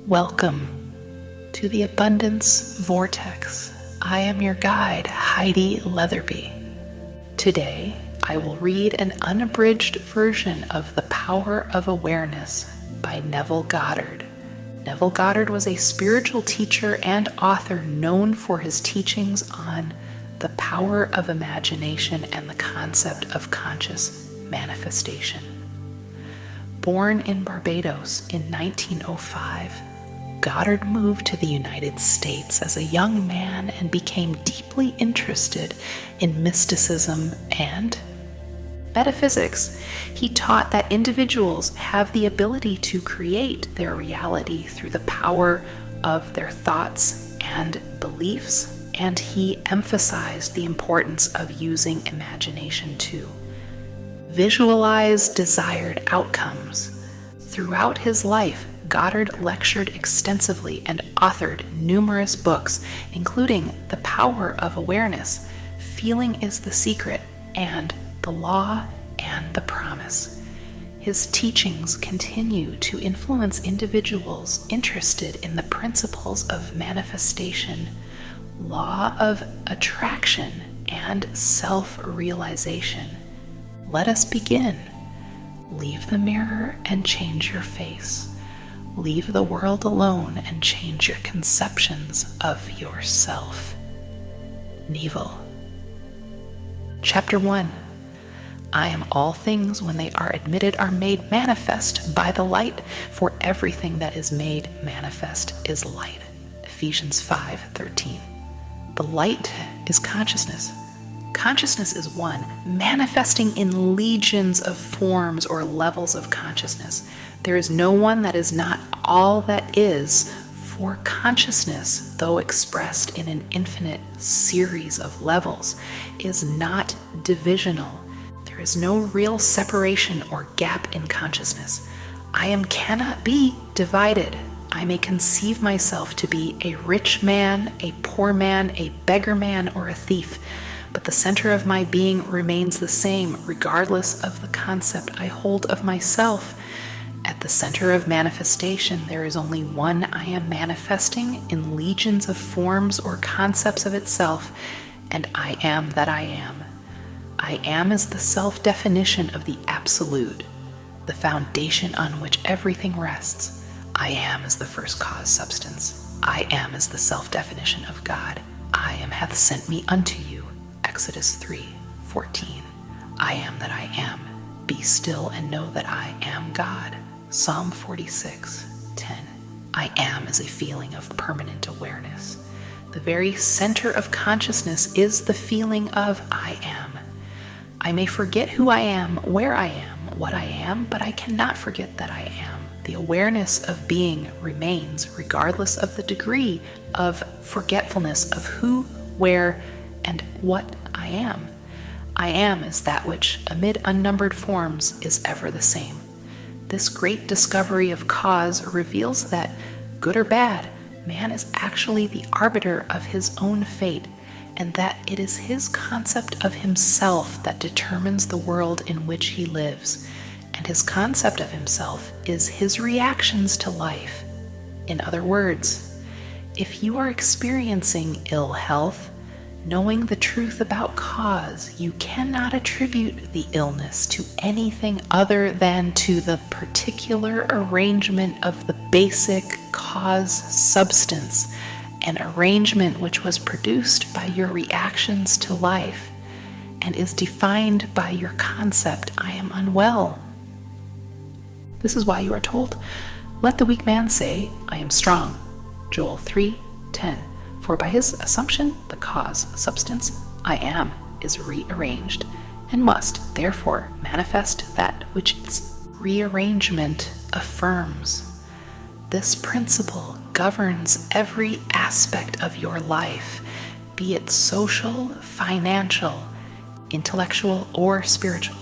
Welcome to the Abundance Vortex. I am your guide, Heidi Leatherby. Today, I will read an unabridged version of The Power of Awareness by Neville Goddard. Neville Goddard was a spiritual teacher and author known for his teachings on the power of imagination and the concept of conscious manifestation. Born in Barbados in 1905, Goddard moved to the United States as a young man and became deeply interested in mysticism and metaphysics. He taught that individuals have the ability to create their reality through the power of their thoughts and beliefs, and he emphasized the importance of using imagination to visualize desired outcomes. Throughout his life, Goddard lectured extensively and authored numerous books, including The Power of Awareness, Feeling is the Secret, and The Law and the Promise. His teachings continue to influence individuals interested in the principles of manifestation, law of attraction, and self-realization. Let us begin. Leave the mirror and change your face. Leave the world alone and change your conceptions of yourself. Neville. Chapter 1. I am all things when they are admitted are made manifest by the light, for everything that is made manifest is light. Ephesians 5:13. The light is consciousness. Consciousness is one, manifesting in legions of forms or levels of consciousness. There is no one that is not all that is, for consciousness, though expressed in an infinite series of levels, is not divisional. There is no real separation or gap in consciousness. I am cannot be divided. I may conceive myself to be a rich man, a poor man, a beggar man, or a thief, but the center of my being remains the same, regardless of the concept I hold of myself. At the center of manifestation, there is only one I am manifesting in legions of forms or concepts of itself, and I am that I am. I am is the self-definition of the Absolute, the foundation on which everything rests. I am is the first cause substance. I am is the self-definition of God. I am hath sent me unto you. Exodus 3:14. I am that I am. Be still and know that I am God. Psalm 46:10. I am is a feeling of permanent awareness. The very center of consciousness is the feeling of I am. I may forget who I am, where I am, what I am, but I cannot forget that I am. The awareness of being remains regardless of the degree of forgetfulness of who, where, and what I am. I am is that which, amid unnumbered forms, is ever the same. This great discovery of cause reveals that, good or bad, man is actually the arbiter of his own fate, and that it is his concept of himself that determines the world in which he lives, and his concept of himself is his reactions to life. In other words, if you are experiencing ill health, knowing the truth about cause, you cannot attribute the illness to anything other than to the particular arrangement of the basic cause substance, an arrangement which was produced by your reactions to life and is defined by your concept, I am unwell. This is why you are told, let the weak man say, I am strong. Joel 3:10. For by his assumption, the cause, substance, I am, is rearranged, and must, therefore, manifest that which its rearrangement affirms. This principle governs every aspect of your life, be it social, financial, intellectual, or spiritual.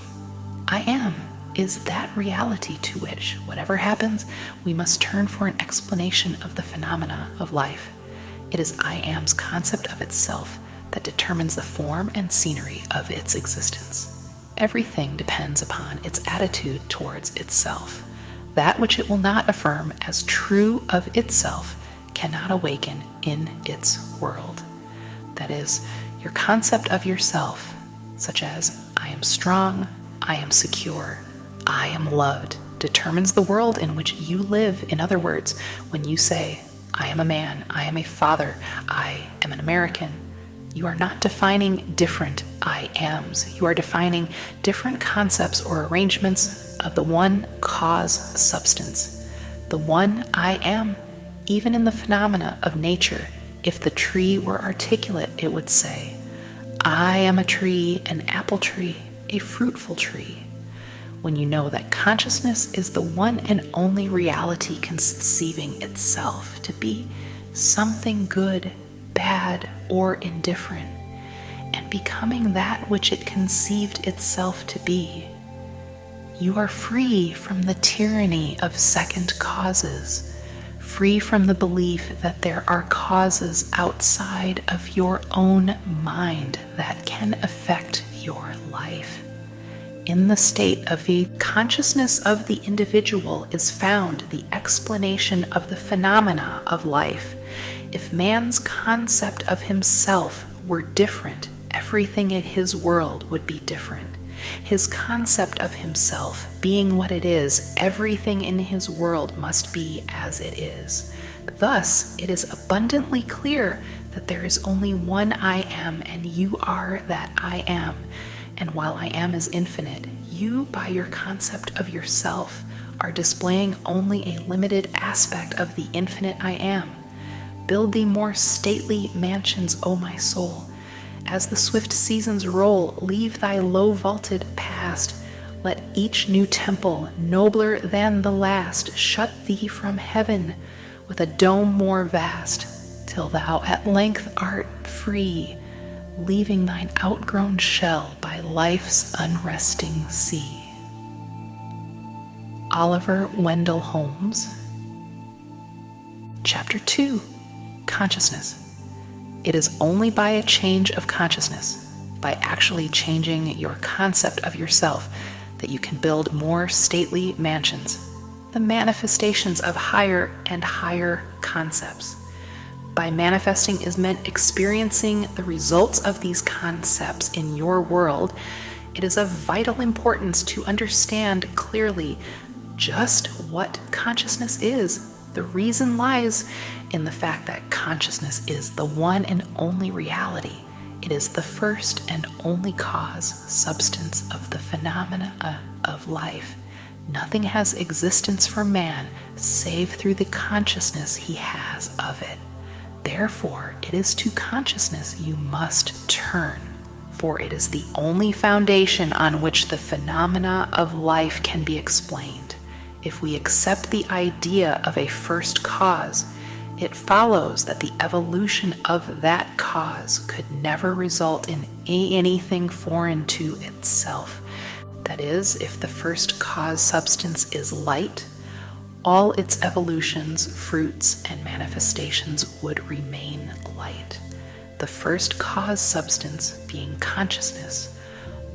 I am is that reality to which, whatever happens, we must turn for an explanation of the phenomena of life. It is I am's concept of itself that determines the form and scenery of its existence. Everything depends upon its attitude towards itself. That which it will not affirm as true of itself cannot awaken in its world. That is, your concept of yourself, such as I am strong, I am secure, I am loved, determines the world in which you live. In other words, when you say, I am a man, I am a father, I am an American, you are not defining different I ams. You are defining different concepts or arrangements of the one cause substance, the one I am. Even in the phenomena of nature, if the tree were articulate, it would say, I am a tree, an apple tree, a fruitful tree. When you know that consciousness is the one and only reality conceiving itself to be something good, bad, or indifferent, and becoming that which it conceived itself to be, you are free from the tyranny of second causes, free from the belief that there are causes outside of your own mind that can affect your life. In the state of the consciousness of the individual is found the explanation of the phenomena of life. If man's concept of himself were different, everything in his world would be different. His concept of himself being what it is, everything in his world must be as it is. Thus, it is abundantly clear that there is only one I am, and you are that I am. And while I am is infinite, you, by your concept of yourself, are displaying only a limited aspect of the infinite I am. Build thee more stately mansions, O my soul. As the swift seasons roll, leave thy low-vaulted past. Let each new temple, nobler than the last, shut thee from heaven with a dome more vast, till thou at length art free, leaving thine outgrown shell by life's unresting sea. Oliver Wendell Holmes. Chapter 2. Consciousness. It is only by a change of consciousness, by actually changing your concept of yourself, that you can build more stately mansions, the manifestations of higher and higher concepts. By manifesting is meant experiencing the results of these concepts in your world. It is of vital importance to understand clearly just what consciousness is. The reason lies in the fact that consciousness is the one and only reality. It is the first and only cause, substance of the phenomena of life. Nothing has existence for man save through the consciousness he has of it. Therefore, it is to consciousness you must turn, for it is the only foundation on which the phenomena of life can be explained. If we accept the idea of a first cause, it follows that the evolution of that cause could never result in anything foreign to itself. That is, if the first cause substance is light, all its evolutions, fruits, and manifestations would remain light. The first cause substance being consciousness,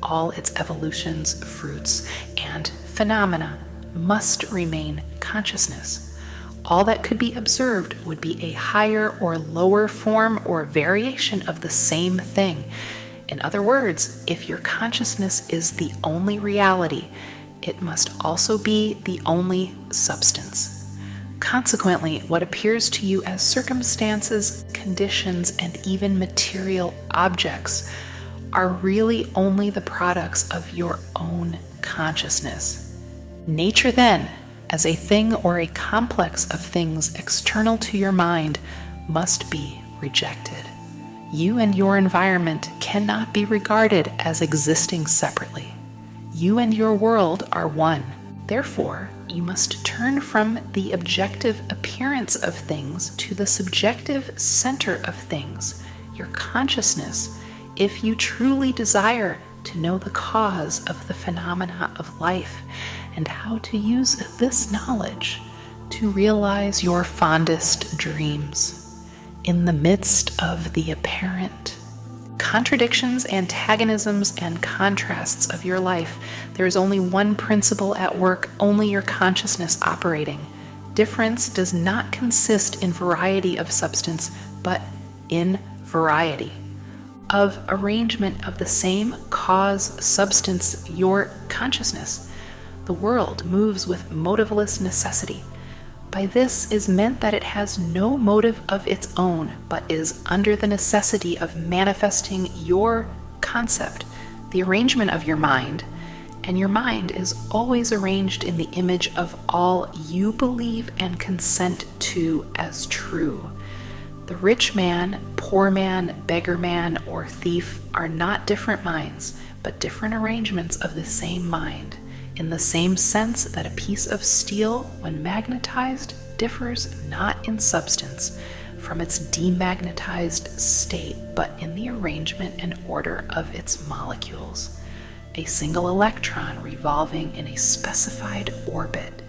all its evolutions, fruits, and phenomena must remain consciousness. All that could be observed would be a higher or lower form or variation of the same thing. In other words, if your consciousness is the only reality, it must also be the only substance. Consequently, what appears to you as circumstances, conditions, and even material objects are really only the products of your own consciousness. Nature, then, as a thing or a complex of things external to your mind, must be rejected. You and your environment cannot be regarded as existing separately. You and your world are one. Therefore, you must turn from the objective appearance of things to the subjective center of things, your consciousness, if you truly desire to know the cause of the phenomena of life and how to use this knowledge to realize your fondest dreams. In the midst of the apparent contradictions, antagonisms, and contrasts of your life, there is only one principle at work, only your consciousness operating. Difference does not consist in variety of substance, but in variety of arrangement of the same cause substance, your consciousness. The world moves with motiveless necessity. By this is meant that it has no motive of its own, but is under the necessity of manifesting your concept, the arrangement of your mind, and your mind is always arranged in the image of all you believe and consent to as true. The rich man, poor man, beggar man, or thief are not different minds, but different arrangements of the same mind, in the same sense that a piece of steel, when magnetized, differs not in substance from its demagnetized state, but in the arrangement and order of its molecules. A single electron revolving in a specified orbit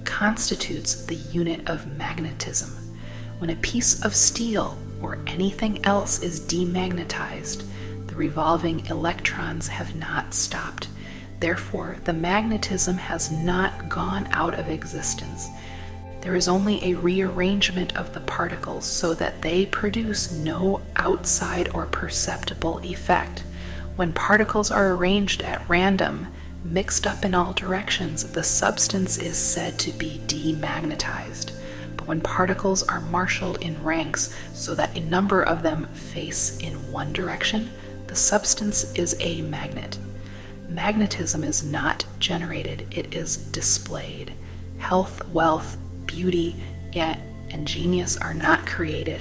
constitutes the unit of magnetism. When a piece of steel or anything else is demagnetized, the revolving electrons have not stopped. Therefore, the magnetism has not gone out of existence. There is only a rearrangement of the particles so that they produce no outside or perceptible effect. When particles are arranged at random, mixed up in all directions, the substance is said to be demagnetized. But when particles are marshaled in ranks so that a number of them face in one direction, the substance is a magnet. Magnetism is not generated, it is displayed. Health, wealth, beauty, and genius are not created.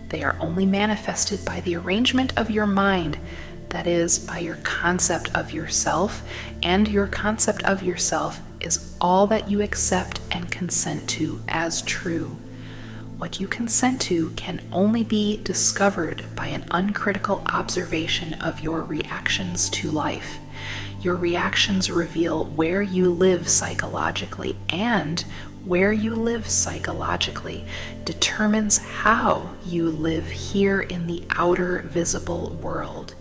They are only manifested by the arrangement of your mind, that is, by your concept of yourself, and your concept of yourself is all that you accept and consent to as true. What you consent to can only be discovered by an uncritical observation of your reactions to life. Your reactions reveal where you live psychologically, and where you live psychologically determines how you live here in the outer visible world.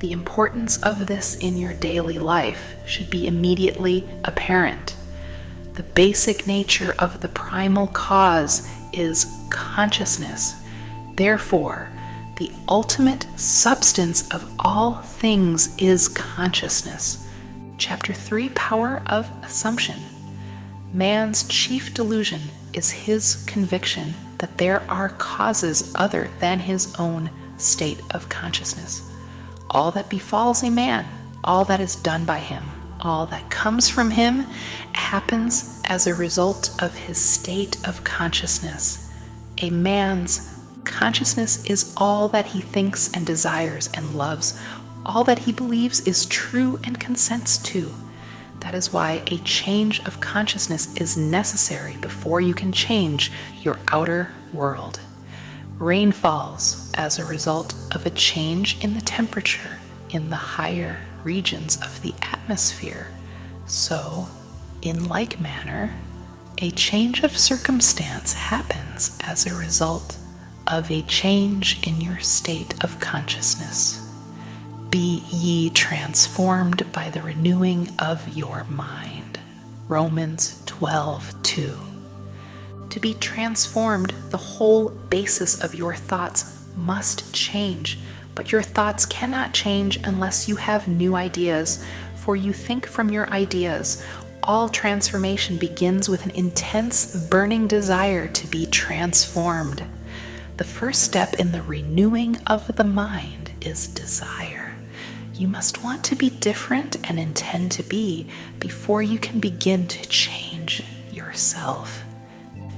The importance of this in your daily life should be immediately apparent. The basic nature of the primal cause is consciousness. Therefore, the ultimate substance of all things is consciousness. Chapter 3, Power of Assumption. Man's chief delusion is his conviction that there are causes other than his own state of consciousness. All that befalls a man, all that is done by him, all that comes from him happens as a result of his state of consciousness. A man's consciousness is all that he thinks and desires and loves, all that he believes is true and consents to. That is why a change of consciousness is necessary before you can change your outer world. Rain falls as a result of a change in the temperature in the higher regions of the atmosphere. So, in like manner, a change of circumstance happens as a result of a change in your state of consciousness. Be ye transformed by the renewing of your mind. Romans 12:2. To be transformed, the whole basis of your thoughts must change, but your thoughts cannot change unless you have new ideas, for you think from your ideas. All transformation begins with an intense, burning desire to be transformed. The first step in the renewing of the mind is desire. You must want to be different and intend to be before you can begin to change yourself.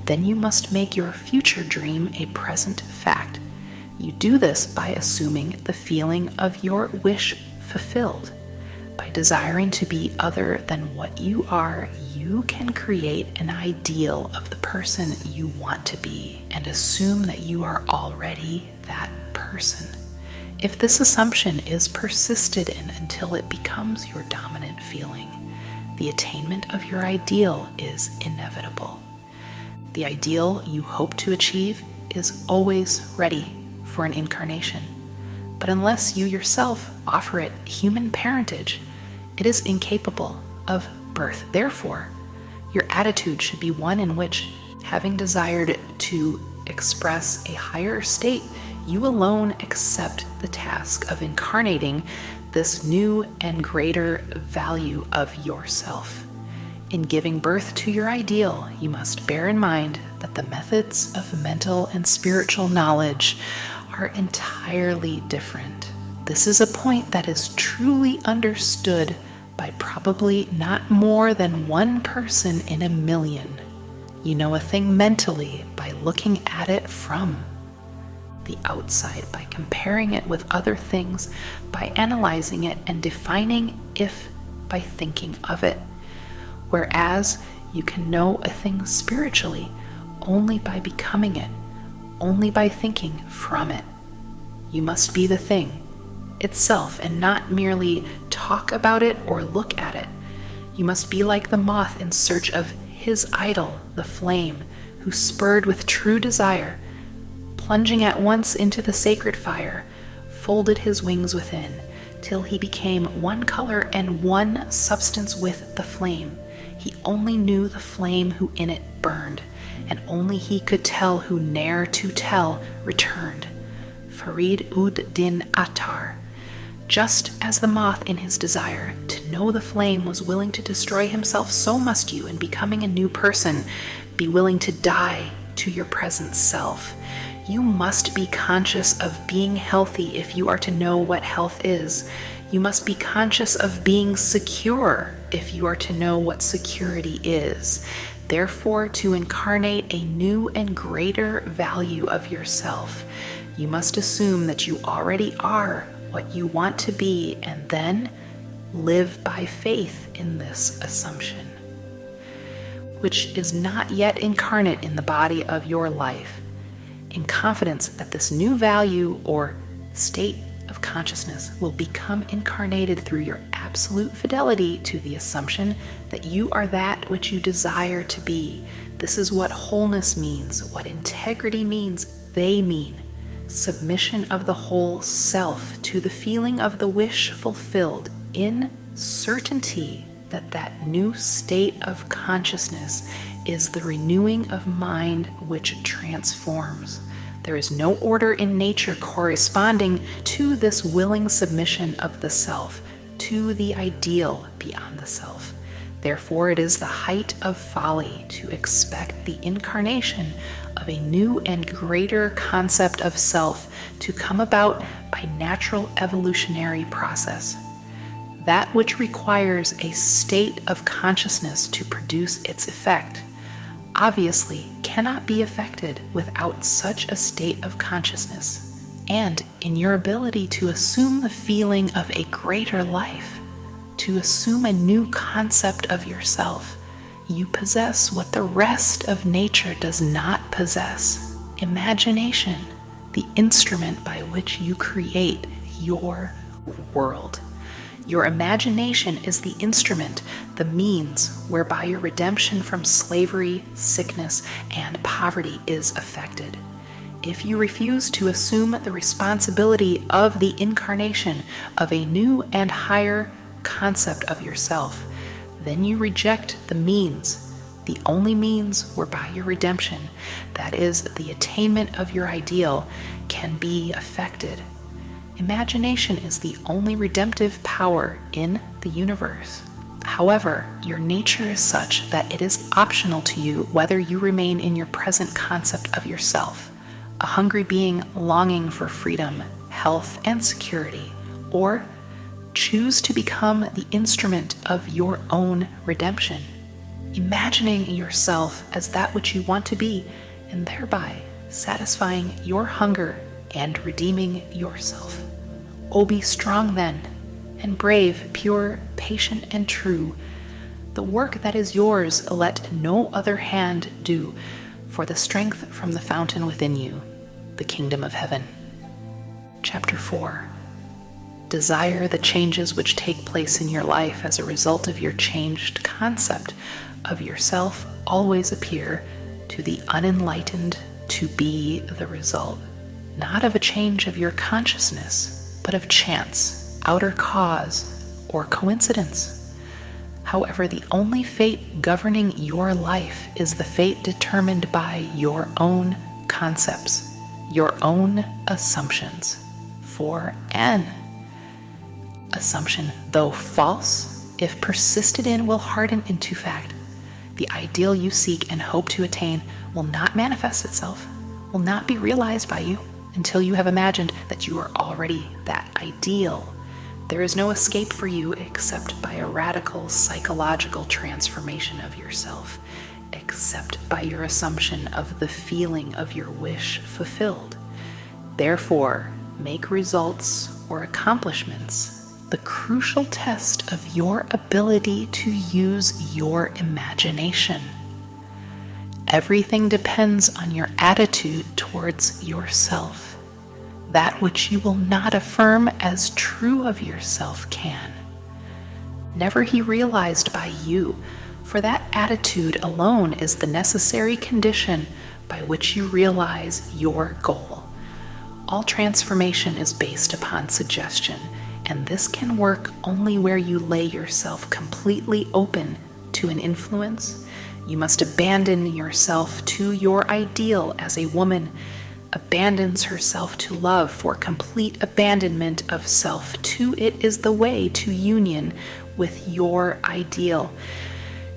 Then you must make your future dream a present fact. You do this by assuming the feeling of your wish fulfilled. By desiring to be other than what you are, you can create an ideal of the person you want to be and assume that you are already that person. If this assumption is persisted in until it becomes your dominant feeling, the attainment of your ideal is inevitable. The ideal you hope to achieve is always ready for an incarnation. but unless you yourself offer it human parentage, it is incapable of birth. Therefore, your attitude should be one in which, having desired to express a higher state, you alone accept the task of incarnating this new and greater value of yourself. In giving birth to your ideal, you must bear in mind that the methods of mental and spiritual knowledge are entirely different. This is a point that is truly understood by probably not more than one person in a million. You know a thing mentally by looking at it from the outside, by comparing it with other things, by analyzing it and defining if by thinking of it. Whereas you can know a thing spiritually only by becoming it, only by thinking from it. You must be the thing itself and not merely talk about it or look at it. You must be like the moth in search of his idol, the flame, who, spurred with true desire, plunging at once into the sacred fire, folded his wings within, till he became one color and one substance with the flame. He only knew the flame who in it burned, and only he could tell who ne'er to tell returned. Farid ud Din Attar. Just as the moth in his desire to know the flame was willing to destroy himself, so must you, in becoming a new person, be willing to die to your present self. You must be conscious of being healthy if you are to know what health is. You must be conscious of being secure if you are to know what security is. Therefore, to incarnate a new and greater value of yourself, you must assume that you already are what you want to be, and then live by faith in this assumption, which is not yet incarnate in the body of your life, in confidence that this new value or state of consciousness will become incarnated through your absolute fidelity to the assumption that you are that which you desire to be. This is what wholeness means, what integrity means. They mean submission of the whole self to the feeling of the wish fulfilled, in certainty that that new state of consciousness is the renewing of mind which transforms. There is no order in nature corresponding to this willing submission of the self to the ideal beyond the self. Therefore, it is the height of folly to expect the incarnation of a new and greater concept of self to come about by natural evolutionary process. That which requires a state of consciousness to produce its effect obviously cannot be effected without such a state of consciousness. And in your ability to assume the feeling of a greater life, to assume a new concept of yourself, you possess what the rest of nature does not possess: imagination, the instrument by which you create your world. Your imagination is the instrument, the means whereby your redemption from slavery, sickness, and poverty is effected. If you refuse to assume the responsibility of the incarnation of a new and higher concept of yourself, then you reject the means, the only means whereby your redemption, that is, the attainment of your ideal, can be effected. Imagination is the only redemptive power in the universe. However, your nature is such that it is optional to you whether you remain in your present concept of yourself, a hungry being longing for freedom, health, and security, or choose to become the instrument of your own redemption, imagining yourself as that which you want to be, and thereby satisfying your hunger and redeeming yourself. Oh, be strong then, and brave, pure, patient, and true. The work that is yours let no other hand do, for the strength from the fountain within you, the kingdom of heaven. Chapter 4. Desire the changes which take place in your life as a result of your changed concept of yourself always appear to the unenlightened to be the result, not of a change of your consciousness, but of chance, outer cause, or coincidence. However, the only fate governing your life is the fate determined by your own concepts, your own assumptions. For an assumption, though false, if persisted in, will harden into fact. The ideal you seek and hope to attain will not manifest itself, will not be realized by you until you have imagined that you are already that ideal. There is no escape for you except by a radical psychological transformation of yourself, except by your assumption of the feeling of your wish fulfilled. Therefore, make results or accomplishments the crucial test of your ability to use your imagination. Everything depends on your attitude towards yourself. That which you will not affirm as true of yourself can never be realized by you, for that attitude alone is the necessary condition by which you realize your goal. All transformation is based upon suggestion, and this can work only where you lay yourself completely open to an influence. You must abandon yourself to your ideal as a woman abandons herself to love, for complete abandonment of self to it is the way to union with your ideal.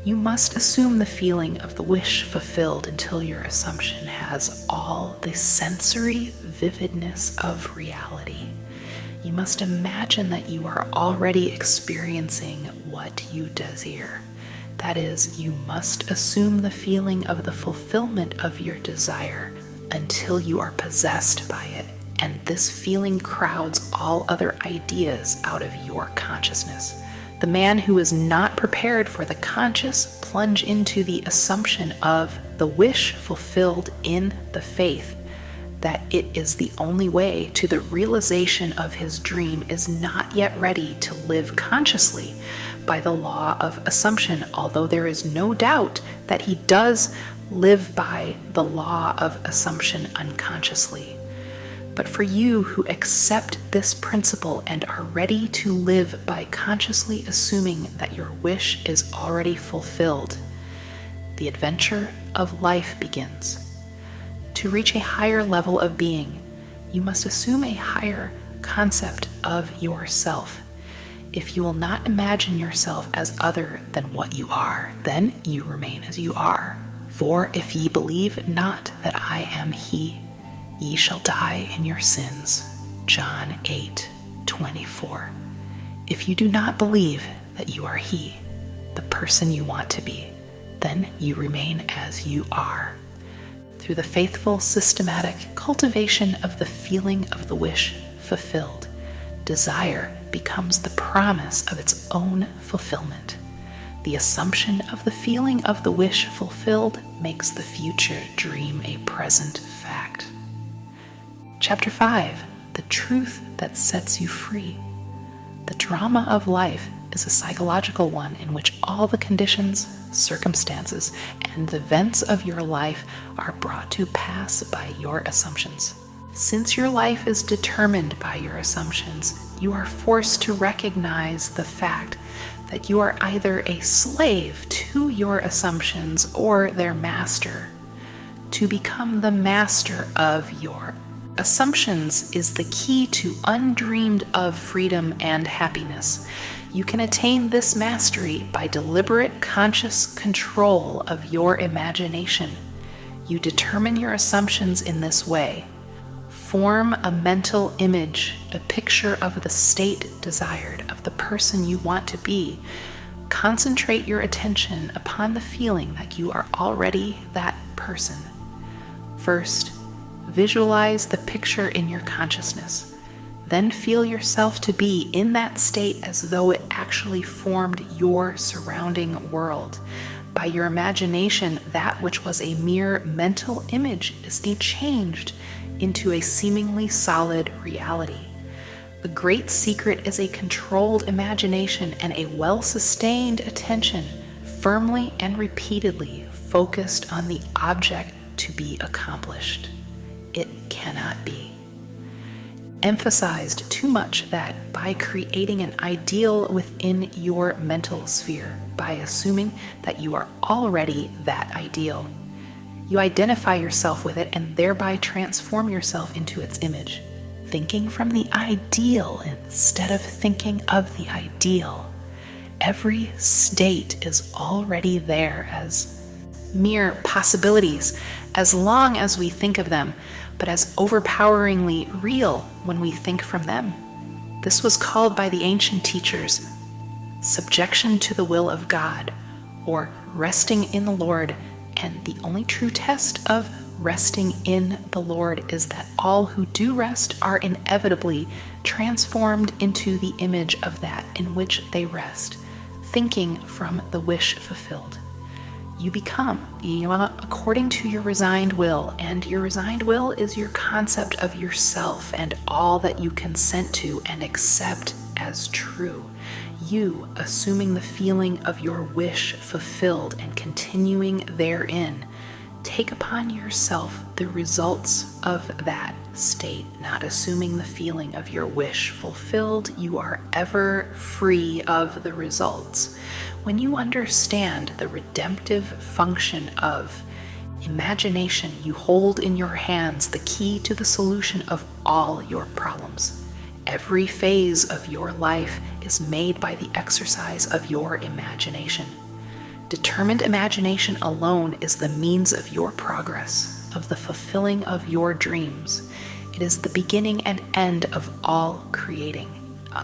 You must assume the feeling of the wish fulfilled until your assumption has all the sensory vividness of reality. You must imagine that you are already experiencing what you desire. That is, you must assume the feeling of the fulfillment of your desire until you are possessed by it, and this feeling crowds all other ideas out of your consciousness. The man who is not prepared for the conscious plunge into the assumption of the wish fulfilled in the faith that it is the only way to the realization of his dream is not yet ready to live consciously by the law of assumption, although there is no doubt that he does live by the law of assumption unconsciously. But for you who accept this principle and are ready to live by consciously assuming that your wish is already fulfilled, the adventure of life begins. To reach a higher level of being, you must assume a higher concept of yourself. If you will not imagine yourself as other than what you are, then you remain as you are. For if ye believe not that I am he, ye shall die in your sins. John 8:24. If you do not believe that you are he, the person you want to be, then you remain as you are. Through the faithful, systematic cultivation of the feeling of the wish fulfilled, desire becomes the promise of its own fulfillment. The assumption of the feeling of the wish fulfilled makes the future dream a present fact. Chapter 5. The truth that sets you free. The drama of life is a psychological one in which all the conditions, circumstances, and events of your life are brought to pass by your assumptions. Since your life is determined by your assumptions, you are forced to recognize the fact that you are either a slave to your assumptions or their master. To become the master of your assumptions is the key to undreamed of freedom and happiness. You can attain this mastery by deliberate conscious control of your imagination. You determine your assumptions in this way. Form a mental image, a picture of the state desired, of the person you want to be. Concentrate your attention upon the feeling that you are already that person. First, visualize the picture in your consciousness. Then feel yourself to be in that state as though it actually formed your surrounding world. By your imagination, that which was a mere mental image is changed into a seemingly solid reality. The great secret is a controlled imagination and a well-sustained attention, firmly and repeatedly focused on the object to be accomplished. It cannot be. emphasized too much that by creating an ideal within your mental sphere, by assuming that you are already that ideal, you identify yourself with it and thereby transform yourself into its image, thinking from the ideal instead of thinking of the ideal. Every state is already there as mere possibilities, as long as we think of them, but as overpoweringly real when we think from them. This was called by the ancient teachers subjection to the will of God, or resting in the Lord. And the only true test of resting in the Lord is that all who do rest are inevitably transformed into the image of that in which they rest, thinking from the wish fulfilled. You become according to your resigned will, and your resigned will is your concept of yourself and all that you consent to and accept as true. You assuming the feeling of your wish fulfilled and continuing therein, take upon yourself the results of that state, not assuming the feeling of your wish fulfilled. You are ever free of the results. When you understand the redemptive function of imagination, you hold in your hands the key to the solution of all your problems. Every phase of your life is made by the exercise of your imagination. Determined imagination alone is the means of your progress, of the fulfilling of your dreams. It is the beginning and end of all creating.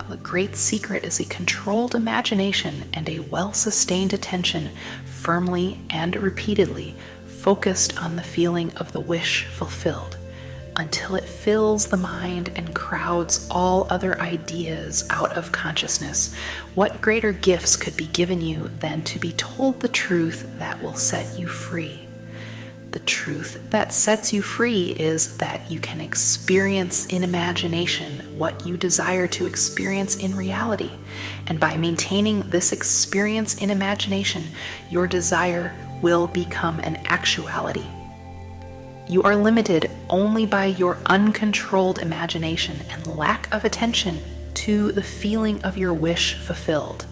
The great secret is a controlled imagination and a well-sustained attention, firmly and repeatedly focused on the feeling of the wish fulfilled, until it fills the mind and crowds all other ideas out of consciousness. What greater gifts could be given you than to be told the truth that will set you free? The truth that sets you free is that you can experience in imagination what you desire to experience in reality. And by maintaining this experience in imagination, your desire will become an actuality. You are limited only by your uncontrolled imagination and lack of attention to the feeling of your wish fulfilled.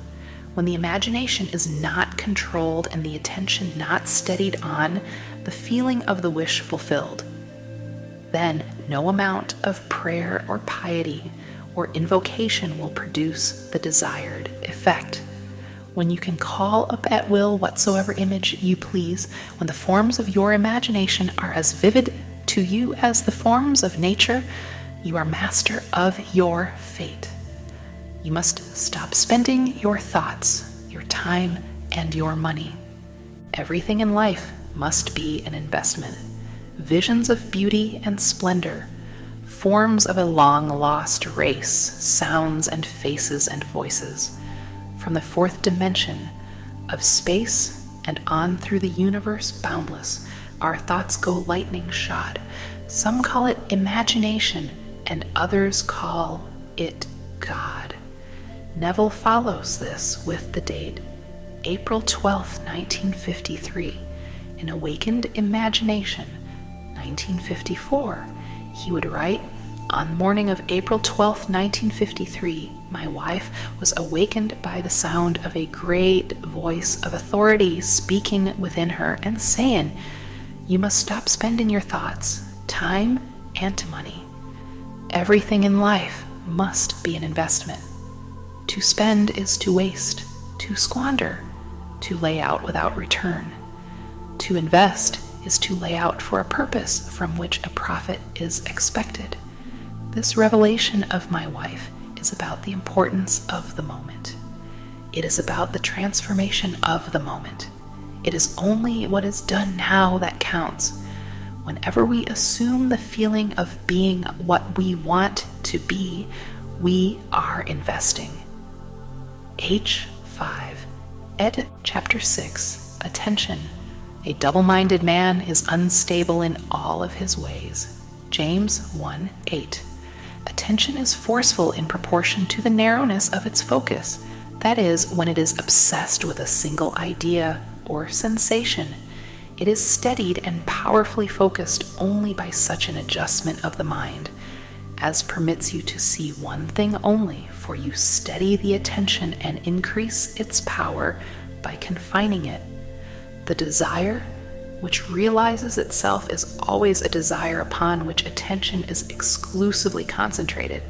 When the imagination is not controlled and the attention not steadied on the feeling of the wish fulfilled, then no amount of prayer or piety or invocation will produce the desired effect. When you can call up at will whatsoever image you please, when the forms of your imagination are as vivid to you as the forms of nature, you are master of your fate. You must stop spending your thoughts, your time, and your money. Everything in life must be an investment. Visions of beauty and splendor, forms of a long-lost race, sounds and faces and voices. From the fourth dimension of space and on through the universe boundless, our thoughts go lightning shod. Some call it imagination, and others call it God. Neville follows this with the date April 12th, 1953. In Awakened Imagination, 1954, he would write, "On the morning of April 12th, 1953, my wife was awakened by the sound of a great voice of authority speaking within her and saying, 'You must stop spending your thoughts, time, and money. Everything in life must be an investment. To spend is to waste, to squander, to lay out without return. To invest is to lay out for a purpose from which a profit is expected.' This revelation of my wife is about the importance of the moment. It is about the transformation of the moment. It is only what is done now that counts. Whenever we assume the feeling of being what we want to be, we are investing." H5, Ed. Chapter 6, Attention. A double-minded man is unstable in all of his ways. James 1:8. Attention is forceful in proportion to the narrowness of its focus. That is, when it is obsessed with a single idea or sensation. It is steadied and powerfully focused only by such an adjustment of the mind. as permits you to see one thing only, for you steady the attention and increase its power by confining it. The desire, which realizes itself, is always a desire upon which attention is exclusively concentrated,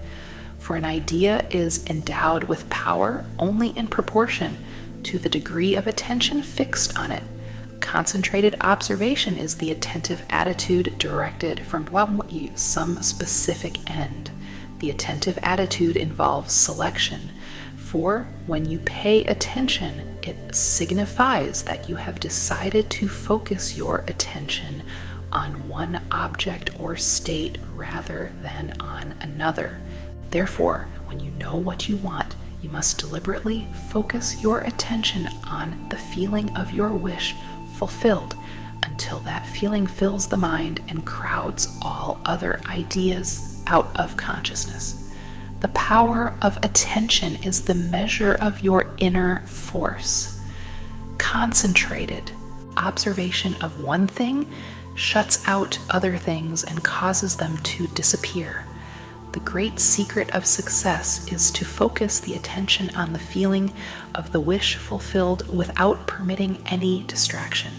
for an idea is endowed with power only in proportion to the degree of attention fixed on it. Concentrated observation is the attentive attitude directed from some specific end. The attentive attitude involves selection, for when you pay attention, it signifies that you have decided to focus your attention on one object or state rather than on another. Therefore, when you know what you want, you must deliberately focus your attention on the feeling of your wish fulfilled until that feeling fills the mind and crowds all other ideas out of consciousness. The power of attention is the measure of your inner force. Concentrated observation of one thing shuts out other things and causes them to disappear. The great secret of success is to focus the attention on the feeling of the wish fulfilled without permitting any distraction.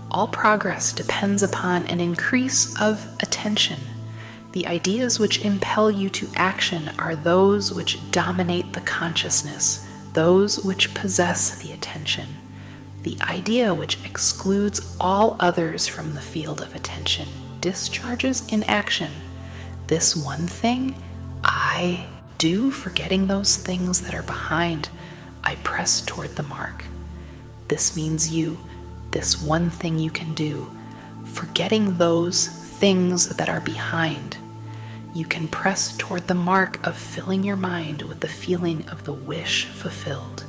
All progress depends upon an increase of attention. The ideas which impel you to action are those which dominate the consciousness, those which possess the attention. The idea which excludes all others from the field of attention discharges in action. This one thing I do, forgetting those things that are behind, I press toward the mark. This means you, this one thing you can do, forgetting those things that are behind. You can press toward the mark of filling your mind with the feeling of the wish fulfilled.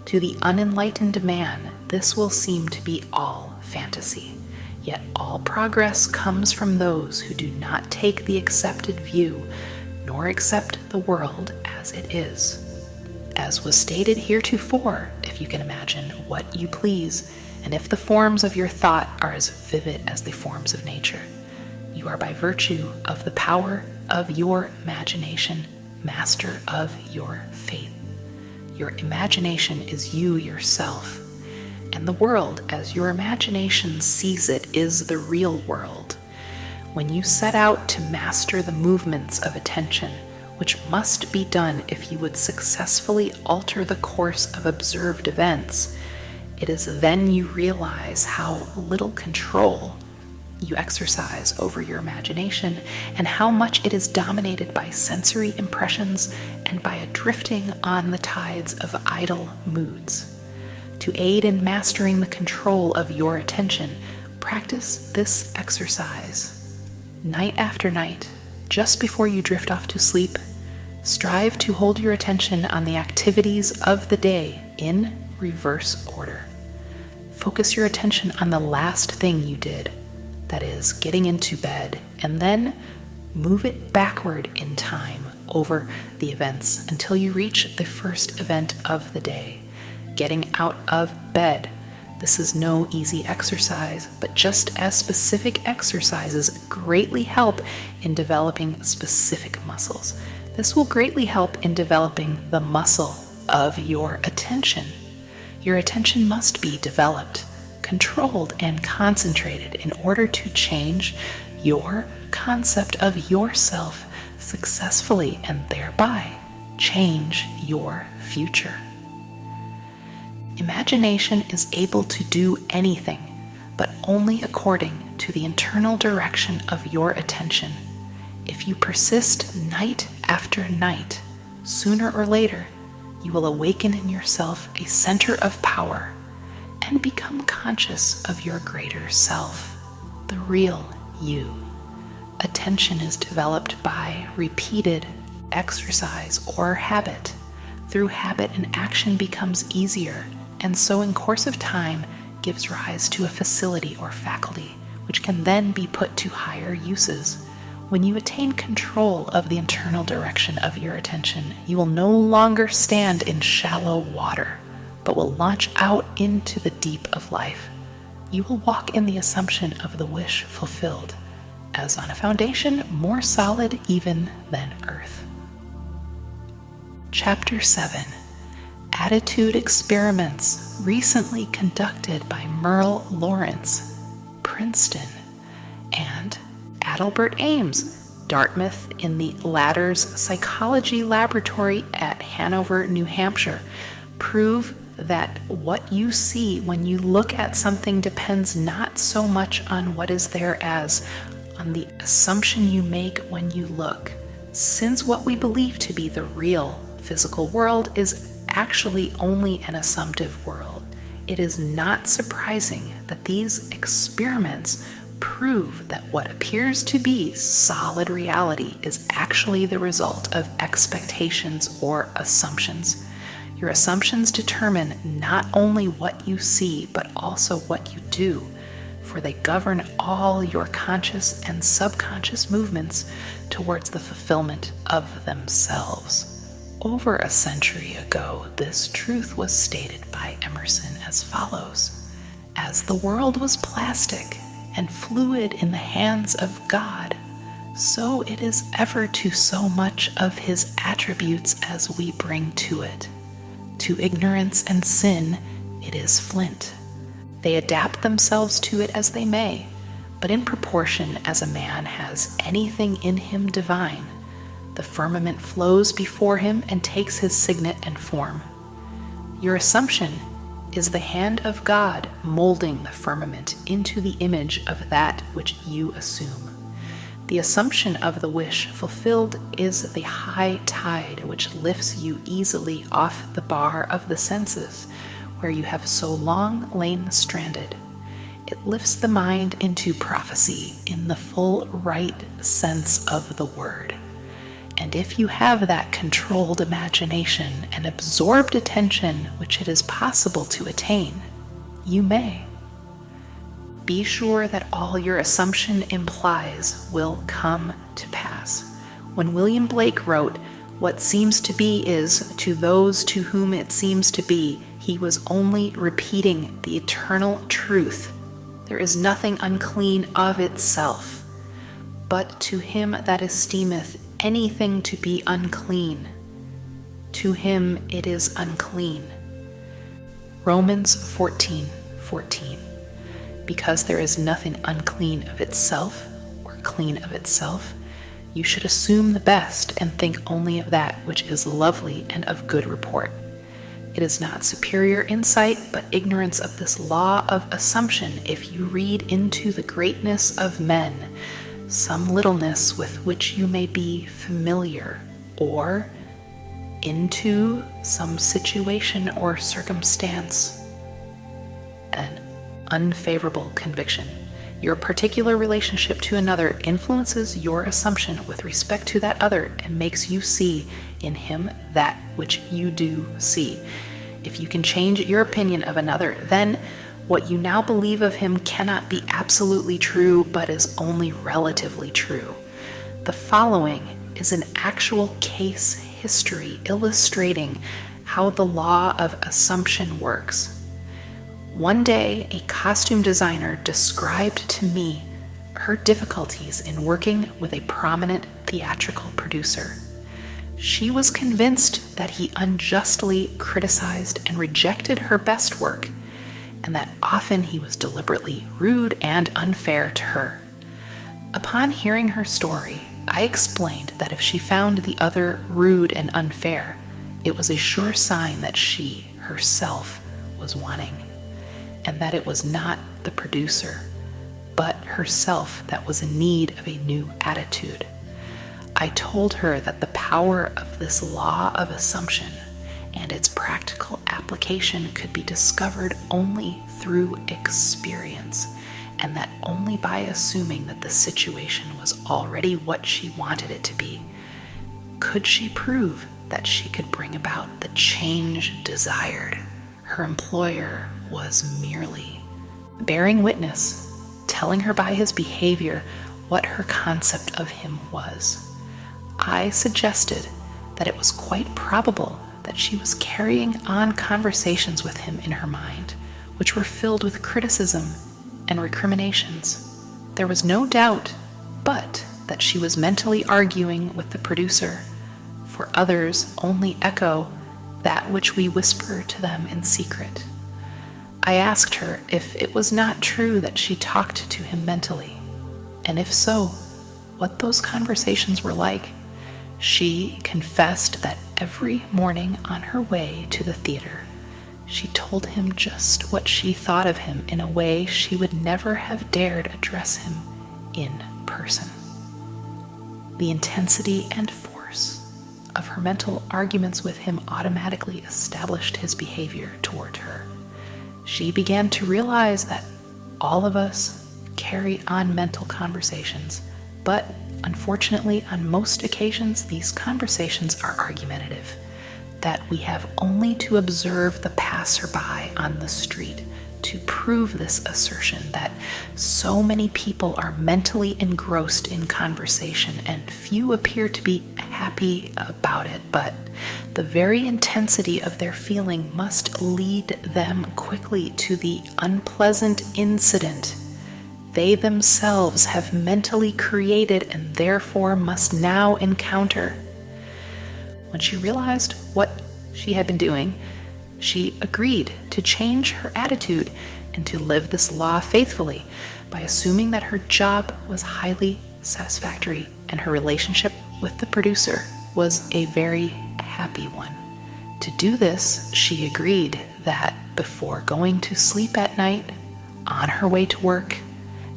To the unenlightened man, this will seem to be all fantasy. Yet all progress comes from those who do not take the accepted view, nor accept the world as it is. As was stated heretofore, if you can imagine what you please, and if the forms of your thought are as vivid as the forms of nature, you are by virtue of the power of your imagination, master of your fate. Your imagination is you yourself. And the world, as your imagination sees it, is the real world. When you set out to master the movements of attention, which must be done if you would successfully alter the course of observed events, it is then you realize how little control you exercise over your imagination and how much it is dominated by sensory impressions and by a drifting on the tides of idle moods. To aid in mastering the control of your attention, practice this exercise. Night after night, just before you drift off to sleep, strive to hold your attention on the activities of the day in reverse order. Focus your attention on the last thing you did, that is, getting into bed, and then move it backward in time over the events until you reach the first event of the day. Getting out of bed. This is no easy exercise, but just as specific exercises greatly help in developing specific muscles, this will greatly help in developing the muscle of your attention. Your attention must be developed, controlled, and concentrated in order to change your concept of yourself successfully and thereby change your future. Imagination is able to do anything, but only according to the internal direction of your attention. If you persist night after night, sooner or later, you will awaken in yourself a center of power and become conscious of your greater self, the real you. Attention is developed by repeated exercise or habit. Through habit, an action becomes easier, and so in course of time gives rise to a facility or faculty, which can then be put to higher uses. When you attain control of the internal direction of your attention, you will no longer stand in shallow water, but will launch out into the deep of life. You will walk in the assumption of the wish fulfilled. as on a foundation more solid even than earth. Chapter 7. Attitude Experiments, recently conducted by Merle Lawrence, Princeton, and Adelbert Ames, Dartmouth, in the latter's Psychology Laboratory at Hanover, New Hampshire, prove that what you see when you look at something depends not so much on what is there as on the assumption you make when you look, since what we believe to be the real physical world is actually only an assumptive world. It is not surprising that these experiments prove that what appears to be solid reality is actually the result of expectations or assumptions. Your assumptions determine not only what you see, but also what you do, for they govern all your conscious and subconscious movements towards the fulfillment of themselves. Over a century ago, this truth was stated by Emerson as follows: as the world was plastic and fluid in the hands of God, so it is ever to so much of his attributes as we bring to it. To ignorance and sin, it is flint. They adapt themselves to it as they may, but in proportion as a man has anything in him divine, the firmament flows before him and takes his signet and form. Your assumption is the hand of God molding the firmament into the image of that which you assume. The assumption of the wish fulfilled is the high tide which lifts you easily off the bar of the senses, where you have so long lain stranded. It lifts the mind into prophecy in the full right sense of the word. And if you have that controlled imagination and absorbed attention which it is possible to attain, you may. Be sure that all your assumption implies will come to pass. When William Blake wrote, "What seems to be is, to those to whom it seems to be," he was only repeating the eternal truth. There is nothing unclean of itself, but to him that esteemeth anything to be unclean, to him it is unclean. Romans 14:14. Because there is nothing unclean of itself, or clean of itself, you should assume the best and think only of that which is lovely and of good report. It is not superior insight, but ignorance of this law of assumption if you read into the greatness of men some littleness with which you may be familiar, or into some situation or circumstance an unfavorable conviction. Your particular relationship to another influences your assumption with respect to that other and makes you see in him that which you do see. If you can change your opinion of another, then what you now believe of him cannot be absolutely true, but is only relatively true. The following is an actual case history illustrating how the law of assumption works. One day, a costume designer described to me her difficulties in working with a prominent theatrical producer. She was convinced that he unjustly criticized and rejected her best work, and that often he was deliberately rude and unfair to her. Upon hearing her story, I explained that if she found the other rude and unfair, it was a sure sign that she, herself, was wanting, and that it was not the producer, but herself that was in need of a new attitude. I told her that the power of this law of assumption and its practical application could be discovered only through experience, and that only by assuming that the situation was already what she wanted it to be, could she prove that she could bring about the change desired. Her employer was merely bearing witness, telling her by his behavior what her concept of him was. I suggested that it was quite probable that she was carrying on conversations with him in her mind, which were filled with criticism and recriminations. There was no doubt but that she was mentally arguing with the producer, for others only echo that which we whisper to them in secret. I asked her if it was not true that she talked to him mentally, and if so, what those conversations were like. She confessed that every morning on her way to the theater, she told him just what she thought of him in a way she would never have dared address him in person. The intensity and force of her mental arguments with him automatically established his behavior toward her. She began to realize that all of us carry on mental conversations, but unfortunately, on most occasions, these conversations are argumentative, that we have only to observe the passerby on the street to prove this assertion that so many people are mentally engrossed in conversation and few appear to be happy about it, but the very intensity of their feeling must lead them quickly to the unpleasant incident they themselves have mentally created and therefore must now encounter. When she realized what she had been doing, she agreed to change her attitude and to live this law faithfully by assuming that her job was highly satisfactory and her relationship with the producer was a very happy one. To do this, she agreed that before going to sleep at night, on her way to work,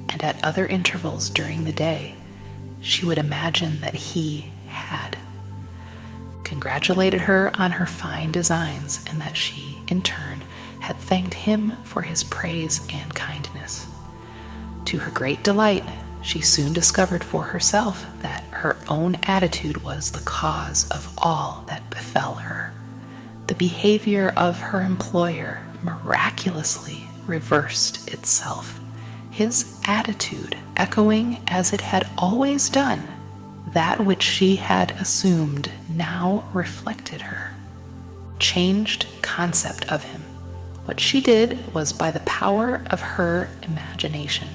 and at other intervals during the day, she would imagine that he had congratulated her on her fine designs and that she, in turn, had thanked him for his praise and kindness. To her great delight, she soon discovered for herself that her own attitude was the cause of all that befell her. The behavior of her employer miraculously reversed itself, his attitude echoing as it had always done that which she had assumed now reflected her. Changed concept of him. What she did was by the power of her imagination.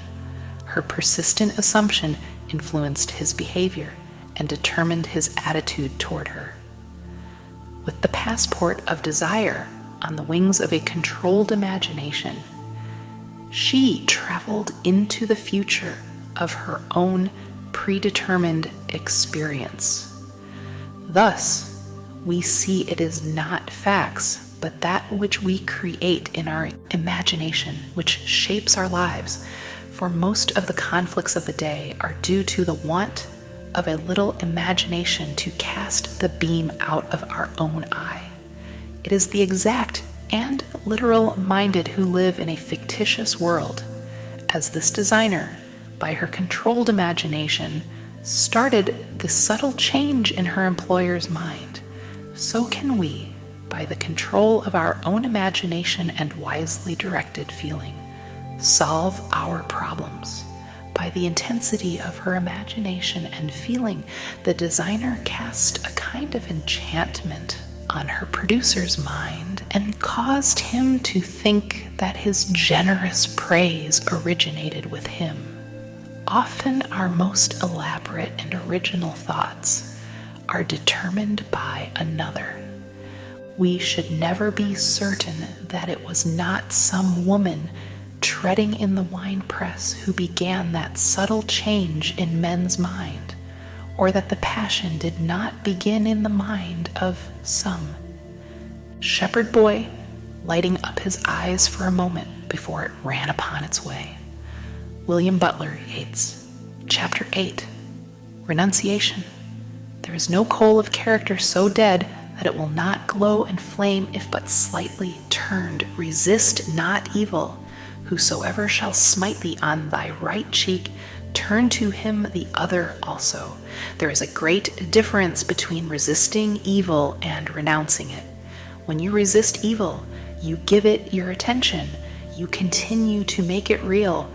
Her persistent assumption influenced his behavior and determined his attitude toward her. With the passport of desire on the wings of a controlled imagination, she traveled into the future of her own predetermined experience. Thus, we see it is not facts, but that which we create in our imagination, which shapes our lives. For most of the conflicts of the day are due to the want of a little imagination to cast the beam out of our own eye. It is the exact and literal-minded who live in a fictitious world, as this designer, by her controlled imagination, started the subtle change in her employer's mind. So can we, by the control of our own imagination and wisely directed feeling, solve our problems. By the intensity of her imagination and feeling, the designer cast a kind of enchantment on her producer's mind and caused him to think that his generous praise originated with him. Often our most elaborate and original thoughts are determined by another. We should never be certain that it was not some woman treading in the winepress who began that subtle change in men's mind, or that the passion did not begin in the mind of some shepherd boy lighting up his eyes for a moment before it ran upon its way. William Butler Yeats, Chapter 8, Renunciation. There is no coal of character so dead that it will not glow and flame if but slightly turned. Resist not evil. Whosoever shall smite thee on thy right cheek, turn to him the other also. There is a great difference between resisting evil and renouncing it. When you resist evil, you give it your attention. You continue to make it real.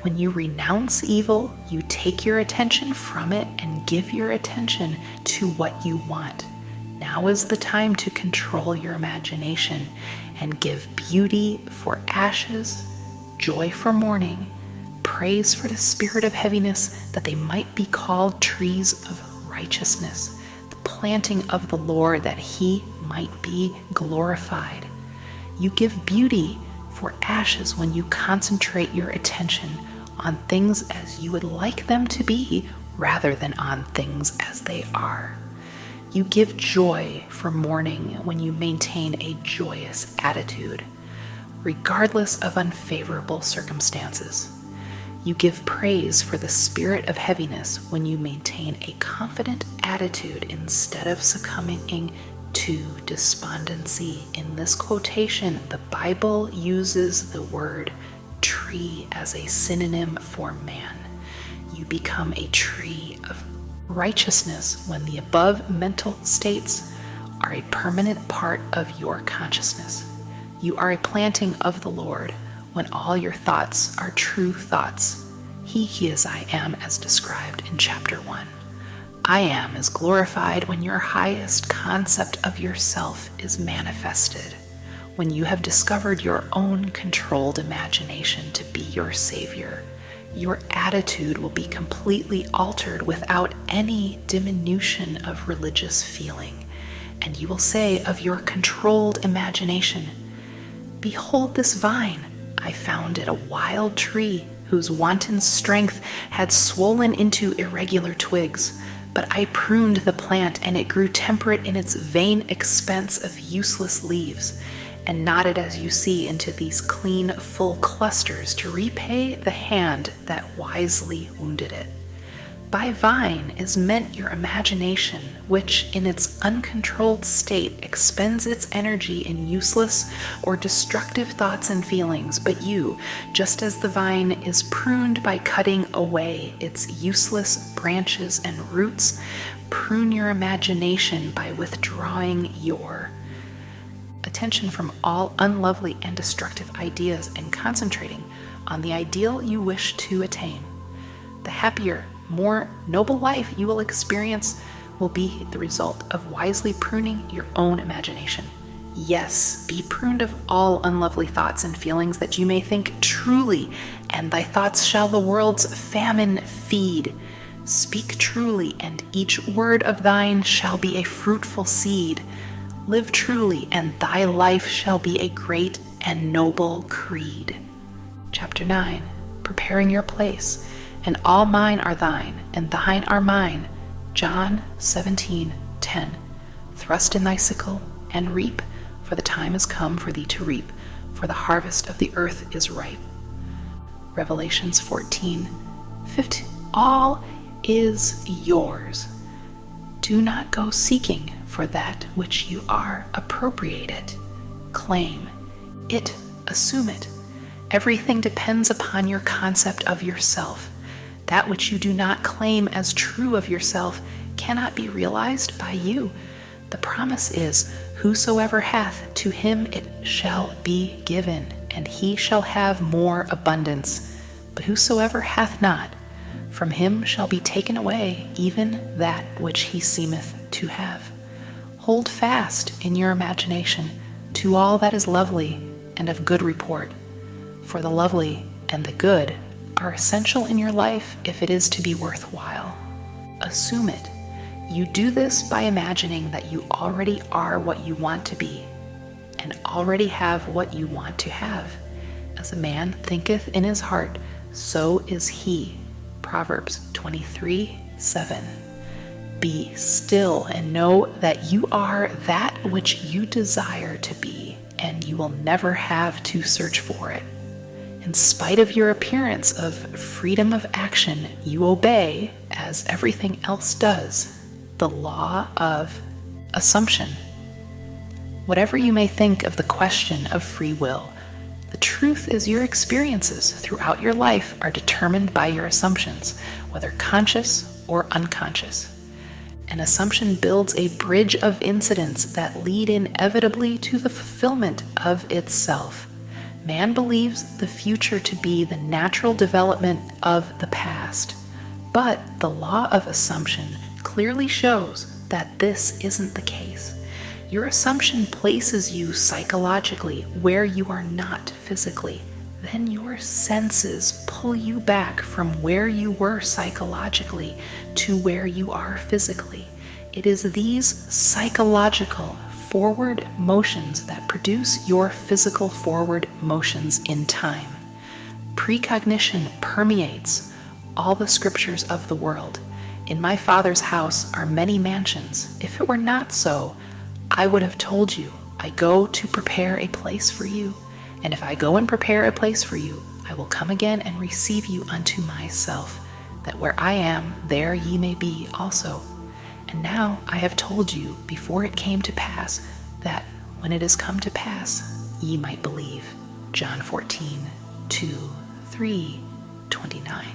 When you renounce evil, you take your attention from it and give your attention to what you want. Now is the time to control your imagination and give beauty for ashes, joy for mourning, praise for the spirit of heaviness, that they might be called trees of righteousness, the planting of the Lord, that he might be glorified. You give beauty for ashes when you concentrate your attention on things as you would like them to be rather than on things as they are. You give joy for mourning when you maintain a joyous attitude, regardless of unfavorable circumstances. You give praise for the spirit of heaviness when you maintain a confident attitude instead of succumbing to despondency. In this quotation, the Bible uses the word tree as a synonym for man. You become a tree of righteousness when the above mental states are a permanent part of your consciousness. You are a planting of the Lord when all your thoughts are true thoughts. He is I am, as described in chapter 1. I am is glorified when your highest concept of yourself is manifested, when you have discovered your own controlled imagination to be your savior. Your attitude will be completely altered without any diminution of religious feeling, and you will say of your controlled imagination, "Behold this vine, I found it a wild tree whose wanton strength had swollen into irregular twigs, but I pruned the plant and it grew temperate in its vain expense of useless leaves, and knotted as you see into these clean, full clusters to repay the hand that wisely wounded it." By vine is meant your imagination, which in its uncontrolled state expends its energy in useless or destructive thoughts and feelings, but you, just as the vine is pruned by cutting away its useless branches and roots, prune your imagination by withdrawing your attention from all unlovely and destructive ideas and concentrating on the ideal you wish to attain. The happier, more noble life you will experience will be the result of wisely pruning your own imagination. Yes, be pruned of all unlovely thoughts and feelings that you may think truly, and thy thoughts shall the world's famine feed. Speak truly, and each word of thine shall be a fruitful seed. Live truly, and thy life shall be a great and noble creed. Chapter 9. Preparing your place. And all mine are thine, and thine are mine. John 17:10. Thrust in thy sickle, and reap, for the time is come for thee to reap, for the harvest of the earth is ripe. Revelations 14:15. All is yours. Do not go seeking for that which you are appropriated. Claim it, assume it. Everything depends upon your concept of yourself. That which you do not claim as true of yourself cannot be realized by you. The promise is, whosoever hath, to him it shall be given, and he shall have more abundance. But whosoever hath not, from him shall be taken away even that which he seemeth to have. Hold fast in your imagination to all that is lovely and of good report, for the lovely and the good are essential in your life if it is to be worthwhile. Assume it. You do this by imagining that you already are what you want to be and already have what you want to have. As a man thinketh in his heart, so is he. Proverbs 23:7. Be still and know that you are that which you desire to be, and you will never have to search for it. In spite of your appearance of freedom of action, you obey, as everything else does, the law of assumption. Whatever you may think of the question of free will, the truth is your experiences throughout your life are determined by your assumptions, whether conscious or unconscious. An assumption builds a bridge of incidents that lead inevitably to the fulfillment of itself. Man believes the future to be the natural development of the past, but the law of assumption clearly shows that this isn't the case. Your assumption places you psychologically where you are not physically. Then your senses pull you back from where you were psychologically to where you are physically. It is these psychological forward motions that produce your physical forward motions in time. Precognition permeates all the scriptures of the world. In my Father's house are many mansions. If it were not so, I would have told you, I go to prepare a place for you. And if I go and prepare a place for you, I will come again and receive you unto myself, that where I am, there ye may be also. And now I have told you before it came to pass, that when it is come to pass, ye might believe. John 14, 2, 3, 29.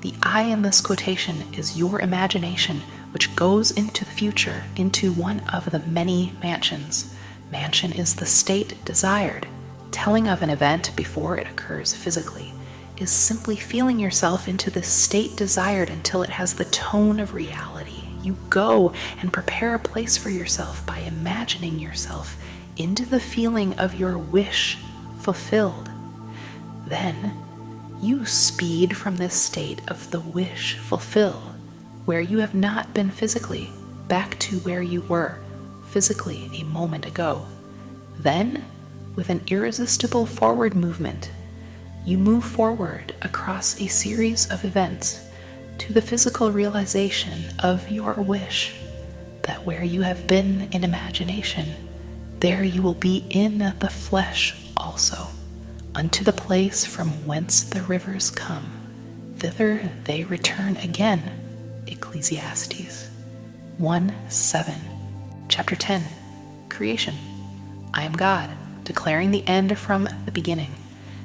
The I in this quotation is your imagination, which goes into the future, into one of the many mansions. Mansion is the state desired. Telling of an event before it occurs physically is simply feeling yourself into the state desired until it has the tone of reality. You go and prepare a place for yourself by imagining yourself into the feeling of your wish fulfilled. Then you speed from this state of the wish fulfilled, where you have not been physically, back to where you were physically a moment ago. Then, with an irresistible forward movement, you move forward across a series of events to the physical realization of your wish, that where you have been in imagination, there you will be in the flesh also, unto the place from whence the rivers come. Thither they return again. Ecclesiastes 1:7. Chapter 10. Creation. I am God, declaring the end from the beginning,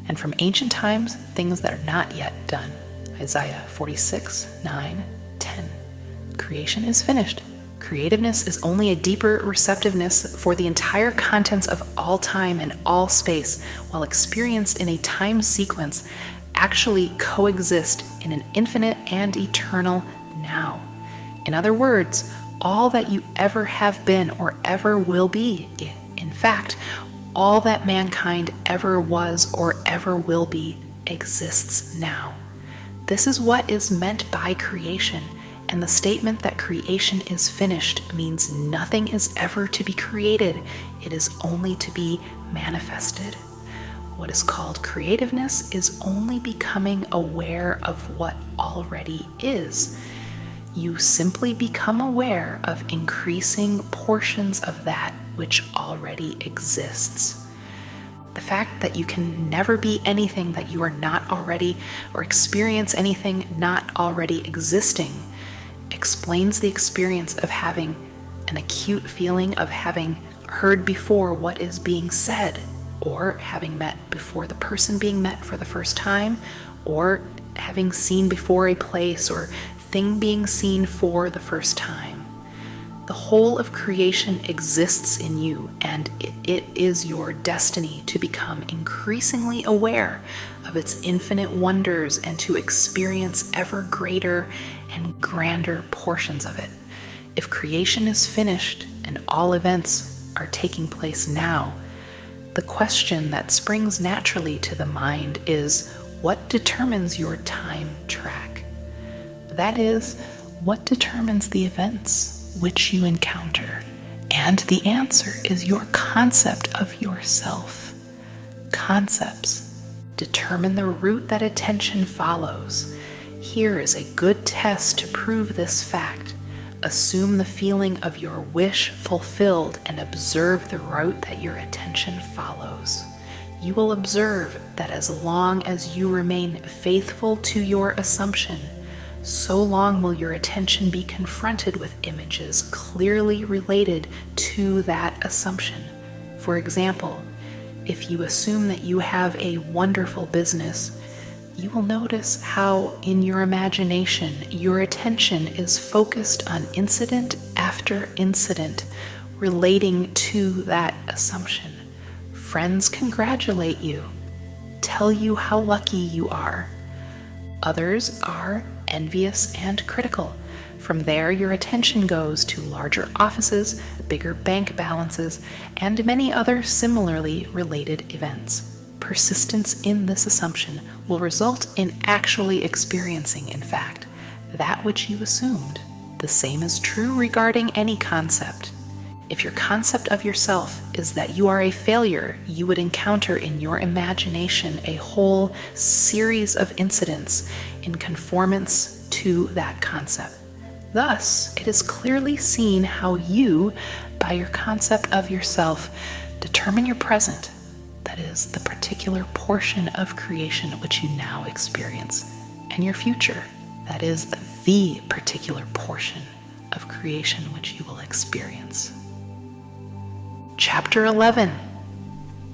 and from ancient times things that are not yet done. Isaiah 46:9, 10. Creation is finished. Creativeness is only a deeper receptiveness for the entire contents of all time and all space, while experienced in a time sequence, actually coexist in an infinite and eternal now. In other words, all that you ever have been or ever will be, in fact, all that mankind ever was or ever will be, exists now. This is what is meant by creation, and the statement that creation is finished means nothing is ever to be created, it is only to be manifested. What is called creativeness is only becoming aware of what already is. You simply become aware of increasing portions of that which already exists. The fact that you can never be anything that you are not already, or experience anything not already existing, explains the experience of having an acute feeling of having heard before what is being said, or having met before the person being met for the first time, or having seen before a place or thing being seen for the first time. The whole of creation exists in you, and it is your destiny to become increasingly aware of its infinite wonders and to experience ever greater and grander portions of it. If creation is finished and all events are taking place now, the question that springs naturally to the mind is, what determines your time track? That is, what determines the events which you encounter? And the answer is your concept of yourself. Concepts determine the route that attention follows. Here is a good test to prove this fact. Assume the feeling of your wish fulfilled and observe the route that your attention follows. You will observe that as long as you remain faithful to your assumption, so long will your attention be confronted with images clearly related to that assumption. For example, if you assume that you have a wonderful business, you will notice how in your imagination your attention is focused on incident after incident relating to that assumption. Friends congratulate you, tell you how lucky you are. Others are envious and critical. From there, your attention goes to larger offices, bigger bank balances, and many other similarly related events. persistence in this assumption will result in actually experiencing, in fact, that which you assumed. The same is true regarding any concept. If your concept of yourself is that you are a failure, you would encounter in your imagination a whole series of incidents in conformance to that concept. Thus, it is clearly seen how you, by your concept of yourself, determine your present, that is, the particular portion of creation which you now experience, and your future, that is, the particular portion of creation which you will experience. Chapter 11.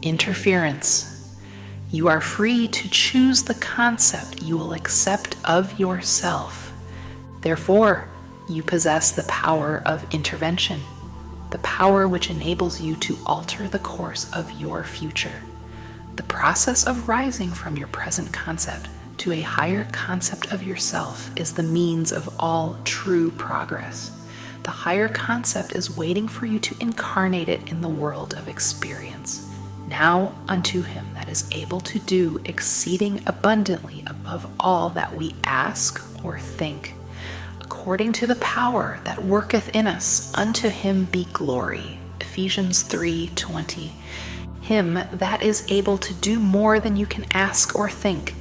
Interference. You are free to choose the concept you will accept of yourself. Therefore, you possess the power of intervention, the power which enables you to alter the course of your future. The process of rising from your present concept to a higher concept of yourself is the means of all true progress. The higher concept is waiting for you to incarnate it in the world of experience. Now unto him that is able to do exceeding abundantly above all that we ask or think, according to the power that worketh in us, unto him be glory. Ephesians 3:20. Him that is able to do more than you can ask or think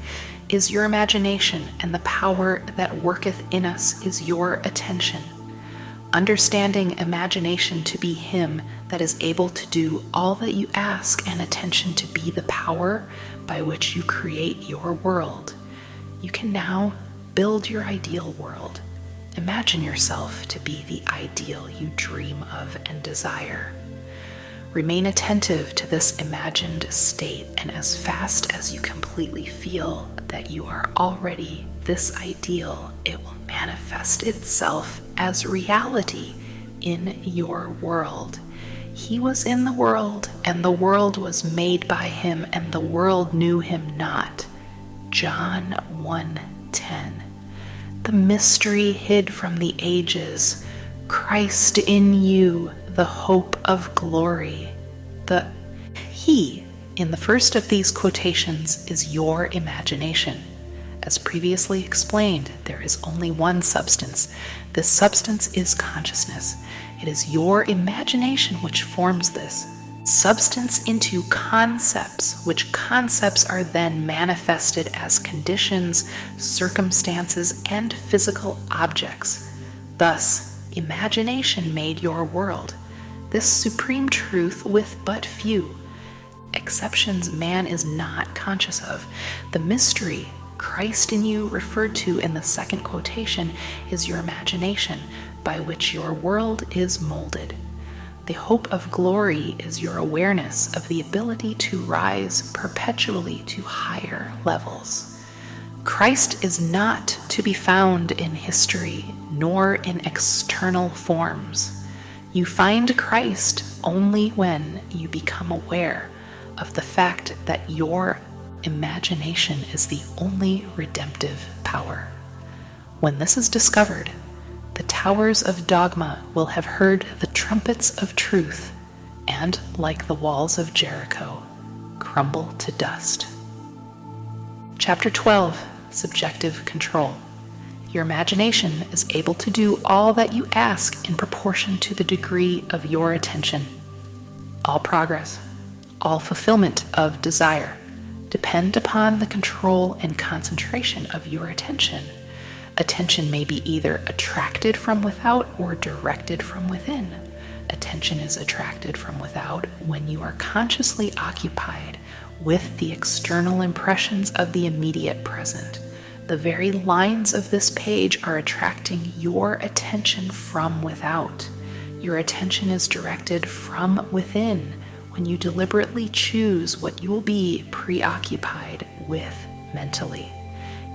is your imagination, and the power that worketh in us is your attention. Understanding imagination to be him that is able to do all that you ask, and attention to be the power by which you create your world, you can now build your ideal world. Imagine yourself to be the ideal you dream of and desire. Remain attentive to this imagined state, and as fast as you completely feel that you are already this ideal, it will manifest itself as reality in your world. He was in the world, and the world was made by him, and the world knew him not. John 1:10. The mystery hid from the ages, Christ in you, the hope of glory. The he in the first of these quotations is your imagination. As previously explained, there is only one substance. This substance is consciousness. It is your imagination which forms this substance into concepts, which concepts are then manifested as conditions, circumstances, and physical objects. Thus, imagination made your world, this supreme truth with but few exceptions man is not conscious of. The mystery, Christ in you, referred to in the second quotation, is your imagination by which your world is molded. The hope of glory is your awareness of the ability to rise perpetually to higher levels. Christ is not to be found in history, nor in external forms. You find Christ only when you become aware of the fact that your imagination is the only redemptive power. When this is discovered, the towers of dogma will have heard the trumpets of truth, and, like the walls of Jericho, crumble to dust. Chapter 12. Subjective control. Your imagination is able to do all that you ask in proportion to the degree of your attention. All progress, all fulfillment of desire, depend upon the control and concentration of your attention. Attention may be either attracted from without or directed from within. Attention is attracted from without when you are consciously occupied with the external impressions of the immediate present. The very lines of this page are attracting your attention from without. Your attention is directed from within when you deliberately choose what you will be preoccupied with mentally.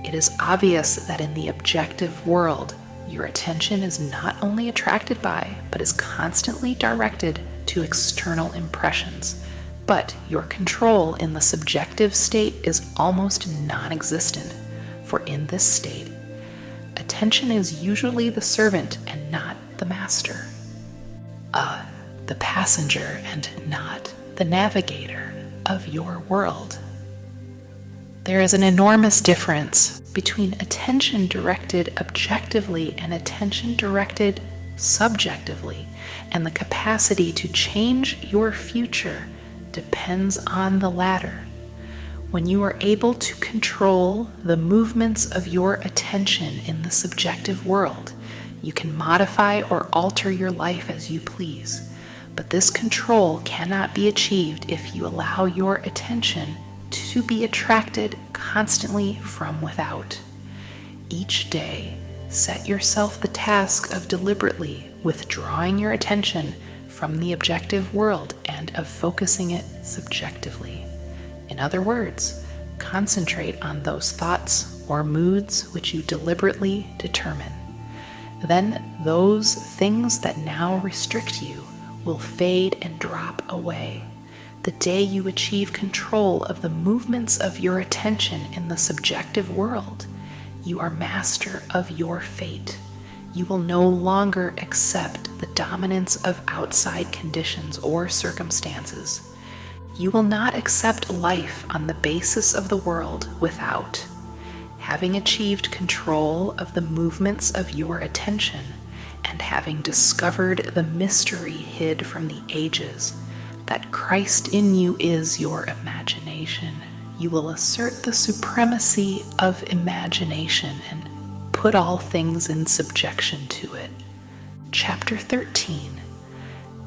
It is obvious that in the objective world, your attention is not only attracted by, but is constantly directed to external impressions. But your control in the subjective state is almost non-existent, for in this state, attention is usually the servant and not the master. The passenger and not the navigator of your world. There is an enormous difference between attention directed objectively and attention directed subjectively, and the capacity to change your future depends on the latter. When you are able to control the movements of your attention in the subjective world, you can modify or alter your life as you please. But this control cannot be achieved if you allow your attention to be attracted constantly from without. Each day, set yourself the task of deliberately withdrawing your attention from the objective world and of focusing it subjectively. In other words, concentrate on those thoughts or moods which you deliberately determine. Then those things that now restrict you will fade and drop away. The day you achieve control of the movements of your attention in the subjective world, you are master of your fate. You will no longer accept the dominance of outside conditions or circumstances. You will not accept life on the basis of the world without. Having achieved control of the movements of your attention, and having discovered the mystery hid from the ages, that Christ in you is your imagination, you will assert the supremacy of imagination and put all things in subjection to it. Chapter 13.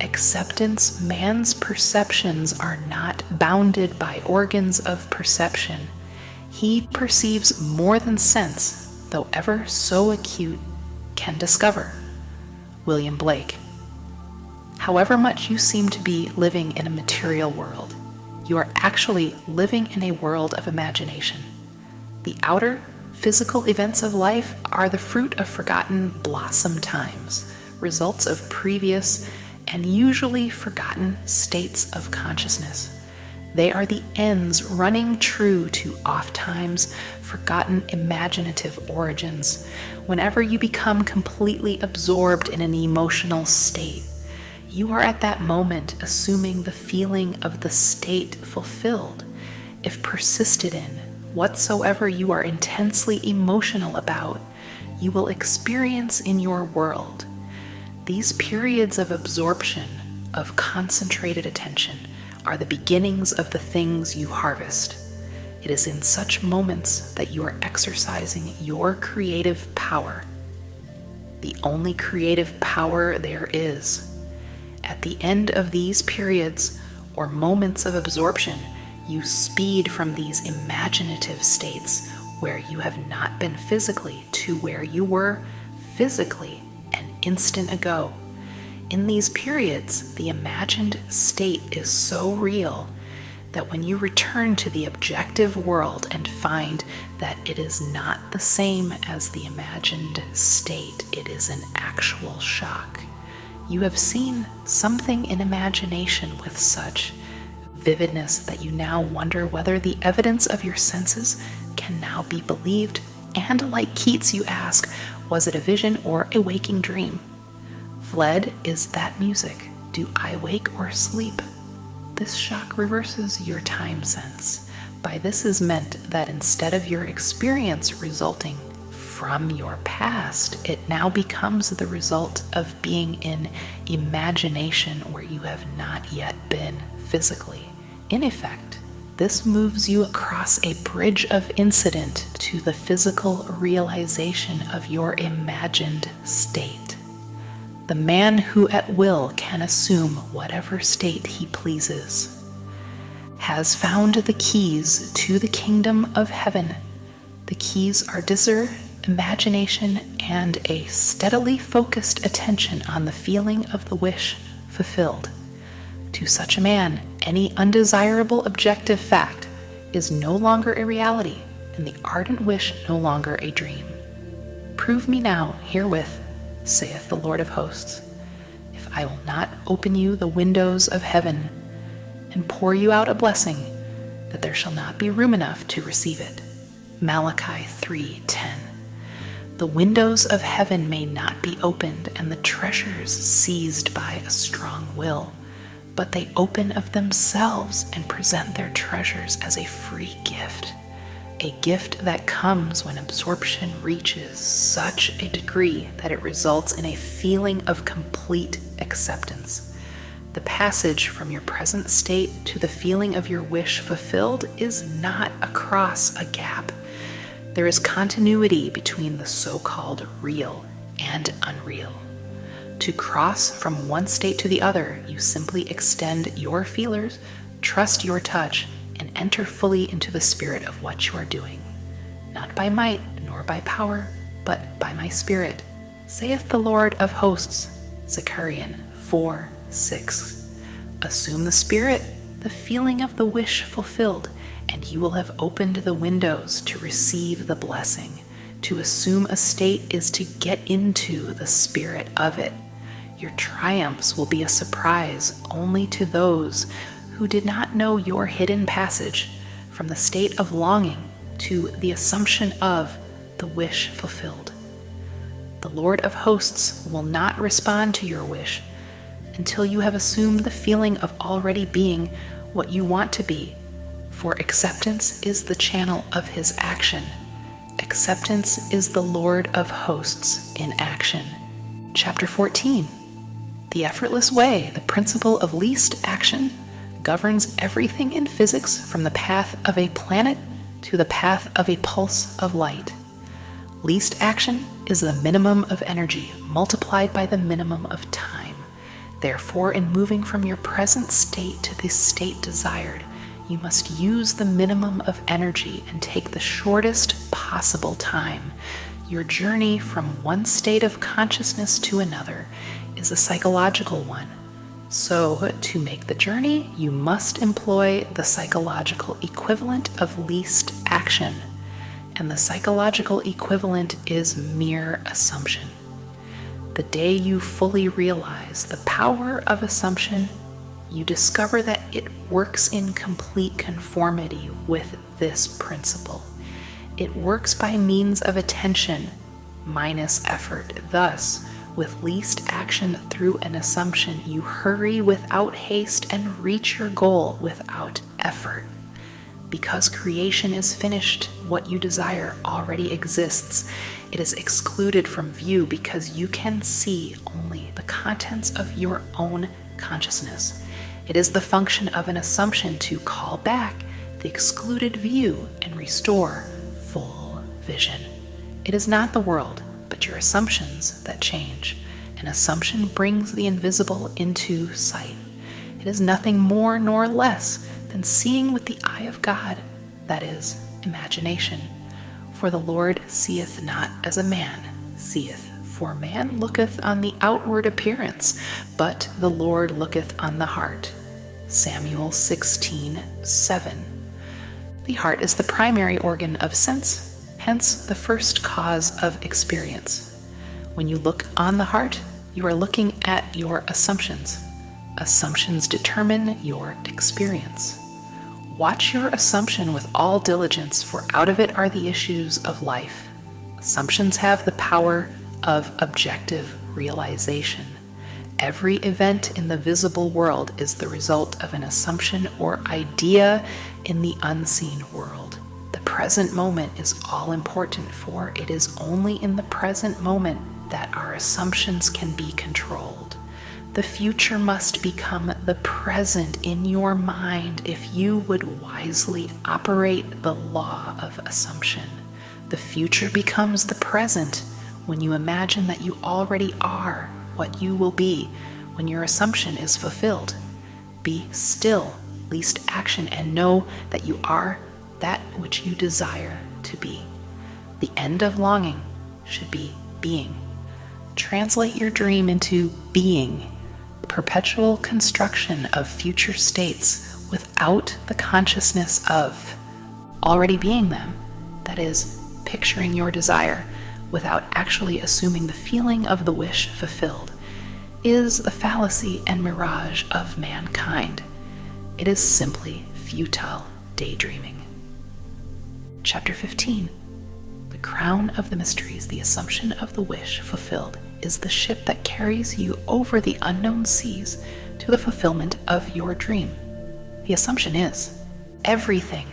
Acceptance. Man's perceptions are not bounded by organs of perception. He perceives more than sense, though ever so acute, can discover. William Blake. However much you seem to be living in a material world, you are actually living in a world of imagination. The outer, physical events of life are the fruit of forgotten blossom times, results of previous and usually forgotten states of consciousness. They are the ends running true to oft-times forgotten imaginative origins. Whenever you become completely absorbed in an emotional state, you are at that moment assuming the feeling of the state fulfilled. If persisted in whatsoever you are intensely emotional about, you will experience in your world. These periods of absorption, of concentrated attention, are the beginnings of the things you harvest. It is in such moments that you are exercising your creative power, the only creative power there is. At the end of these periods, or moments of absorption, you speed from these imaginative states where you have not been physically to where you were physically an instant ago. In these periods, the imagined state is so real that when you return to the objective world and find that it is not the same as the imagined state, it is an actual shock. You have seen something in imagination with such vividness that you now wonder whether the evidence of your senses can now be believed, and like Keats you ask, was it a vision or a waking dream? Fled is that music. Do I wake or sleep? This shock reverses your time sense. By this is meant that instead of your experience resulting from your past, it now becomes the result of being in imagination where you have not yet been physically. In effect, this moves you across a bridge of incident to the physical realization of your imagined state. The man who at will can assume whatever state he pleases has found the keys to the kingdom of heaven. The keys are desire, imagination, and a steadily focused attention on the feeling of the wish fulfilled. To such a man, any undesirable objective fact is no longer a reality, and the ardent wish no longer a dream. Prove me now herewith, saith the Lord of hosts, if I will not open you the windows of heaven and pour you out a blessing, that there shall not be room enough to receive it. Malachi 3:10. The windows of heaven may not be opened and the treasures seized by a strong will, but they open of themselves and present their treasures as a free gift. a gift that comes when absorption reaches such a degree that it results in a feeling of complete acceptance. The passage from your present state to the feeling of your wish fulfilled is not across a gap. There is continuity between the so-called real and unreal. To cross from one state to the other, you simply extend your feelers, trust your touch, and enter fully into the spirit of what you are doing. Not by might nor by power, but by my spirit, saith the Lord of hosts. Zechariah 4:6. Assume the spirit, the feeling of the wish fulfilled, and you will have opened the windows to receive the blessing. To assume a state is to get into the spirit of it. Your triumphs will be a surprise only to those who did not know your hidden passage from the state of longing to the assumption of the wish fulfilled. The Lord of hosts will not respond to your wish until you have assumed the feeling of already being what you want to be, for acceptance is the channel of his action. Acceptance is the Lord of hosts in action. Chapter 14. The effortless way, the principle of least action, governs everything in physics from the path of a planet to the path of a pulse of light. Least action is the minimum of energy multiplied by the minimum of time. Therefore, in moving from your present state to the state desired, you must use the minimum of energy and take the shortest possible time. Your journey from one state of consciousness to another is a psychological one. So, to make the journey, you must employ the psychological equivalent of least action. And the psychological equivalent is mere assumption. The day you fully realize the power of assumption, you discover that it works in complete conformity with this principle. It works by means of attention minus effort. Thus, with least action through an assumption, you hurry without haste and reach your goal without effort. Because creation is finished, what you desire already exists. It is excluded from view because you can see only the contents of your own consciousness. It is the function of an assumption to call back the excluded view and restore full vision. It is not the world, but your assumptions that change. An assumption brings the invisible into sight. It is nothing more nor less than seeing with the eye of God, that is, imagination. For the Lord seeth not as a man seeth. For man looketh on the outward appearance, but the Lord looketh on the heart. Samuel 16:7. The heart is the primary organ of sense, hence the first cause of experience. When you look on the heart, you are looking at your assumptions. Assumptions determine your experience. Watch your assumption with all diligence, for out of it are the issues of life. Assumptions have the power of objective realization. Every event in the visible world is the result of an assumption or idea in the unseen world. The present moment is all important, for it is only in the present moment that our assumptions can be controlled. The future must become the present in your mind if you would wisely operate the law of assumption. The future becomes the present when you imagine that you already are what you will be when your assumption is fulfilled. Be still, least action, and know that you are that which you desire to be. The end of longing should be being. Translate your dream into being. Perpetual construction of future states without the consciousness of already being them, that is, picturing your desire without actually assuming the feeling of the wish fulfilled, is the fallacy and mirage of mankind. It is simply futile daydreaming. Chapter 15. The crown of the mysteries, the assumption of the wish fulfilled, is the ship that carries you over the unknown seas to the fulfillment of your dream. The assumption is everything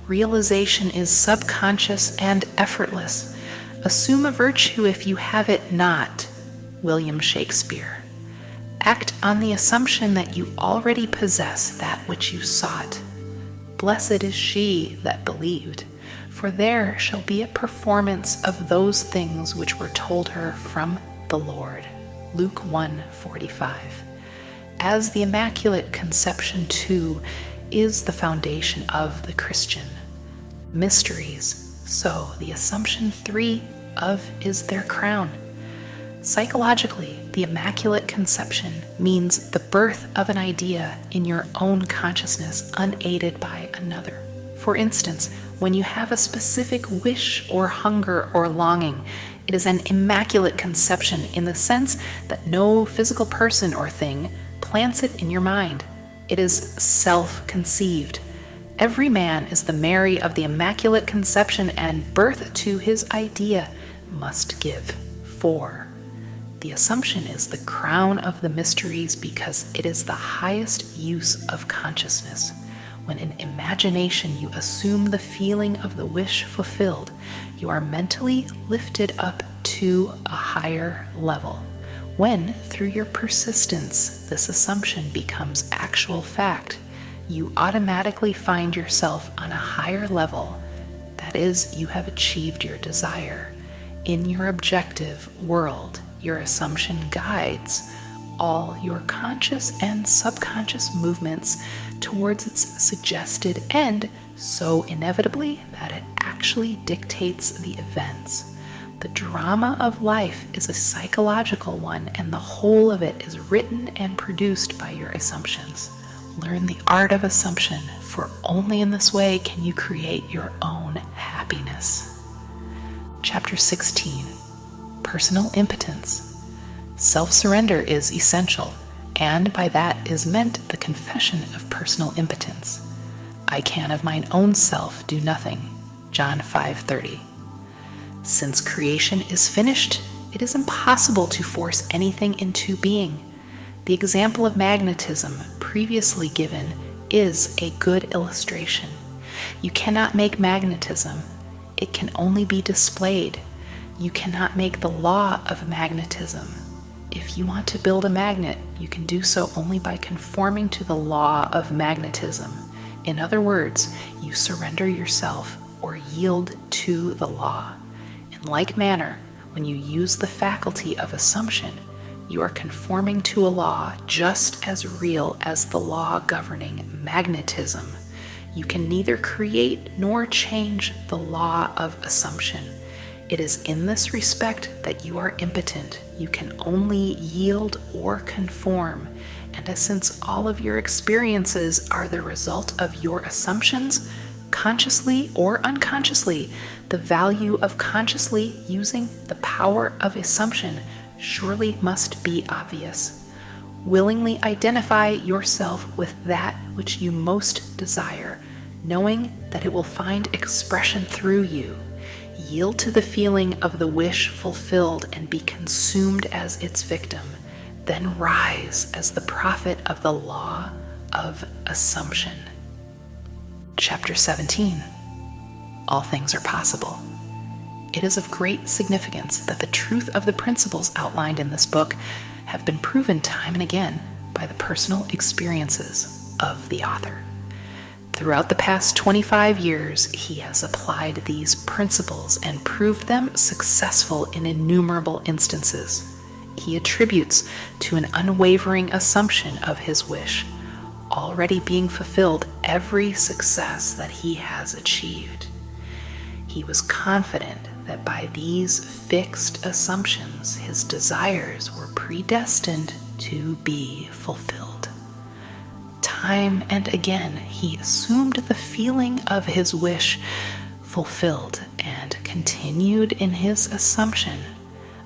Realization is subconscious and effortless. Assume a virtue if you have it not. William Shakespeare. Act on the assumption that you already possess that which you sought. Blessed is she that believed, for there shall be a performance of those things which were told her from the Lord. Luke 1:45. As the Immaculate Conception, too, is the foundation of the Christian mysteries, so the Assumption 3 of is their crown. Psychologically, the Immaculate Conception means the birth of an idea in your own consciousness unaided by another. For instance, when you have a specific wish or hunger or longing, it is an immaculate conception in the sense that no physical person or thing plants it in your mind. It is self-conceived. Every man is the Mary of the Immaculate Conception, and birth to his idea must give. 4. The Assumption is the crown of the mysteries because it is the highest use of consciousness. When in imagination you assume the feeling of the wish fulfilled, you are mentally lifted up to a higher level. When, through your persistence, this assumption becomes actual fact, you automatically find yourself on a higher level. That is, you have achieved your desire. In your objective world, your assumption guides all your conscious and subconscious movements towards its suggested end so inevitably that it actually dictates the events. The drama of life is a psychological one, and the whole of it is written and produced by your assumptions. Learn the art of assumption, for only in this way can you create your own happiness. Chapter 16. Personal impotence. Self-surrender is essential, and by that is meant the confession of personal impotence. I can of mine own self do nothing. John 5:30. Since creation is finished, it is impossible to force anything into being. The example of magnetism previously given is a good illustration. You cannot make magnetism. It can only be displayed. You cannot make the law of magnetism. If you want to build a magnet, you can do so only by conforming to the law of magnetism. In other words, you surrender yourself or yield to the law. In like manner, when you use the faculty of assumption, you are conforming to a law just as real as the law governing magnetism. You can neither create nor change the law of assumption. It is in this respect that you are impotent. You can only yield or conform. And since all of your experiences are the result of your assumptions, consciously or unconsciously, the value of consciously using the power of assumption surely must be obvious. Willingly identify yourself with that which you most desire, knowing that it will find expression through you. Yield to the feeling of the wish fulfilled and be consumed as its victim. Then rise as the prophet of the law of assumption. Chapter 17. All things are possible. It is of great significance that the truth of the principles outlined in this book have been proven time and again by the personal experiences of the author. Throughout the past 25 years, he has applied these principles and proved them successful in innumerable instances. He attributes to an unwavering assumption of his wish already being fulfilled every success that he has achieved. He was confident that by these fixed assumptions, his desires were predestined to be fulfilled. Time and again, he assumed the feeling of his wish fulfilled and continued in his assumption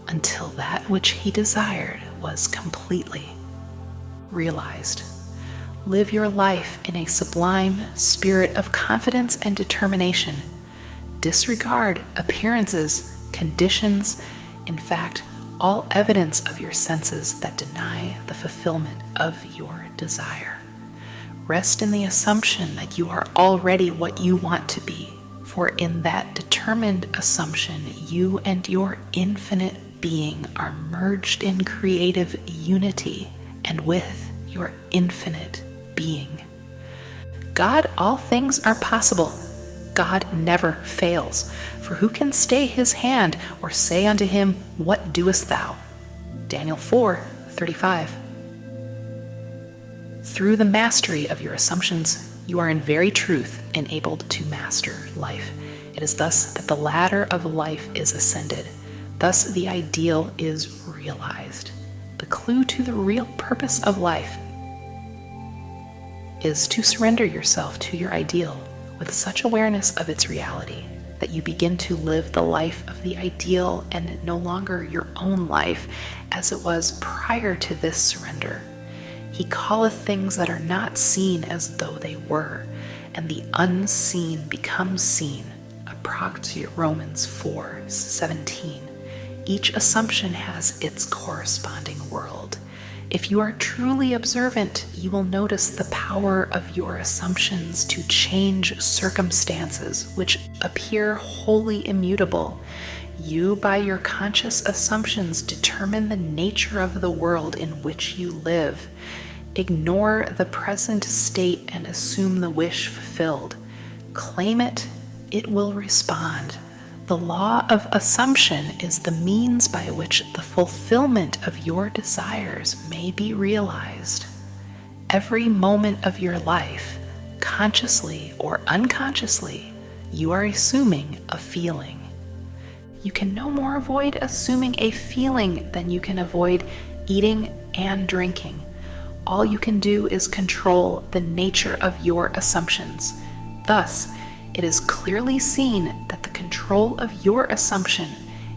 until that which he desired was completely realized. Live your life in a sublime spirit of confidence and determination. Disregard appearances, conditions, in fact, all evidence of your senses that deny the fulfillment of your desire. Rest in the assumption that you are already what you want to be, for in that determined assumption, you and your infinite being are merged in creative unity and with your infinite being. God, all things are possible. God never fails. For who can stay his hand or say unto him, what doest thou? Daniel 4:35. Through the mastery of your assumptions, you are in very truth enabled to master life. It is thus that the ladder of life is ascended. Thus the ideal is realized. The clue to the real purpose of life is to surrender yourself to your ideal with such awareness of its reality that you begin to live the life of the ideal and no longer your own life as it was prior to this surrender. He calleth things that are not seen as though they were, and the unseen becomes seen. Approx. Romans 4:17. Each assumption has its corresponding world. If you are truly observant, you will notice the power of your assumptions to change circumstances which appear wholly immutable. You, by your conscious assumptions, determine the nature of the world in which you live. Ignore the present state and assume the wish fulfilled. Claim it, it will respond. The law of assumption is the means by which the fulfillment of your desires may be realized. Every moment of your life, consciously or unconsciously, you are assuming a feeling. You can no more avoid assuming a feeling than you can avoid eating and drinking. All you can do is control the nature of your assumptions. Thus, it is clearly seen that the control of your assumption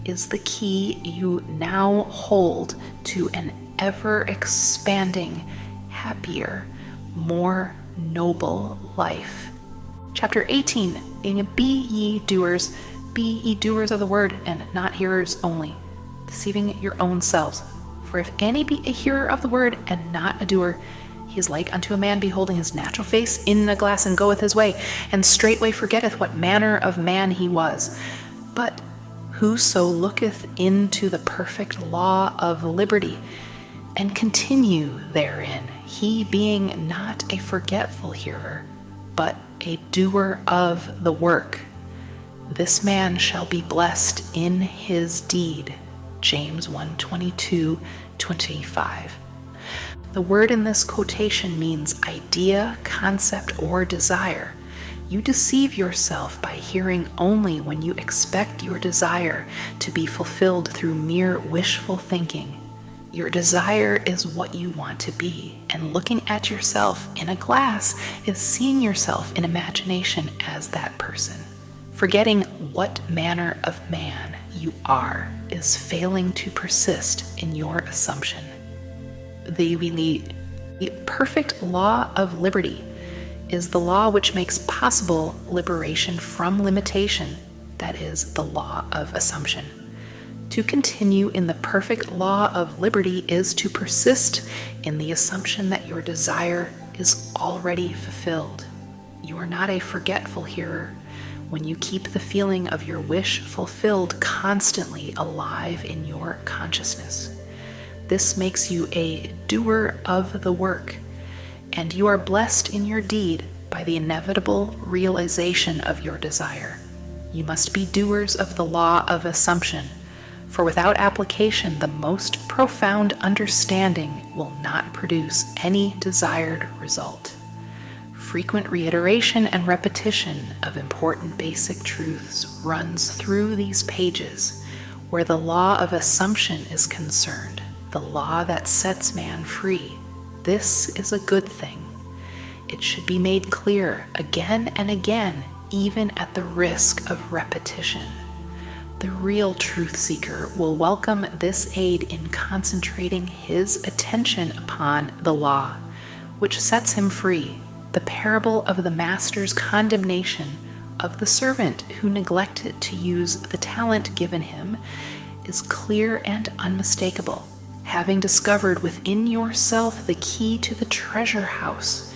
is the key you now hold to an ever-expanding, happier, more noble life. Chapter 18, Be ye doers of the word, and not hearers only, deceiving your own selves. For if any be a hearer of the word, and not a doer, he is like unto a man beholding his natural face in a glass, and goeth his way, and straightway forgetteth what manner of man he was. But whoso looketh into the perfect law of liberty, and continue therein, he being not a forgetful hearer, but a doer of the work, this man shall be blessed in his deed. James 1:22-25. The word in this quotation means idea, concept, or desire. You deceive yourself by hearing only when you expect your desire to be fulfilled through mere wishful thinking. Your desire is what you want to be, and looking at yourself in a glass is seeing yourself in imagination as that person. Forgetting what manner of man you are is failing to persist in your assumption. The perfect law of liberty is the law which makes possible liberation from limitation, that is, the law of assumption. To continue in the perfect law of liberty is to persist in the assumption that your desire is already fulfilled. You are not a forgetful hearer when you keep the feeling of your wish fulfilled constantly alive in your consciousness. This makes you a doer of the work, and you are blessed in your deed by the inevitable realization of your desire. You must be doers of the law of assumption, for without application, the most profound understanding will not produce any desired result. Frequent reiteration and repetition of important basic truths runs through these pages where the law of assumption is concerned, the law that sets man free. This is a good thing. It should be made clear again and again, even at the risk of repetition. The real truth seeker will welcome this aid in concentrating his attention upon the law, which sets him free. The parable of the master's condemnation of the servant who neglected to use the talent given him is clear and unmistakable. Having discovered within yourself the key to the treasure house,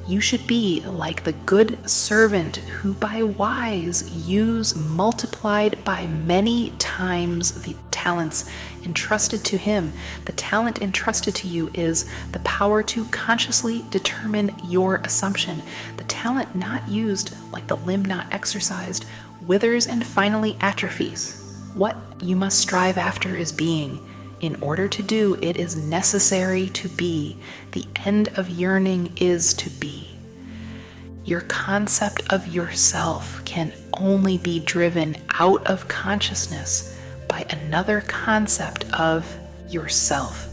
You should be like the good servant who by wise use multiplied by many times the talents entrusted to him. The talent entrusted to you is the power to consciously determine your assumption. The talent not used, like the limb not exercised, withers and finally atrophies. What you must strive after is being. In order to do, it is necessary to be. The end of yearning is to be. Your concept of yourself can only be driven out of consciousness by another concept of yourself.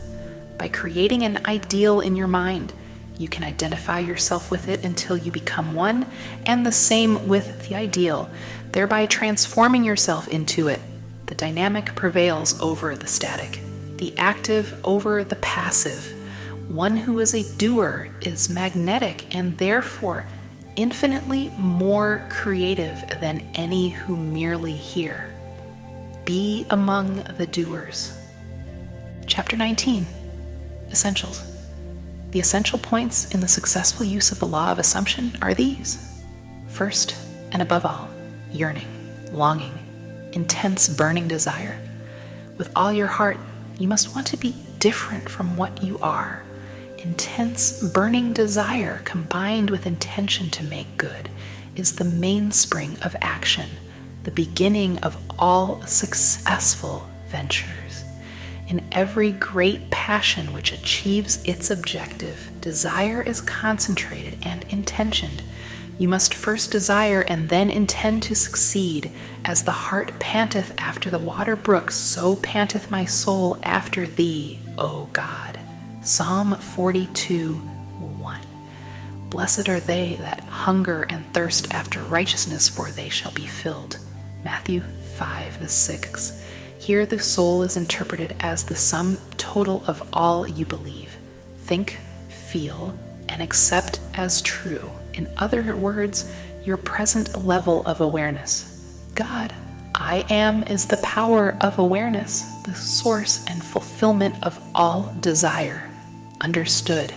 By creating an ideal in your mind, you can identify yourself with it until you become one and the same with the ideal, thereby transforming yourself into it. The dynamic prevails over the static, the active over the passive. One who is a doer is magnetic and therefore infinitely more creative than any who merely hear. Be among the doers. Chapter 19, Essentials. The essential points in the successful use of the law of assumption are these. First, and above all, yearning, longing, intense burning desire. With all your heart, you must want to be different from what you are. Intense burning desire combined with intention to make good is the mainspring of action, the beginning of all successful ventures. In every great passion which achieves its objective, desire is concentrated and intentioned. You must first desire and then intend to succeed. As the heart panteth after the water brooks, so panteth my soul after thee, O God. Psalm 42:1. Blessed are they that hunger and thirst after righteousness, for they shall be filled. Matthew 5:6. Here the soul is interpreted as the sum total of all you believe, think, feel, and accept as true. In other words, your present level of awareness. God, I am, is the power of awareness, the source and fulfillment of all desire. Understood.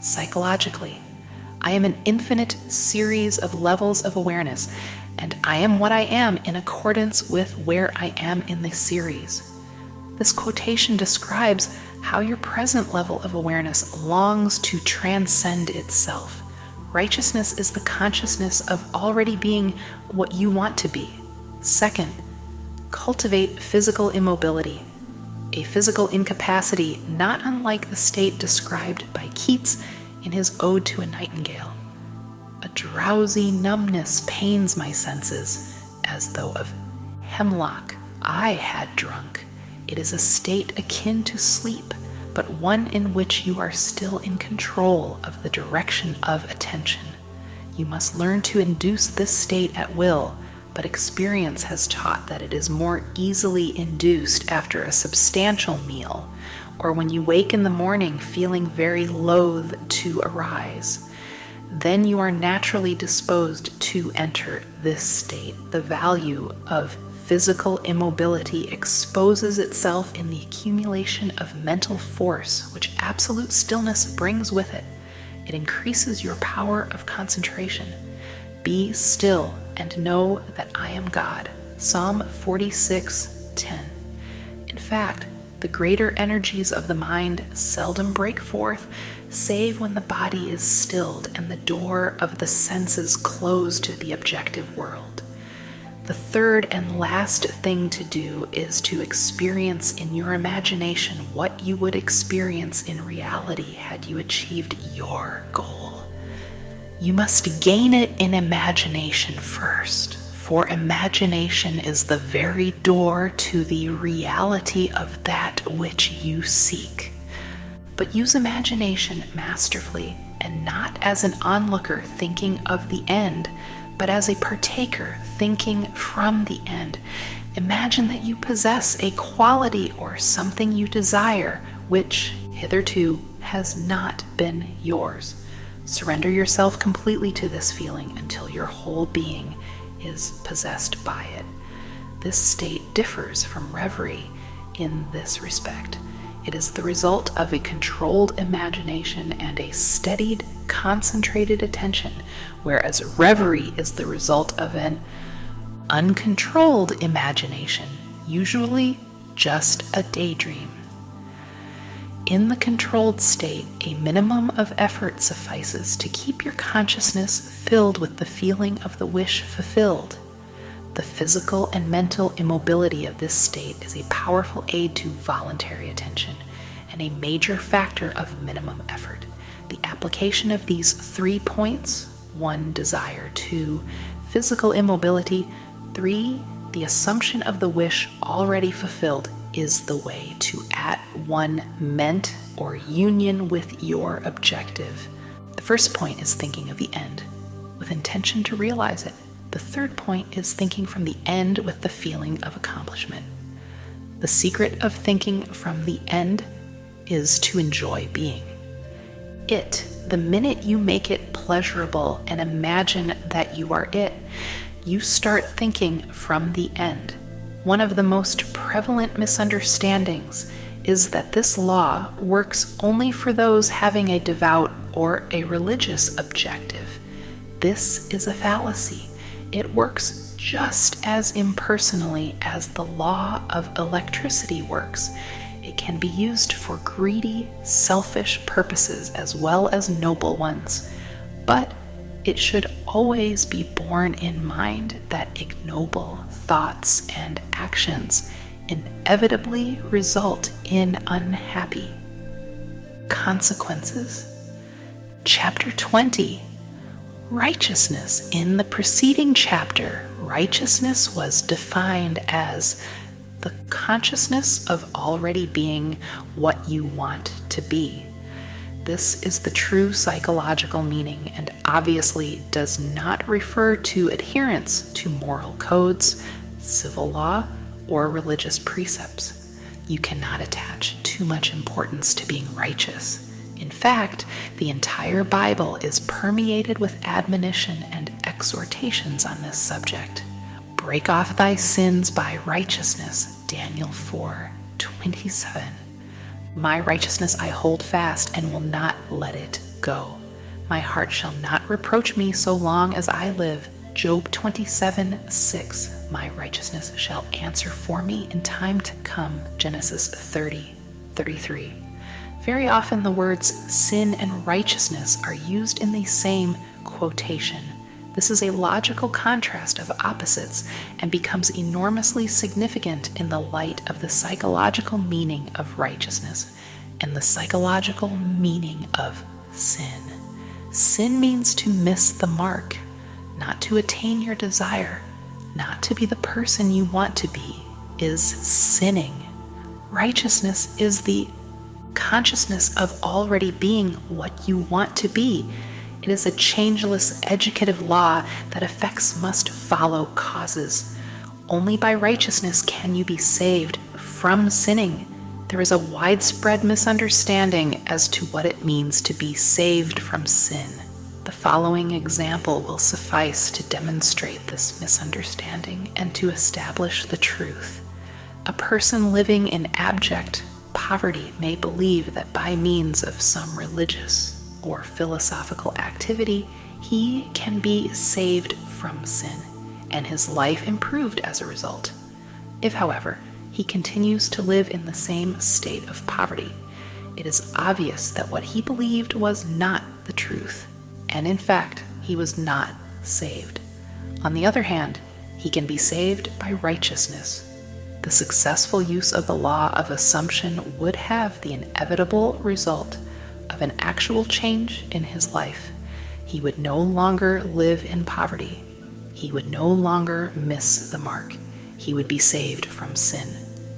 Psychologically, I am an infinite series of levels of awareness, and I am what I am in accordance with where I am in the series. This quotation describes how your present level of awareness longs to transcend itself. Righteousness is the consciousness of already being what you want to be. Second, cultivate physical immobility, a physical incapacity not unlike the state described by Keats in his Ode to a Nightingale. A drowsy numbness pains my senses, as though of hemlock I had drunk. It is a state akin to sleep, but one in which you are still in control of the direction of attention. You must learn to induce this state at will, but experience has taught that it is more easily induced after a substantial meal, or when you wake in the morning feeling very loath to arise. Then you are naturally disposed to enter this state. The value of physical immobility exposes itself in the accumulation of mental force, which absolute stillness brings with it. It increases your power of concentration. Be still and know that I am God. Psalm 46:10. In fact, the greater energies of the mind seldom break forth, save when the body is stilled and the door of the senses closed to the objective world. The third and last thing to do is to experience in your imagination what you would experience in reality had you achieved your goal. You must gain it in imagination first, for imagination is the very door to the reality of that which you seek. But use imagination masterfully, and not as an onlooker thinking of the end, but as a partaker thinking from the end. Imagine that you possess a quality or something you desire, which hitherto has not been yours. Surrender yourself completely to this feeling until your whole being is possessed by it. This state differs from reverie in this respect. It is the result of a controlled imagination and a steadied, concentrated attention, whereas reverie is the result of an uncontrolled imagination, usually just a daydream. In the controlled state, a minimum of effort suffices to keep your consciousness filled with the feeling of the wish fulfilled. The physical and mental immobility of this state is a powerful aid to voluntary attention and a major factor of minimum effort. The application of these 3 points, 1. Desire, 2. Physical immobility, 3. The assumption of the wish already fulfilled, is the way to at one meant or union with your objective. The first point is thinking of the end, with intention to realize it. The third point is thinking from the end with the feeling of accomplishment. The secret of thinking from the end is to enjoy being. The minute you make it pleasurable and imagine that you are it, you start thinking from the end. One of the most prevalent misunderstandings is that this law works only for those having a devout or a religious objective. This is a fallacy. It works just as impersonally as the law of electricity works. It can be used for greedy, selfish purposes as well as noble ones. But it should always be borne in mind that ignoble thoughts and actions inevitably result in unhappy consequences. Chapter 20. Righteousness. In the preceding chapter, righteousness was defined as the consciousness of already being what you want to be. This is the true psychological meaning and obviously does not refer to adherence to moral codes, civil law, or religious precepts. You cannot attach too much importance to being righteous. In fact, the entire Bible is permeated with admonition and exhortations on this subject. Break off thy sins by righteousness, Daniel 4:27. My righteousness I hold fast and will not let it go. My heart shall not reproach me so long as I live, Job 27:6. My righteousness shall answer for me in time to come, Genesis 30:33. Very often the words sin and righteousness are used in the same quotation. This is a logical contrast of opposites and becomes enormously significant in the light of the psychological meaning of righteousness and the psychological meaning of sin. Sin means to miss the mark, not to attain your desire, not to be the person you want to be, is sinning. Righteousness is the consciousness of already being what you want to be. It is a changeless educative law that effects must follow causes. Only by righteousness can you be saved from sinning. There is a widespread misunderstanding as to what it means to be saved from sin. The following example will suffice to demonstrate this misunderstanding and to establish the truth. A person living in abject poverty may believe that by means of some religious or philosophical activity, he can be saved from sin, and his life improved as a result. If, however, he continues to live in the same state of poverty, it is obvious that what he believed was not the truth, and in fact, he was not saved. On the other hand, he can be saved by righteousness. The successful use of the law of assumption would have the inevitable result of an actual change in his life. He would no longer live in poverty. He would no longer miss the mark. He would be saved from sin.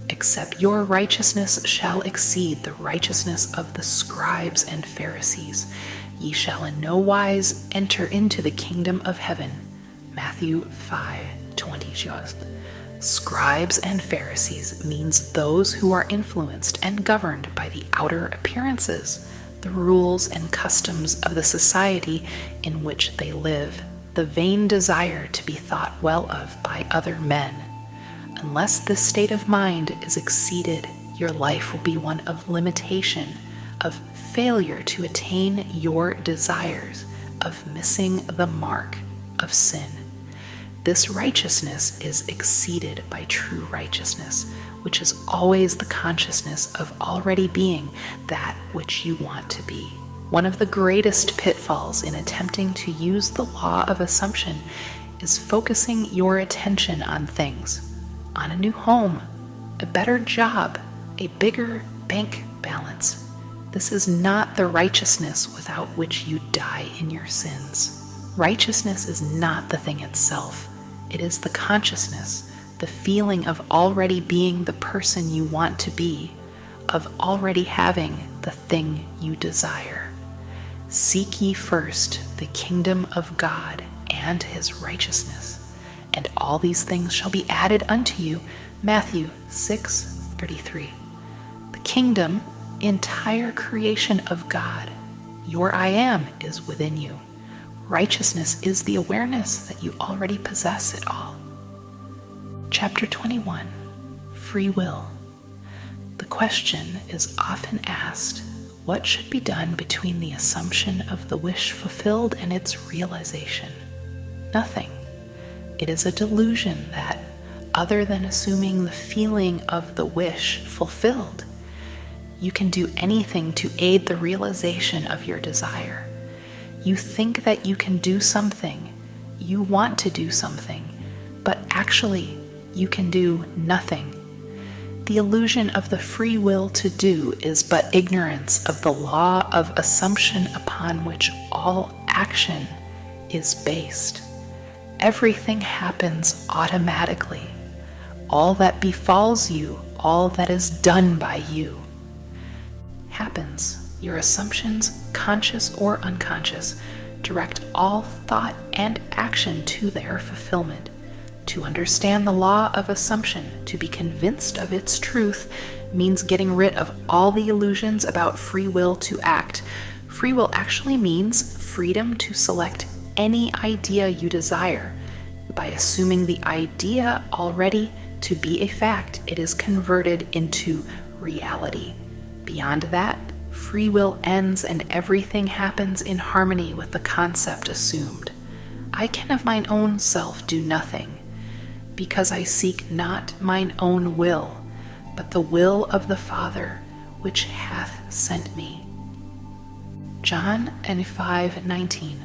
Except your righteousness shall exceed the righteousness of the scribes and Pharisees. Ye shall in no wise enter into the kingdom of heaven. Matthew 5:20. Scribes and Pharisees means those who are influenced and governed by the outer appearances, the rules and customs of the society in which they live, the vain desire to be thought well of by other men. Unless this state of mind is exceeded, your life will be one of limitation, of failure to attain your desires, of missing the mark, of sin. This righteousness is exceeded by true righteousness, which is always the consciousness of already being that which you want to be. One of the greatest pitfalls in attempting to use the law of assumption is focusing your attention on things, on a new home, a better job, a bigger bank balance. This is not the righteousness without which you die in your sins. Righteousness is not the thing itself. It is the consciousness, the feeling of already being the person you want to be, of already having the thing you desire. Seek ye first the kingdom of God and his righteousness, and all these things shall be added unto you. Matthew 6:33. The kingdom, entire creation of God, your I am, is within you. Righteousness is the awareness that you already possess it all. Chapter 21, Free Will. The question is often asked, what should be done between the assumption of the wish fulfilled and its realization? Nothing. It is a delusion that, other than assuming the feeling of the wish fulfilled, you can do anything to aid the realization of your desire. You think that you can do something, you want to do something, but actually you can do nothing. The illusion of the free will to do is but ignorance of the law of assumption upon which all action is based. Everything happens automatically. All that befalls you, all that is done by you, happens. Your assumptions, conscious or unconscious, direct all thought and action to their fulfillment. To understand the law of assumption, to be convinced of its truth, means getting rid of all the illusions about free will to act. Free will actually means freedom to select any idea you desire. By assuming the idea already to be a fact, it is converted into reality. Beyond that, free will ends and everything happens in harmony with the concept assumed. I can of mine own self do nothing, because I seek not mine own will, but the will of the Father which hath sent me. John 5:19,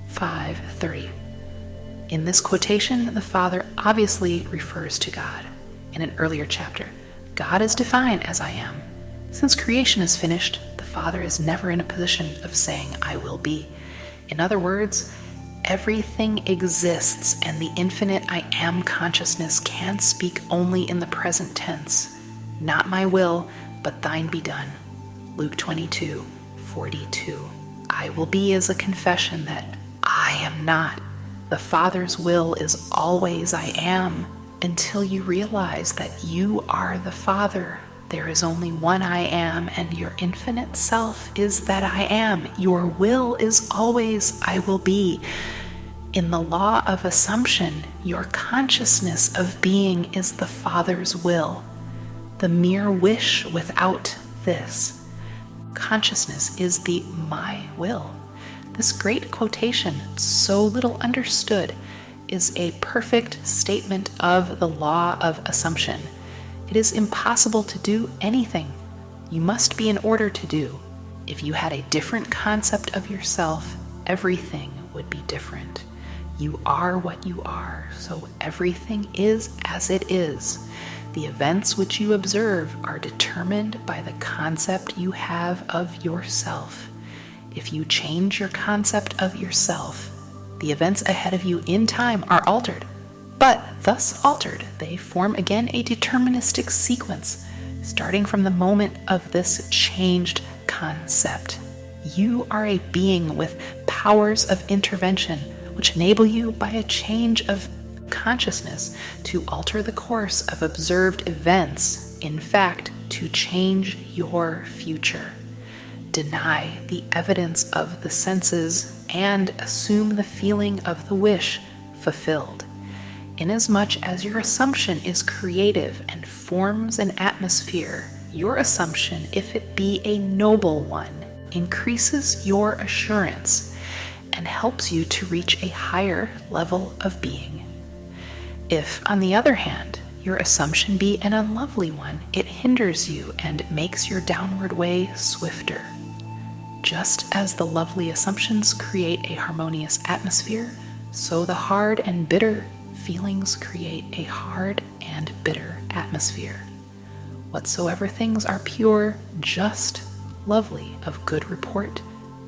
5:30. In this quotation, the Father obviously refers to God. In an earlier chapter, God is defined as I am. Since creation is finished, the Father is never in a position of saying, I will be. In other words, everything exists, and the infinite I am consciousness can speak only in the present tense. Not my will, but thine be done. Luke 22:42. I will be is a confession that I am not. The Father's will is always I am, until you realize that you are the Father. There is only one I am, and your infinite self is that I am. Your will is always I will be. In the law of assumption, your consciousness of being is the Father's will. The mere wish without this consciousness is the my will. This great quotation, so little understood, is a perfect statement of the law of assumption. It is impossible to do anything. You must be in order to do. If you had a different concept of yourself, everything would be different. You are what you are, so everything is as it is. The events which you observe are determined by the concept you have of yourself. If you change your concept of yourself, the events ahead of you in time are altered. But thus altered, they form again a deterministic sequence, starting from the moment of this changed concept. You are a being with powers of intervention, which enable you, by a change of consciousness, to alter the course of observed events, in fact, to change your future. Deny the evidence of the senses and assume the feeling of the wish fulfilled. Inasmuch as your assumption is creative and forms an atmosphere, Your assumption, if it be a noble one, increases your assurance and helps you to reach a higher level of being. If, on the other hand, your assumption be an unlovely one, it hinders you and makes your downward way swifter. Just as the lovely assumptions create a harmonious atmosphere, so the hard and bitter feelings create a hard and bitter atmosphere. Whatsoever things are pure, just, lovely, of good report,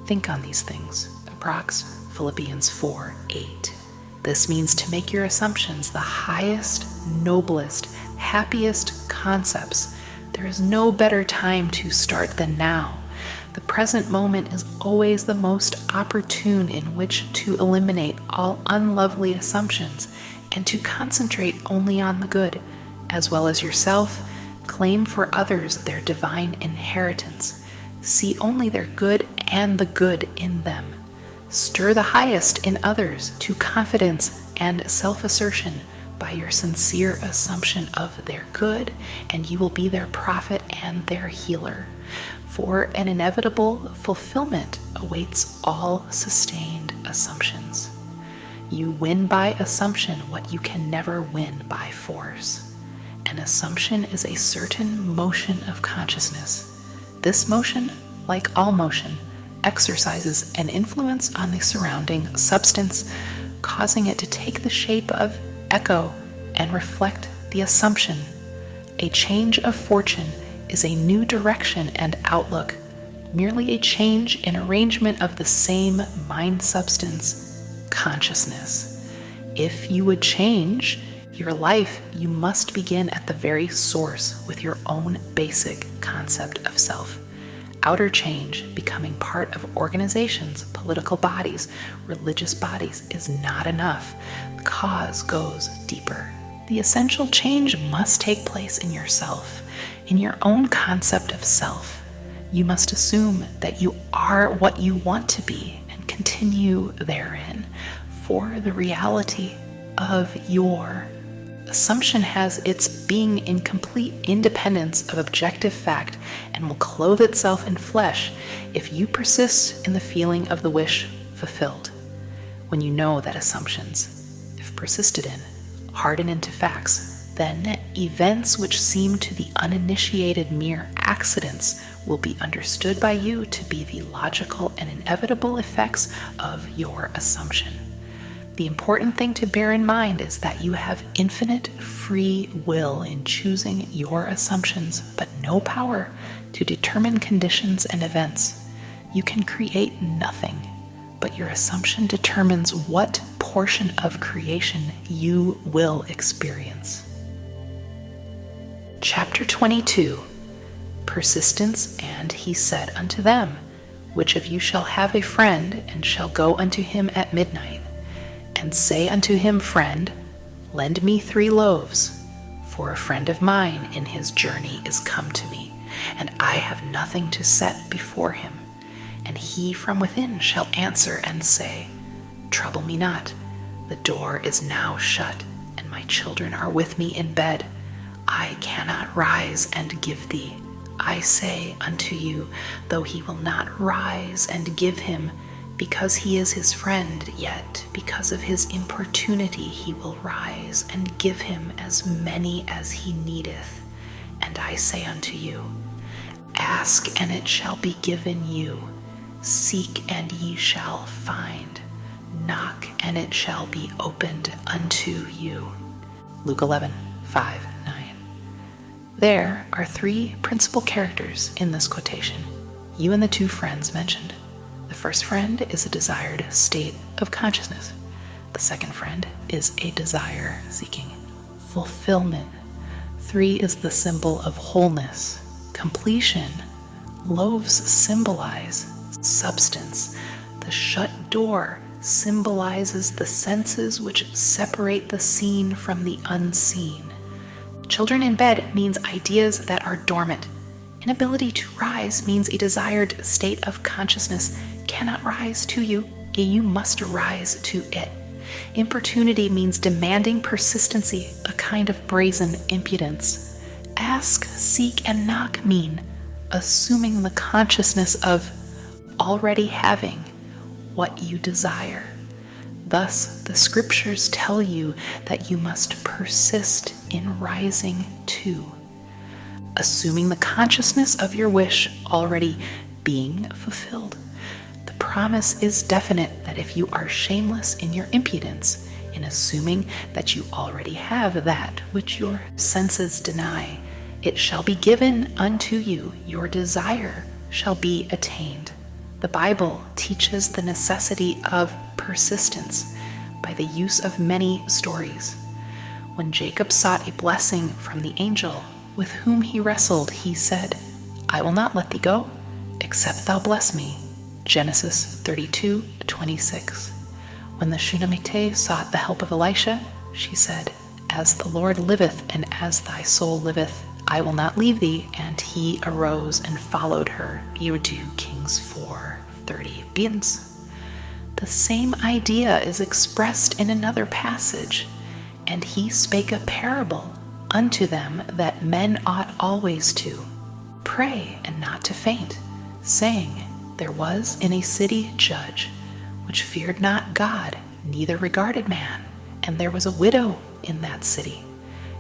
think on these things. Approx. Philippians 4:8. This means to make your assumptions the highest, noblest, happiest concepts. There is no better time to start than now. The present moment is always the most opportune in which to eliminate all unlovely assumptions and to concentrate only on the good, as well as yourself. Claim for others their divine inheritance. See only their good and the good in them. Stir the highest in others to confidence and self-assertion by your sincere assumption of their good, and you will be their prophet and their healer. For an inevitable fulfillment awaits all sustained assumptions. You win by assumption what you can never win by force. An assumption is a certain motion of consciousness. This motion, like all motion, exercises an influence on the surrounding substance, causing it to take the shape of echo and reflect the assumption. A change of fortune is a new direction and outlook, merely a change in arrangement of the same mind substance, consciousness. If you would change your life, you must begin at the very source with your own basic concept of self. Outer change, becoming part of organizations, political bodies, religious bodies, is not enough. The cause goes deeper. The essential change must take place in yourself, in your own concept of self. You must assume that you are what you want to be and continue therein, for the reality of your assumption has its being in complete independence of objective fact and will clothe itself in flesh if you persist in the feeling of the wish fulfilled. When you know that assumptions, if persisted in, harden into facts, then events which seem to the uninitiated mere accidents will be understood by you to be the logical and inevitable effects of your assumption. The important thing to bear in mind is that you have infinite free will in choosing your assumptions, but no power to determine conditions and events. You can create nothing, but your assumption determines what portion of creation you will experience. Chapter 22. Persistence. And he said unto them, Which of you shall have a friend, and shall go unto him at midnight, and say unto him, Friend, lend me 3 loaves, for a friend of mine in his journey is come to me, and I have nothing to set before him. And he from within shall answer and say, Trouble me not, the door is now shut, and my children are with me in bed. I cannot rise and give thee. I say unto you, though he will not rise and give him, because he is his friend, yet because of his importunity he will rise and give him as many as he needeth. And I say unto you, Ask, and it shall be given you. Seek, and ye shall find. Knock, and it shall be opened unto you. Luke 11:5-9. There are 3 principal characters in this quotation, you and the 2 friends mentioned. The first friend is a desired state of consciousness. The second friend is a desire seeking fulfillment. 3 is the symbol of wholeness, completion. Loaves symbolize substance. The shut door symbolizes the senses which separate the seen from the unseen. Children in bed means ideas that are dormant. Inability to rise means a desired state of consciousness cannot rise to you, you must rise to it. Importunity means demanding persistency, a kind of brazen impudence. Ask seek and knock mean assuming the consciousness of already having what you desire. Thus, the scriptures tell you that you must persist in rising to, assuming the consciousness of your wish already being fulfilled. The promise is definite that if you are shameless in your impudence, in assuming that you already have that which your senses deny, it shall be given unto you, your desire shall be attained. The Bible teaches the necessity of persistence by the use of many stories. When Jacob sought a blessing from the angel with whom he wrestled, he said, I will not let thee go, except thou bless me. Genesis 32:26. When the Shunammite sought the help of Elisha, she said, As the Lord liveth, and as thy soul liveth, I will not leave thee. And he arose and followed her. You 2 Kings 4:30. The same idea is expressed in another passage. And he spake a parable unto them that men ought always to pray and not to faint, saying, There was in a city judge, which feared not God, neither regarded man. And there was a widow in that city.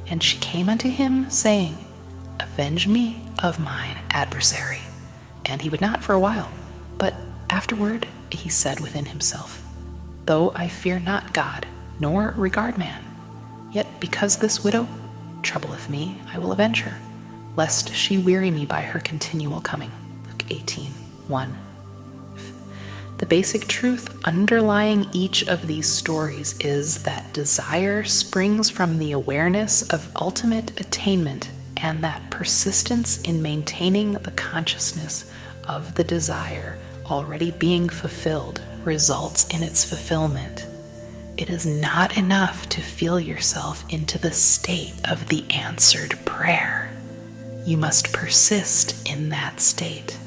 And she came unto him, saying, Avenge me of mine adversary. And he would not for a while. But afterward he said within himself, Though I fear not God, nor regard man, yet because this widow troubleth me, I will avenge her, lest she weary me by her continual coming. Luke 18:1. The basic truth underlying each of these stories is that desire springs from the awareness of ultimate attainment, and that persistence in maintaining the consciousness of the desire already being fulfilled results in its fulfillment. It is not enough to feel yourself into the state of the answered prayer. You must persist in that state.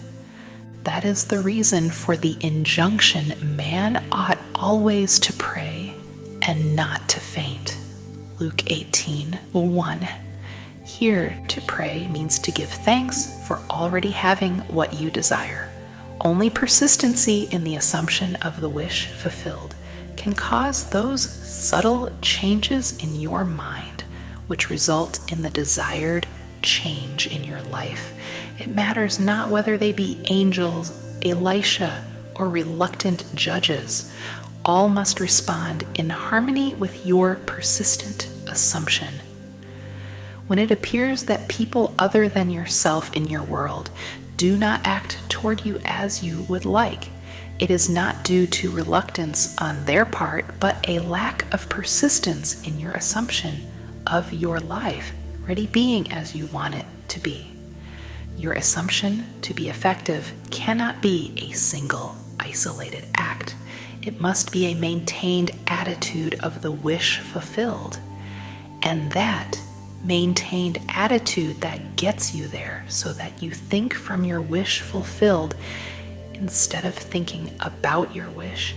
That is the reason for the injunction, man ought always to pray and not to faint. Luke 18:1. Here, to pray means to give thanks for already having what you desire. Only persistency in the assumption of the wish fulfilled can cause those subtle changes in your mind which result in the desired change in your life. It matters not whether they be angels, Elisha, or reluctant judges. All must respond in harmony with your persistent assumption. When it appears that people other than yourself in your world do not act toward you as you would like, it is not due to reluctance on their part, but a lack of persistence in your assumption of your life already being as you want it to be. Your assumption to be effective cannot be a single, isolated act. It must be a maintained attitude of the wish fulfilled. And that maintained attitude that gets you there, so that you think from your wish fulfilled instead of thinking about your wish,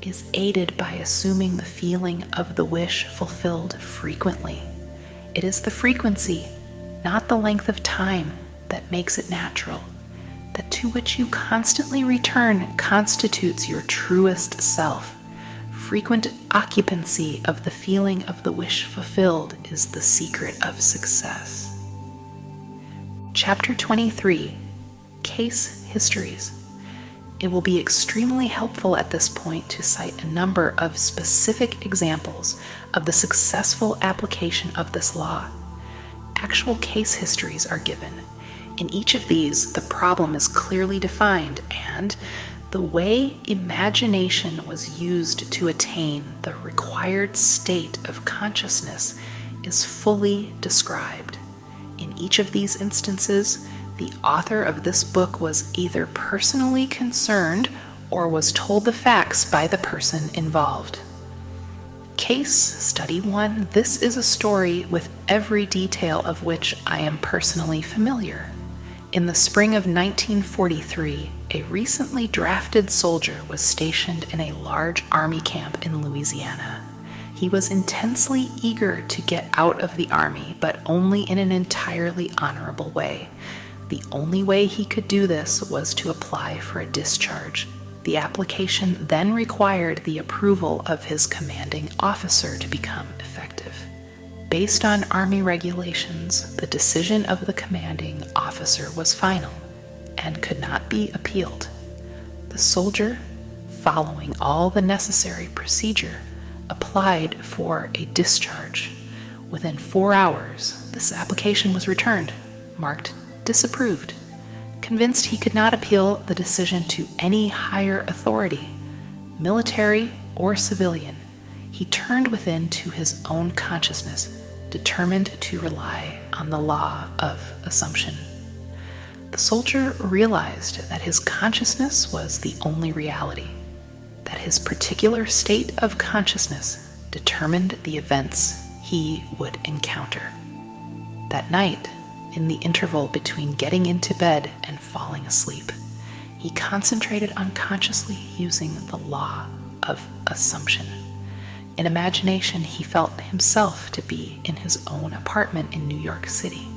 is aided by assuming the feeling of the wish fulfilled frequently. It is the frequency, not the length of time, that makes it natural. That to which you constantly return constitutes your truest self. Frequent occupancy of the feeling of the wish fulfilled is the secret of success. Chapter 23, Case Histories. It will be extremely helpful at this point to cite a number of specific examples of the successful application of this law. Actual case histories are given. In each of these, the problem is clearly defined, and the way imagination was used to attain the required state of consciousness is fully described. In each of these instances, the author of this book was either personally concerned or was told the facts by the person involved. Case Study 1. This is a story with every detail of which I am personally familiar. In the spring of 1943, a recently drafted soldier was stationed in a large army camp in Louisiana. He was intensely eager to get out of the army, but only in an entirely honorable way. The only way he could do this was to apply for a discharge. The application then required the approval of his commanding officer to become effective. Based on Army regulations, the decision of the commanding officer was final and could not be appealed. The soldier, following all the necessary procedure, applied for a discharge. Within 4 hours, this application was returned, marked disapproved. Convinced he could not appeal the decision to any higher authority, military or civilian, he turned within to his own consciousness, determined to rely on the law of assumption. The soldier realized that his consciousness was the only reality, that his particular state of consciousness determined the events he would encounter. That night, in the interval between getting into bed and falling asleep, he concentrated on consciously using the law of assumption. In imagination, he felt himself to be in his own apartment in New York City.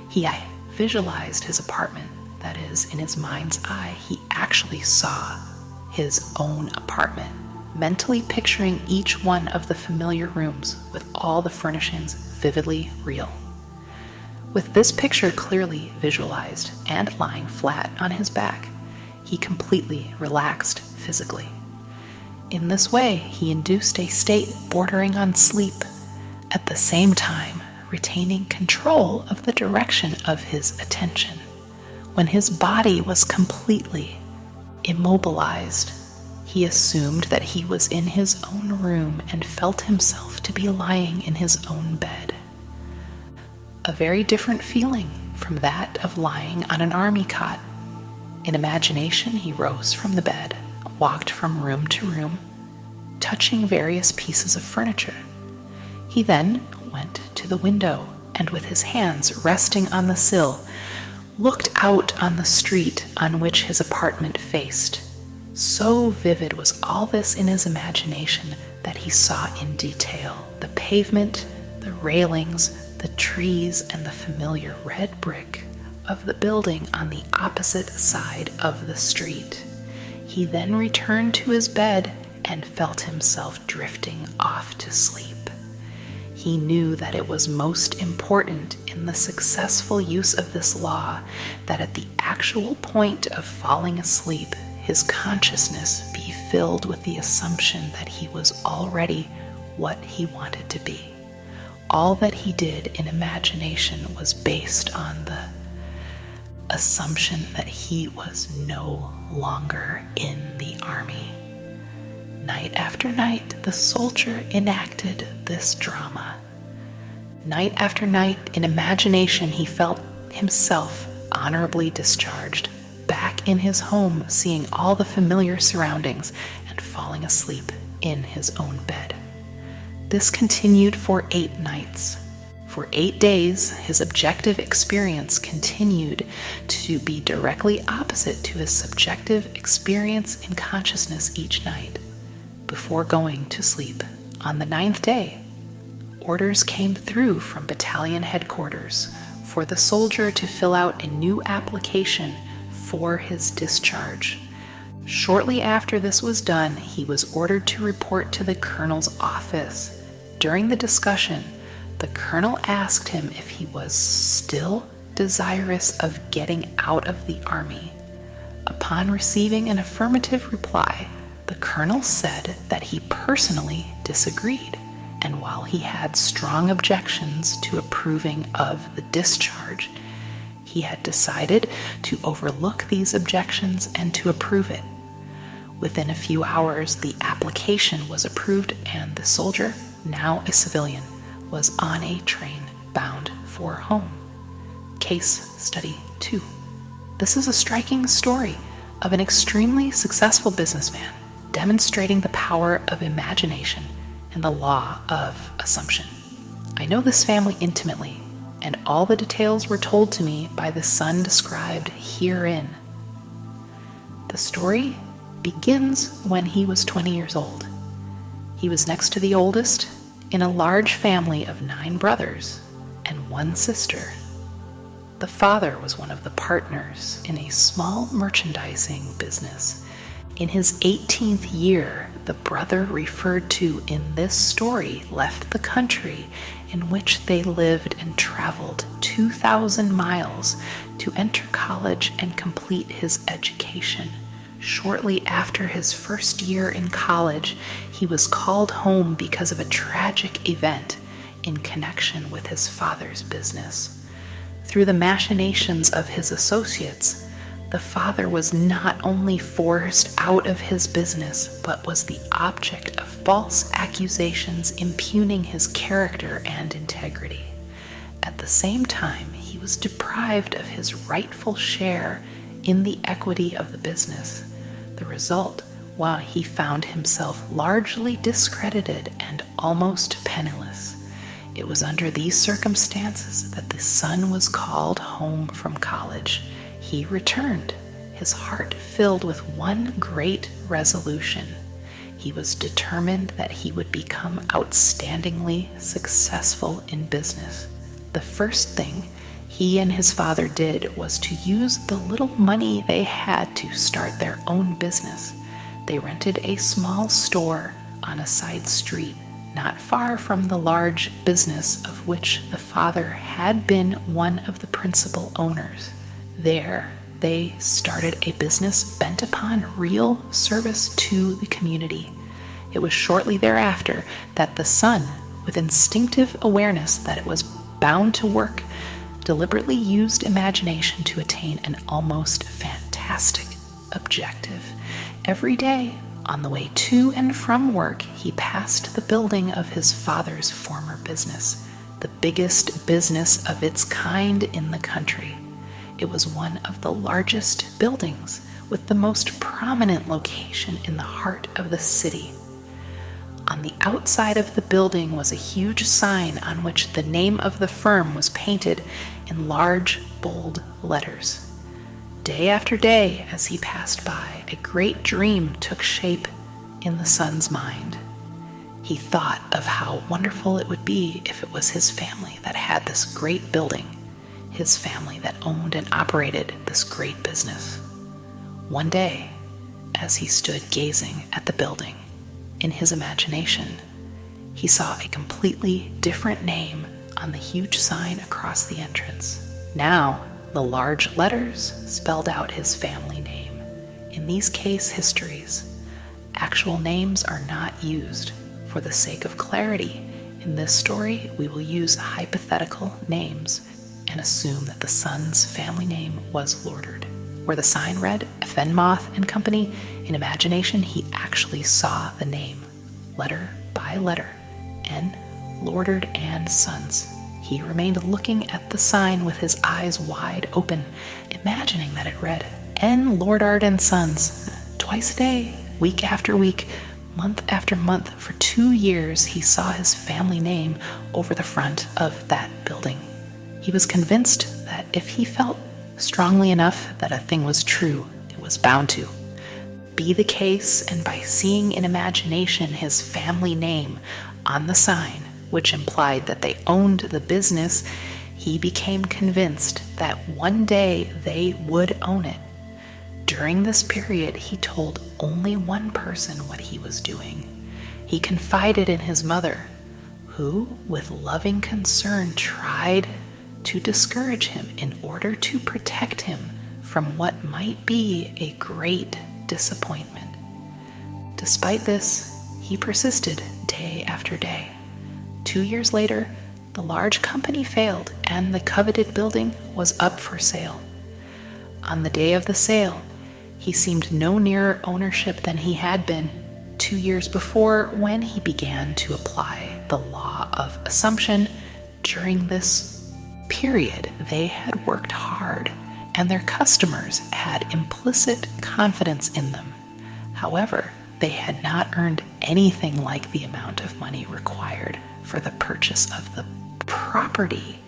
He visualized his apartment, that is, in his mind's eye, he actually saw his own apartment, mentally picturing each one of the familiar rooms with all the furnishings vividly real. With this picture clearly visualized and lying flat on his back, he completely relaxed physically. In this way, he induced a state bordering on sleep, at the same time retaining control of the direction of his attention. When his body was completely immobilized, he assumed that he was in his own room and felt himself to be lying in his own bed. A very different feeling from that of lying on an army cot. In imagination, he rose from the bed, walked from room to room, touching various pieces of furniture. He then went to the window and, with his hands resting on the sill, looked out on the street on which his apartment faced. So vivid was all this in his imagination that he saw in detail the pavement, the railings, the trees, and the familiar red brick of the building on the opposite side of the street. He then returned to his bed and felt himself drifting off to sleep. He knew that it was most important in the successful use of this law that at the actual point of falling asleep, his consciousness be filled with the assumption that he was already what he wanted to be. All that he did in imagination was based on the assumption that he was no longer in the army. Night after night, the soldier enacted this drama. Night after night, in imagination, he felt himself honorably discharged, back in his home, seeing all the familiar surroundings and falling asleep in his own bed. This continued for 8 nights. For 8 days, his objective experience continued to be directly opposite to his subjective experience in consciousness each night. Before going to sleep, on the 9th day, orders came through from battalion headquarters for the soldier to fill out a new application for his discharge. Shortly after this was done, he was ordered to report to the colonel's office. During the discussion, the colonel asked him if he was still desirous of getting out of the army. Upon receiving an affirmative reply, the colonel said that he personally disagreed, and while he had strong objections to approving of the discharge, he had decided to overlook these objections and to approve it. Within a few hours, the application was approved, and the soldier, now a civilian, was on a train bound for home. Case Study 2. This is a striking story of an extremely successful businessman demonstrating the power of imagination and the law of assumption. I know this family intimately, and all the details were told to me by the son described herein. The story begins when he was 20 years old. He was next to the oldest in a large family of 9 brothers and 1 sister. The father was one of the partners in a small merchandising business. In his 18th year, the brother referred to in this story left the country in which they lived and traveled 2,000 miles to enter college and complete his education. Shortly after his first year in college, he was called home because of a tragic event in connection with his father's business. Through the machinations of his associates, the father was not only forced out of his business, but was the object of false accusations impugning his character and integrity. At the same time, he was deprived of his rightful share in the equity of the business. The result, while he found himself largely discredited and almost penniless. It was under these circumstances that the son was called home from college. He returned, his heart filled with one great resolution. He was determined that he would become outstandingly successful in business. The first thing he and his father did was to use the little money they had to start their own business. They rented a small store on a side street, not far from the large business of which the father had been one of the principal owners. There, they started a business bent upon real service to the community. It was shortly thereafter that the son, with instinctive awareness that it was bound to work, deliberately used imagination to attain an almost fantastic objective. Every day, on the way to and from work, he passed the building of his father's former business, the biggest business of its kind in the country. It was one of the largest buildings, with the most prominent location in the heart of the city. On the outside of the building was a huge sign on which the name of the firm was painted in large, bold letters. Day after day, as he passed by, a great dream took shape in the son's mind. He thought of how wonderful it would be if it was his family that had this great building, his family that owned and operated this great business. One day, as he stood gazing at the building, in his imagination, he saw a completely different name on the huge sign across the entrance. Now, the large letters spelled out his family name. In these case histories, actual names are not used. For the sake of clarity, in this story, we will use hypothetical names and assume that the son's family name was Lourdard. Where the sign read Fenmoth and Company, in imagination he actually saw the name, letter by letter, N. Lourdard and Sons. He remained looking at the sign with his eyes wide open, imagining that it read N. Lourdard and Sons. Twice a day, week after week, month after month, for 2 years he saw his family name over the front of that building. He was convinced that if he felt strongly enough that a thing was true, it was bound to be the case, and by seeing in imagination his family name on the sign, which implied that they owned the business, he became convinced that one day they would own it. During this period, he told only one person what he was doing. He confided in his mother, who, with loving concern, tried to discourage him in order to protect him from what might be a great disappointment. Despite this, he persisted day after day. 2 years later, the large company failed and the coveted building was up for sale. On the day of the sale, he seemed no nearer ownership than he had been 2 years before, when he began to apply the law of assumption. During this period, they had worked hard and their customers had implicit confidence in them. However, they had not earned anything like the amount of money required for the purchase of the property,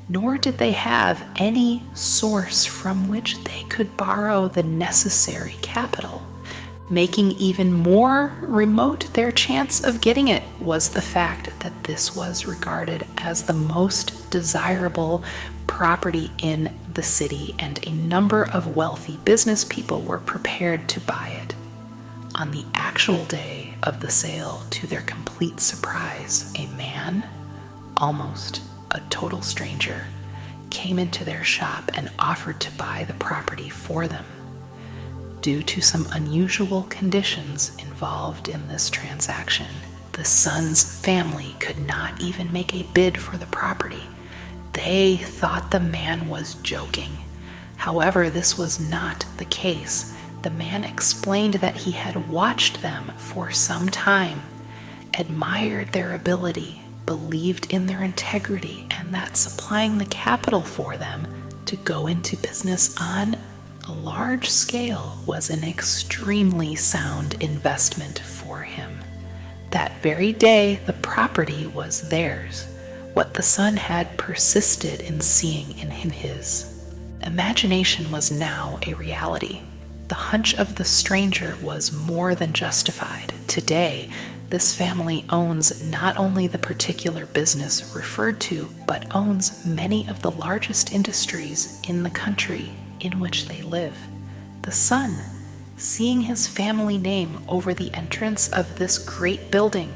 nor did they have any source from which they could borrow the necessary capital. Making even more remote their chance of getting it was the fact that this was regarded as the most desirable property in the city, and a number of wealthy business people were prepared to buy it. On the actual day of the sale, to their complete surprise, a man, almost a total stranger, came into their shop and offered to buy the property for them. Due to some unusual conditions involved in this transaction, the son's family could not even make a bid for the property. They thought the man was joking. However, this was not the case. The man explained that he had watched them for some time, admired their ability, believed in their integrity, and that supplying the capital for them to go into business on a large scale was an extremely sound investment for him. That very day, the property was theirs, what the son had persisted in seeing in his. Imagination was now a reality. The hunch of the stranger was more than justified. Today, this family owns not only the particular business referred to, but owns many of the largest industries in the country in which they live. The son, seeing his family name over the entrance of this great building,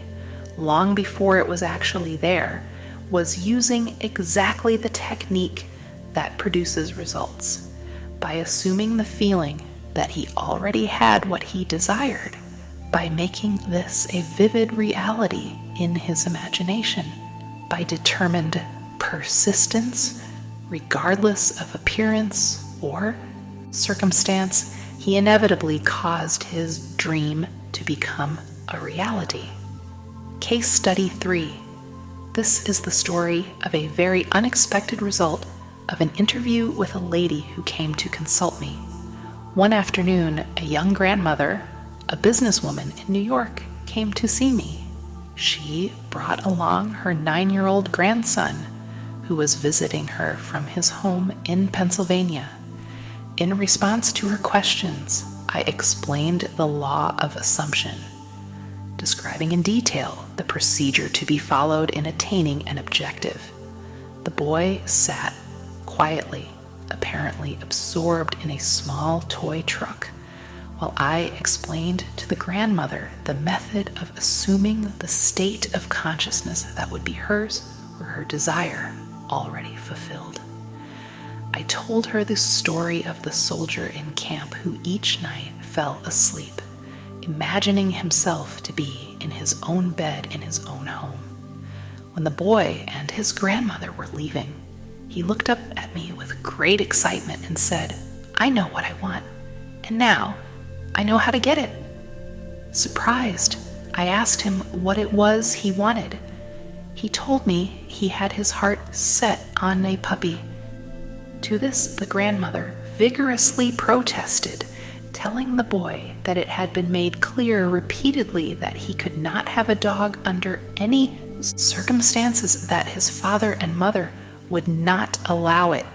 long before it was actually there, was using exactly the technique that produces results. By assuming the feeling that he already had what he desired, by making this a vivid reality in his imagination, by determined persistence, regardless of appearance or circumstance, he inevitably caused his dream to become a reality. Case Study 3. This is the story of a very unexpected result of an interview with a lady who came to consult me. One afternoon, a young grandmother, a businesswoman in New York, came to see me. She brought along her 9-year-old grandson, who was visiting her from his home in Pennsylvania. In response to her questions, I explained the law of assumption, describing in detail the procedure to be followed in attaining an objective. The boy sat quietly, apparently absorbed in a small toy truck, while I explained to the grandmother the method of assuming the state of consciousness that would be hers or her desire already fulfilled. I told her the story of the soldier in camp who each night fell asleep, imagining himself to be in his own bed in his own home. When the boy and his grandmother were leaving, he looked up at me with great excitement and said, "I know what I want, and now I know how to get it." Surprised, I asked him what it was he wanted. He told me he had his heart set on a puppy. To this, the grandmother vigorously protested, telling the boy that it had been made clear repeatedly that he could not have a dog under any circumstances, that his father and mother would not allow it,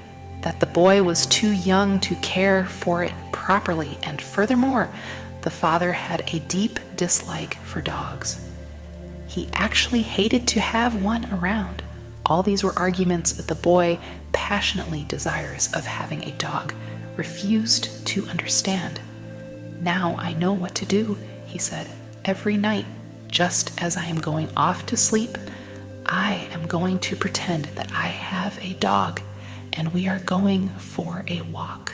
that the boy was too young to care for it properly, and furthermore, the father had a deep dislike for dogs. He actually hated to have one around. All these were arguments that the boy, passionately desirous of having a dog, refused to understand. "Now I know what to do," he said. "Every night, just as I am going off to sleep, I am going to pretend that I have a dog, and we are going for a walk."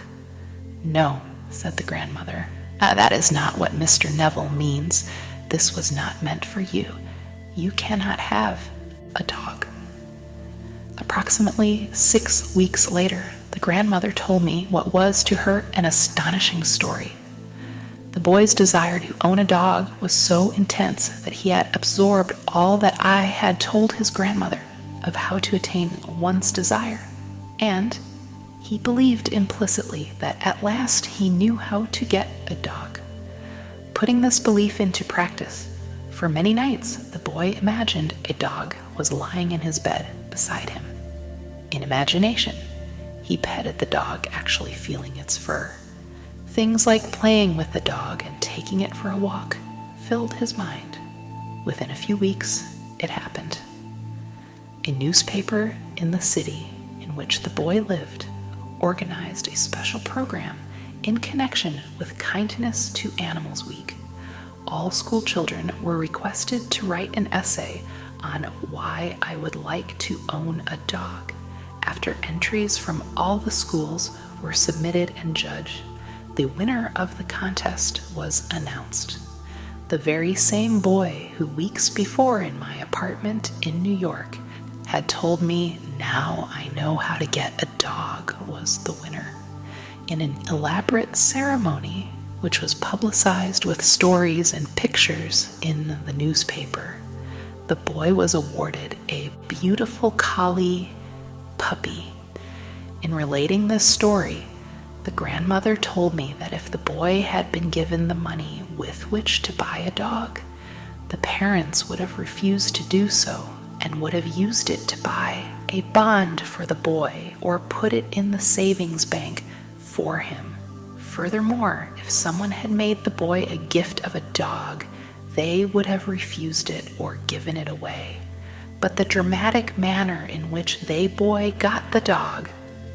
"No," said the grandmother. "That is not what Mr. Neville means. This was not meant for you. You cannot have a dog." Approximately 6 weeks later, the grandmother told me what was to her an astonishing story. The boy's desire to own a dog was so intense that he had absorbed all that I had told his grandmother of how to attain one's desire, and he believed implicitly that at last he knew how to get a dog. Putting this belief into practice, for many nights the boy imagined a dog was lying in his bed beside him. In imagination, he petted the dog, actually feeling its fur. Things like playing with the dog and taking it for a walk filled his mind. Within a few weeks, it happened. A newspaper in the city in which the boy lived organized a special program in connection with Kindness to Animals Week. All school children were requested to write an essay on why I would like to own a dog. After entries from all the schools were submitted and judged, the winner of the contest was announced. The very same boy who weeks before in my apartment in New York had told me now I know how to get a dog was the winner. In an elaborate ceremony, which was publicized with stories and pictures in the newspaper, the boy was awarded a beautiful collie puppy. In relating this story, the grandmother told me that if the boy had been given the money with which to buy a dog, the parents would have refused to do so and would have used it to buy a bond for the boy or put it in the savings bank for him. Furthermore, if someone had made the boy a gift of a dog, they would have refused it or given it away. But the dramatic manner in which they boy got the dog,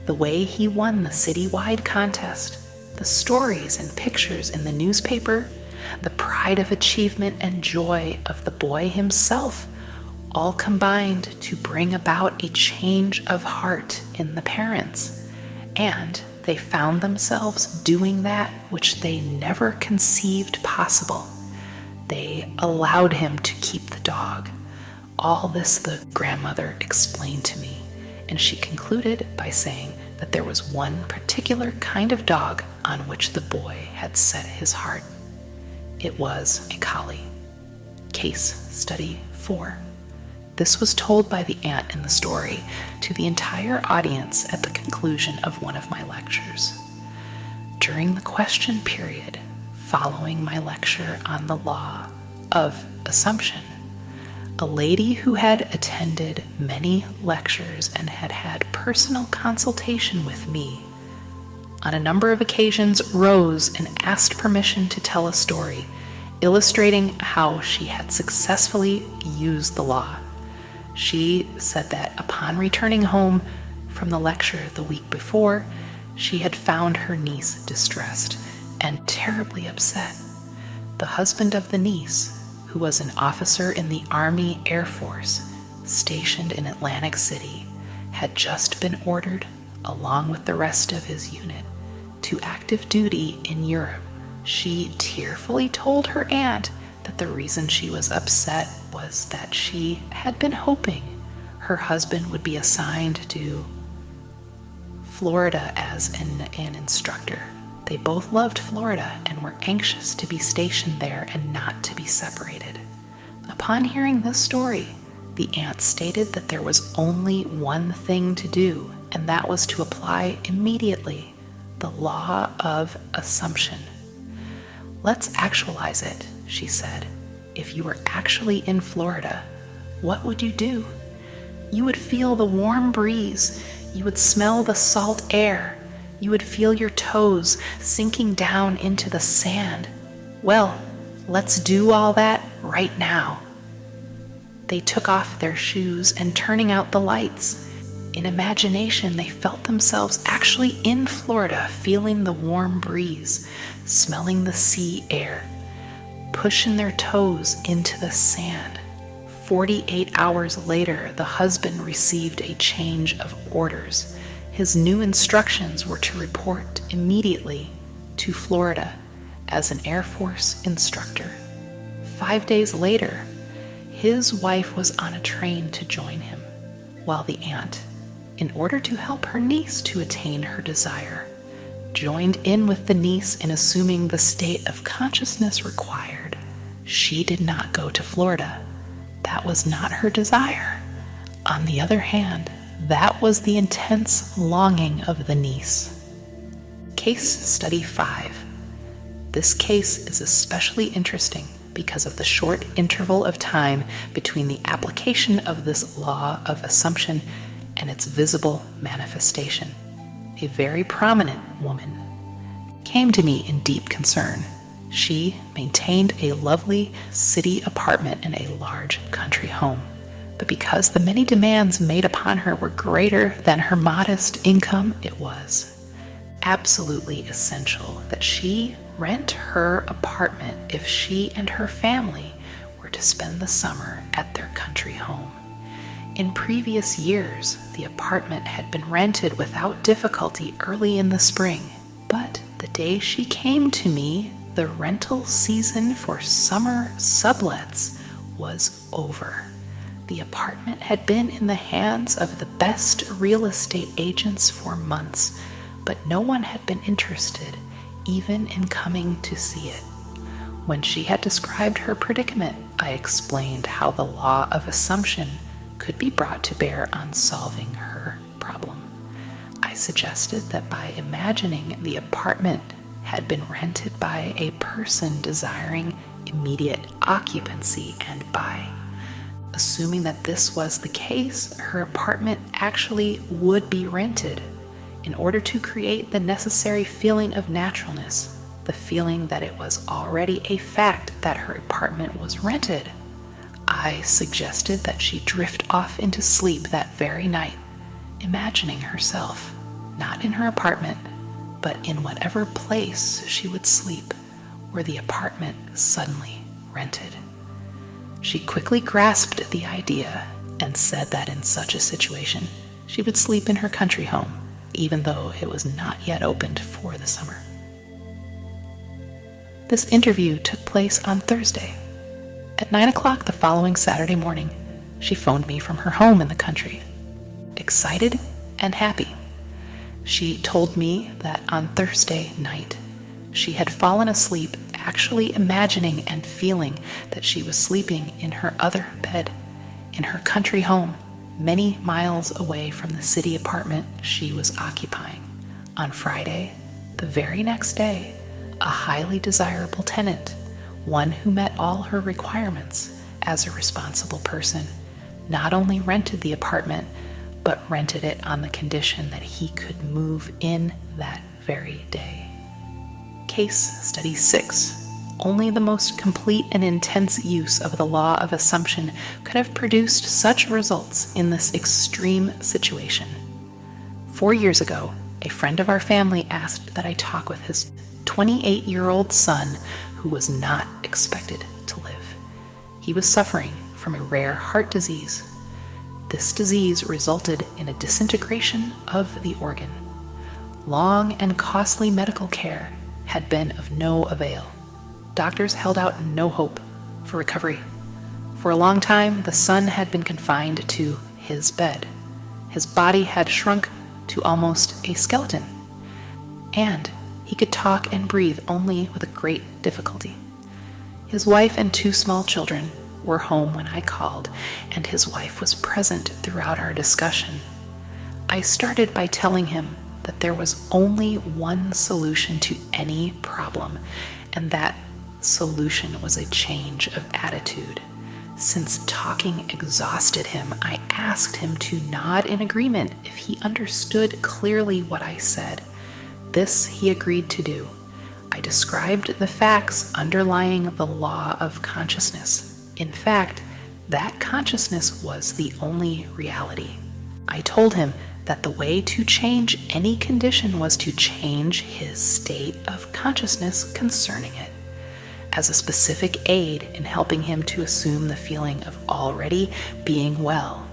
the way he won the citywide contest, the stories and pictures in the newspaper, the pride of achievement and joy of the boy himself, all combined to bring about a change of heart in the parents. And they found themselves doing that which they never conceived possible. They allowed him to keep the dog. All this the grandmother explained to me, and she concluded by saying that there was one particular kind of dog on which the boy had set his heart. It was a collie. Case Study 4. This was told by the aunt in the story to the entire audience at the conclusion of one of my lectures. During the question period following my lecture on the law of assumption, a lady who had attended many lectures and had had personal consultation with me on a number of occasions rose and asked permission to tell a story illustrating how she had successfully used the law. She said that upon returning home from the lecture the week before, she had found her niece distressed and terribly upset. The husband of the niece, who was an officer in the Army Air Force stationed in Atlantic City, had just been ordered, along with the rest of his unit, to active duty in Europe. She tearfully told her aunt that the reason she was upset was that she had been hoping her husband would be assigned to Florida as an instructor. They both loved Florida and were anxious to be stationed there and not to be separated. Upon hearing this story, the aunt stated that there was only one thing to do, and that was to apply immediately the law of assumption. Let's actualize it, she said. If you were actually in Florida, what would you do? You would feel the warm breeze. You would smell the salt air. You would feel your toes sinking down into the sand. Well, let's do all that right now. They took off their shoes and turning out the lights. In imagination, they felt themselves actually in Florida, feeling the warm breeze, smelling the sea air, pushing their toes into the sand. 48 hours later, the husband received a change of orders. His new instructions were to report immediately to Florida as an Air Force instructor. 5 days later, his wife was on a train to join him, while the aunt, in order to help her niece to attain her desire, joined in with the niece in assuming the state of consciousness required. She did not go to Florida. That was not her desire. On the other hand, that was the intense longing of the niece. Case Study 5. This case is especially interesting because of the short interval of time between the application of this law of assumption and its visible manifestation. A very prominent woman, came to me in deep concern. She maintained a lovely city apartment in a large country home. But because the many demands made upon her were greater than her modest income, it was absolutely essential that she rent her apartment if she and her family were to spend the summer at their country home. In previous years, the apartment had been rented without difficulty early in the spring, but the day she came to me, the rental season for summer sublets was over. The apartment had been in the hands of the best real estate agents for months, but no one had been interested, even in coming to see it. When she had described her predicament, I explained how the law of assumption could be brought to bear on solving her problem. I suggested that by imagining the apartment had been rented by a person desiring immediate occupancy, and by assuming that this was the case, her apartment actually would be rented in order to create the necessary feeling of naturalness, the feeling that it was already a fact that her apartment was rented. I suggested that she drift off into sleep that very night, imagining herself not in her apartment, but in whatever place she would sleep were the apartment suddenly rented. She quickly grasped the idea and said that in such a situation, she would sleep in her country home, even though it was not yet opened for the summer. This interview took place on Thursday. At 9 o'clock the following Saturday morning, she phoned me from her home in the country, excited and happy. She told me that on Thursday night, she had fallen asleep actually imagining and feeling that she was sleeping in her other bed, in her country home, many miles away from the city apartment she was occupying. On Friday, the very next day, a highly desirable tenant, one who met all her requirements as a responsible person, not only rented the apartment, but rented it on the condition that he could move in that very day. Case Study 6. Only the most complete and intense use of the law of assumption could have produced such results in this extreme situation. 4 years ago, a friend of our family asked that I talk with his 28-year-old son who was not expected to live. He was suffering from a rare heart disease. This disease resulted in a disintegration of the organ. Long and costly medical care had been of no avail. Doctors held out no hope for recovery. For a long time, the son had been confined to his bed. His body had shrunk to almost a skeleton, and he could talk and breathe only with a great difficulty. His wife and 2 small children were home when I called, and his wife was present throughout our discussion. I started by telling him that there was only one solution to any problem, and that solution was a change of attitude. Since talking exhausted him, I asked him to nod in agreement if he understood clearly what I said. This he agreed to do. I described the facts underlying the law of consciousness. In fact, that consciousness was the only reality. I told him that the way to change any condition was to change his state of consciousness concerning it. As a specific aid in helping him to assume the feeling of already being well,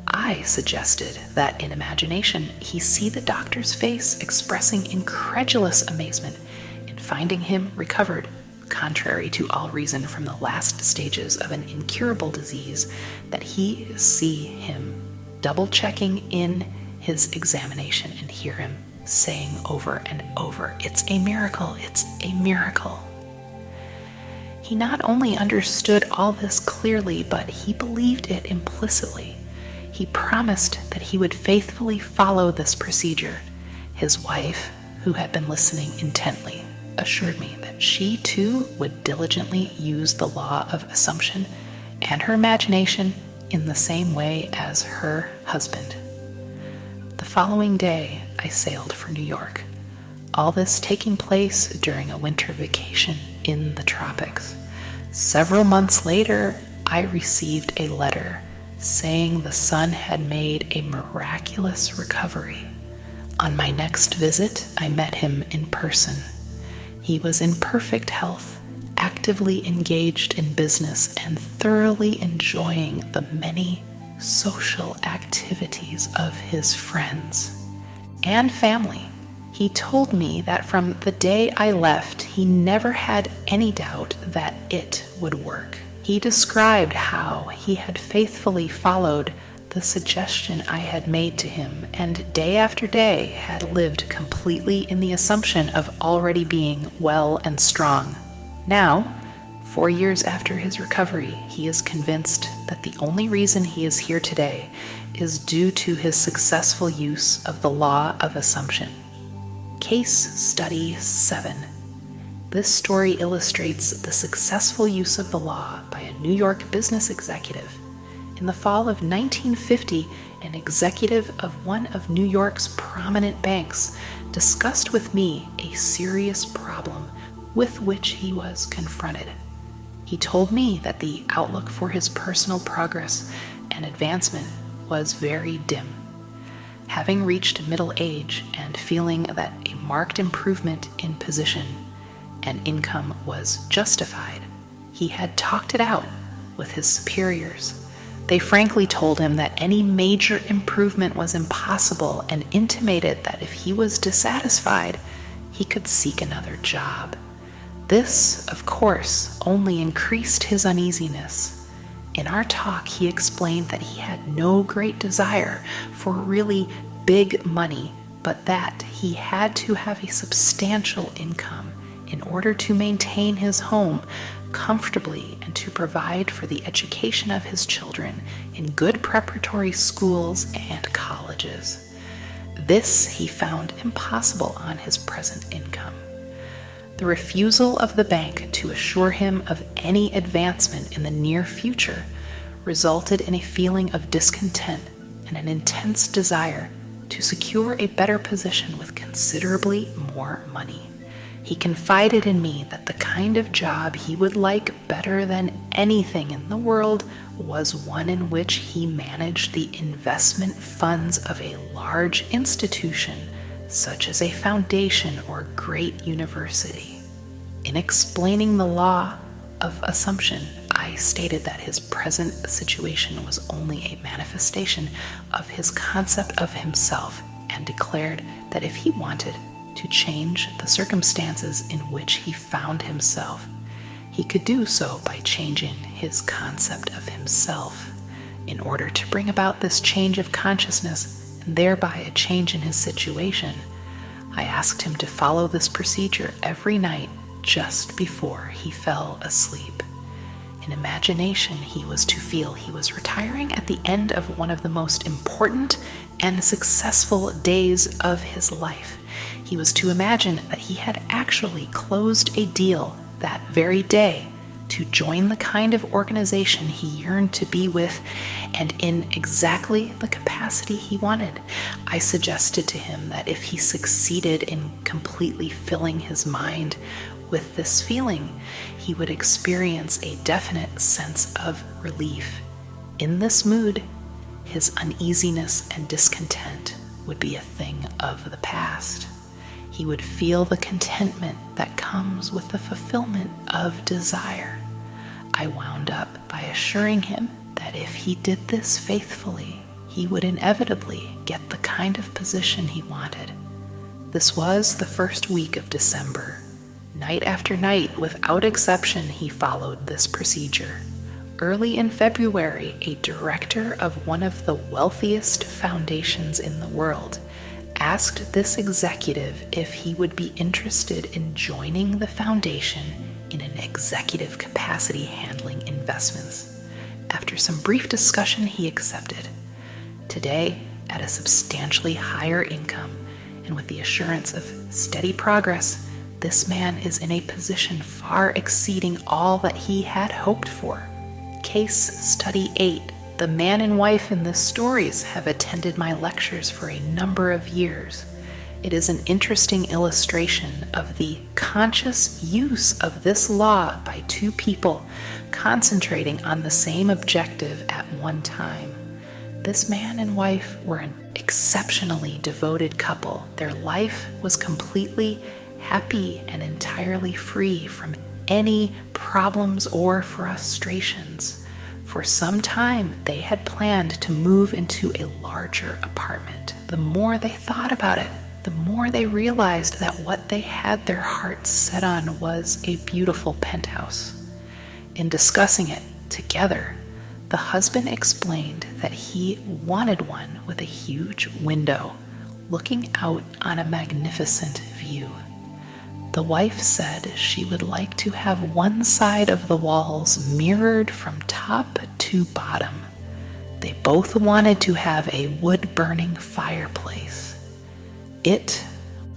I suggested that in imagination he see the doctor's face expressing incredulous amazement in finding him recovered, contrary to all reason from the last stages of an incurable disease, that he see him double-checking in his examination and hear him saying over and over, "It's a miracle, it's a miracle." He not only understood all this clearly, but he believed it implicitly. He promised that he would faithfully follow this procedure. His wife, who had been listening intently, assured me that she too would diligently use the law of assumption and her imagination in the same way as her husband. The following day, I sailed for New York. all this taking place during a winter vacation in the tropics. Several months later, I received a letter saying the son had made a miraculous recovery. On my next visit, I met him in person. He was in perfect health, actively engaged in business, and thoroughly enjoying the many social activities of his friends and family. He told me that from the day I left, he never had any doubt that it would work. He described how he had faithfully followed the suggestion I had made to him, and day after day had lived completely in the assumption of already being well and strong. Now, 4 years after his recovery, he is convinced that the only reason he is here today is due to his successful use of the law of assumption. Case Study 7. This story illustrates the successful use of the law by a New York business executive. In the fall of 1950, an executive of one of New York's prominent banks discussed with me a serious problem with which he was confronted. He told me that the outlook for his personal progress and advancement was very dim. Having reached middle age and feeling that a marked improvement in position and income was justified, he had talked it out with his superiors. They frankly told him that any major improvement was impossible and intimated that if he was dissatisfied, he could seek another job. This, of course, only increased his uneasiness. In our talk, he explained that he had no great desire for really big money, but that he had to have a substantial income in order to maintain his home comfortably and to provide for the education of his children in good preparatory schools and colleges. This he found impossible on his present income. The refusal of the bank to assure him of any advancement in the near future resulted in a feeling of discontent and an intense desire to secure a better position with considerably more money. He confided in me that the kind of job he would like better than anything in the world was one in which he managed the investment funds of a large institution, such as a foundation or great university. In explaining the law of assumption, I stated that his present situation was only a manifestation of his concept of himself and declared that if he wanted to change the circumstances in which he found himself, he could do so by changing his concept of himself. In order to bring about this change of consciousness and thereby a change in his situation, I asked him to follow this procedure every night just before he fell asleep. In imagination, he was to feel he was retiring at the end of one of the most important and successful days of his life. He was to imagine that he had actually closed a deal that very day to join the kind of organization he yearned to be with and in exactly the capacity he wanted. I suggested to him that if he succeeded in completely filling his mind with this feeling, he would experience a definite sense of relief. In this mood, his uneasiness and discontent would be a thing of the past. He would feel the contentment that comes with the fulfillment of desire. I wound up by assuring him that if he did this faithfully, he would inevitably get the kind of position he wanted. This was the first week of December. Night after night, without exception, he followed this procedure. Early in February, a director of one of the wealthiest foundations in the world asked this executive if he would be interested in joining the foundation in an executive capacity handling investments. After some brief discussion, he accepted. Today, at a substantially higher income and with the assurance of steady progress, this man is in a position far exceeding all that he had hoped for. Case Study 8. The man and wife in the stories have attended my lectures for a number of years. It is an interesting illustration of the conscious use of this law by two people concentrating on the same objective at one time. This man and wife were an exceptionally devoted couple. Their life was completely happy and entirely free from any problems or frustrations. For some time, they had planned to move into a larger apartment. The more they thought about it, the more they realized that what they had their hearts set on was a beautiful penthouse. In discussing it together, the husband explained that he wanted one with a huge window looking out on a magnificent view. The wife said she would like to have one side of the walls mirrored from top to bottom. They both wanted to have a wood-burning fireplace. It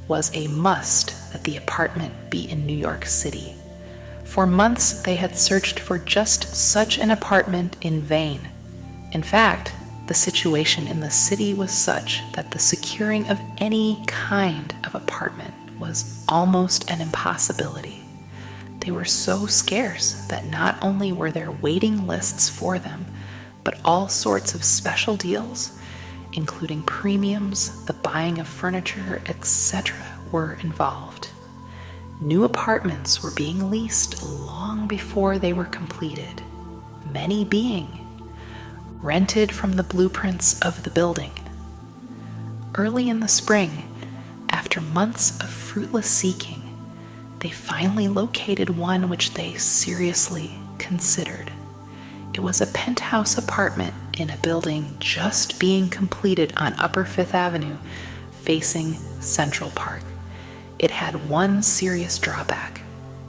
was a must that the apartment be in New York City. For months, they had searched for just such an apartment in vain. In fact, the situation in the city was such that the securing of any kind of apartment was almost an impossibility. They were so scarce that not only were there waiting lists for them, but all sorts of special deals, including premiums, the buying of furniture, etc., were involved. New apartments were being leased long before they were completed, many being rented from the blueprints of the building. Early in the spring, after months of fruitless seeking, they finally located one which they seriously considered. It was a penthouse apartment in a building just being completed on Upper Fifth Avenue, facing Central Park. It had one serious drawback.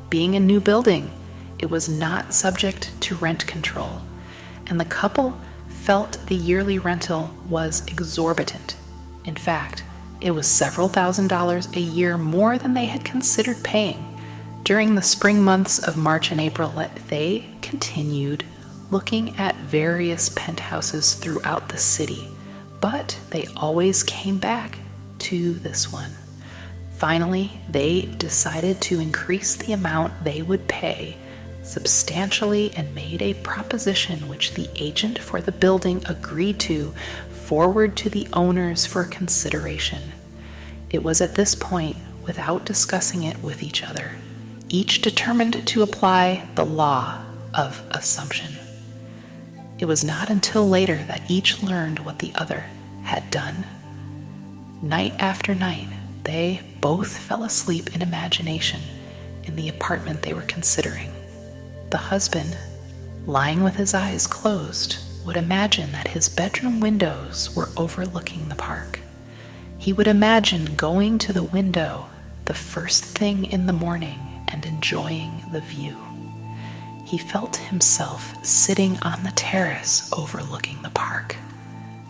Being a new building, it was not subject to rent control, and the couple felt the yearly rental was exorbitant. In fact, it was several $1,000s a year more than they had considered paying. During the spring months of March and April, they continued looking at various penthouses throughout the city, but they always came back to this one. Finally, they decided to increase the amount they would pay substantially and made a proposition which the agent for the building agreed to forward to the owners for consideration. It was at this point, without discussing it with each other, each determined to apply the law of assumption. It was not until later that each learned what the other had done. Night after night, they both fell asleep in imagination in the apartment they were considering. The husband, lying with his eyes closed, would imagine that his bedroom windows were overlooking the park. He would imagine going to the window the first thing in the morning and enjoying the view. He felt himself sitting on the terrace overlooking the park,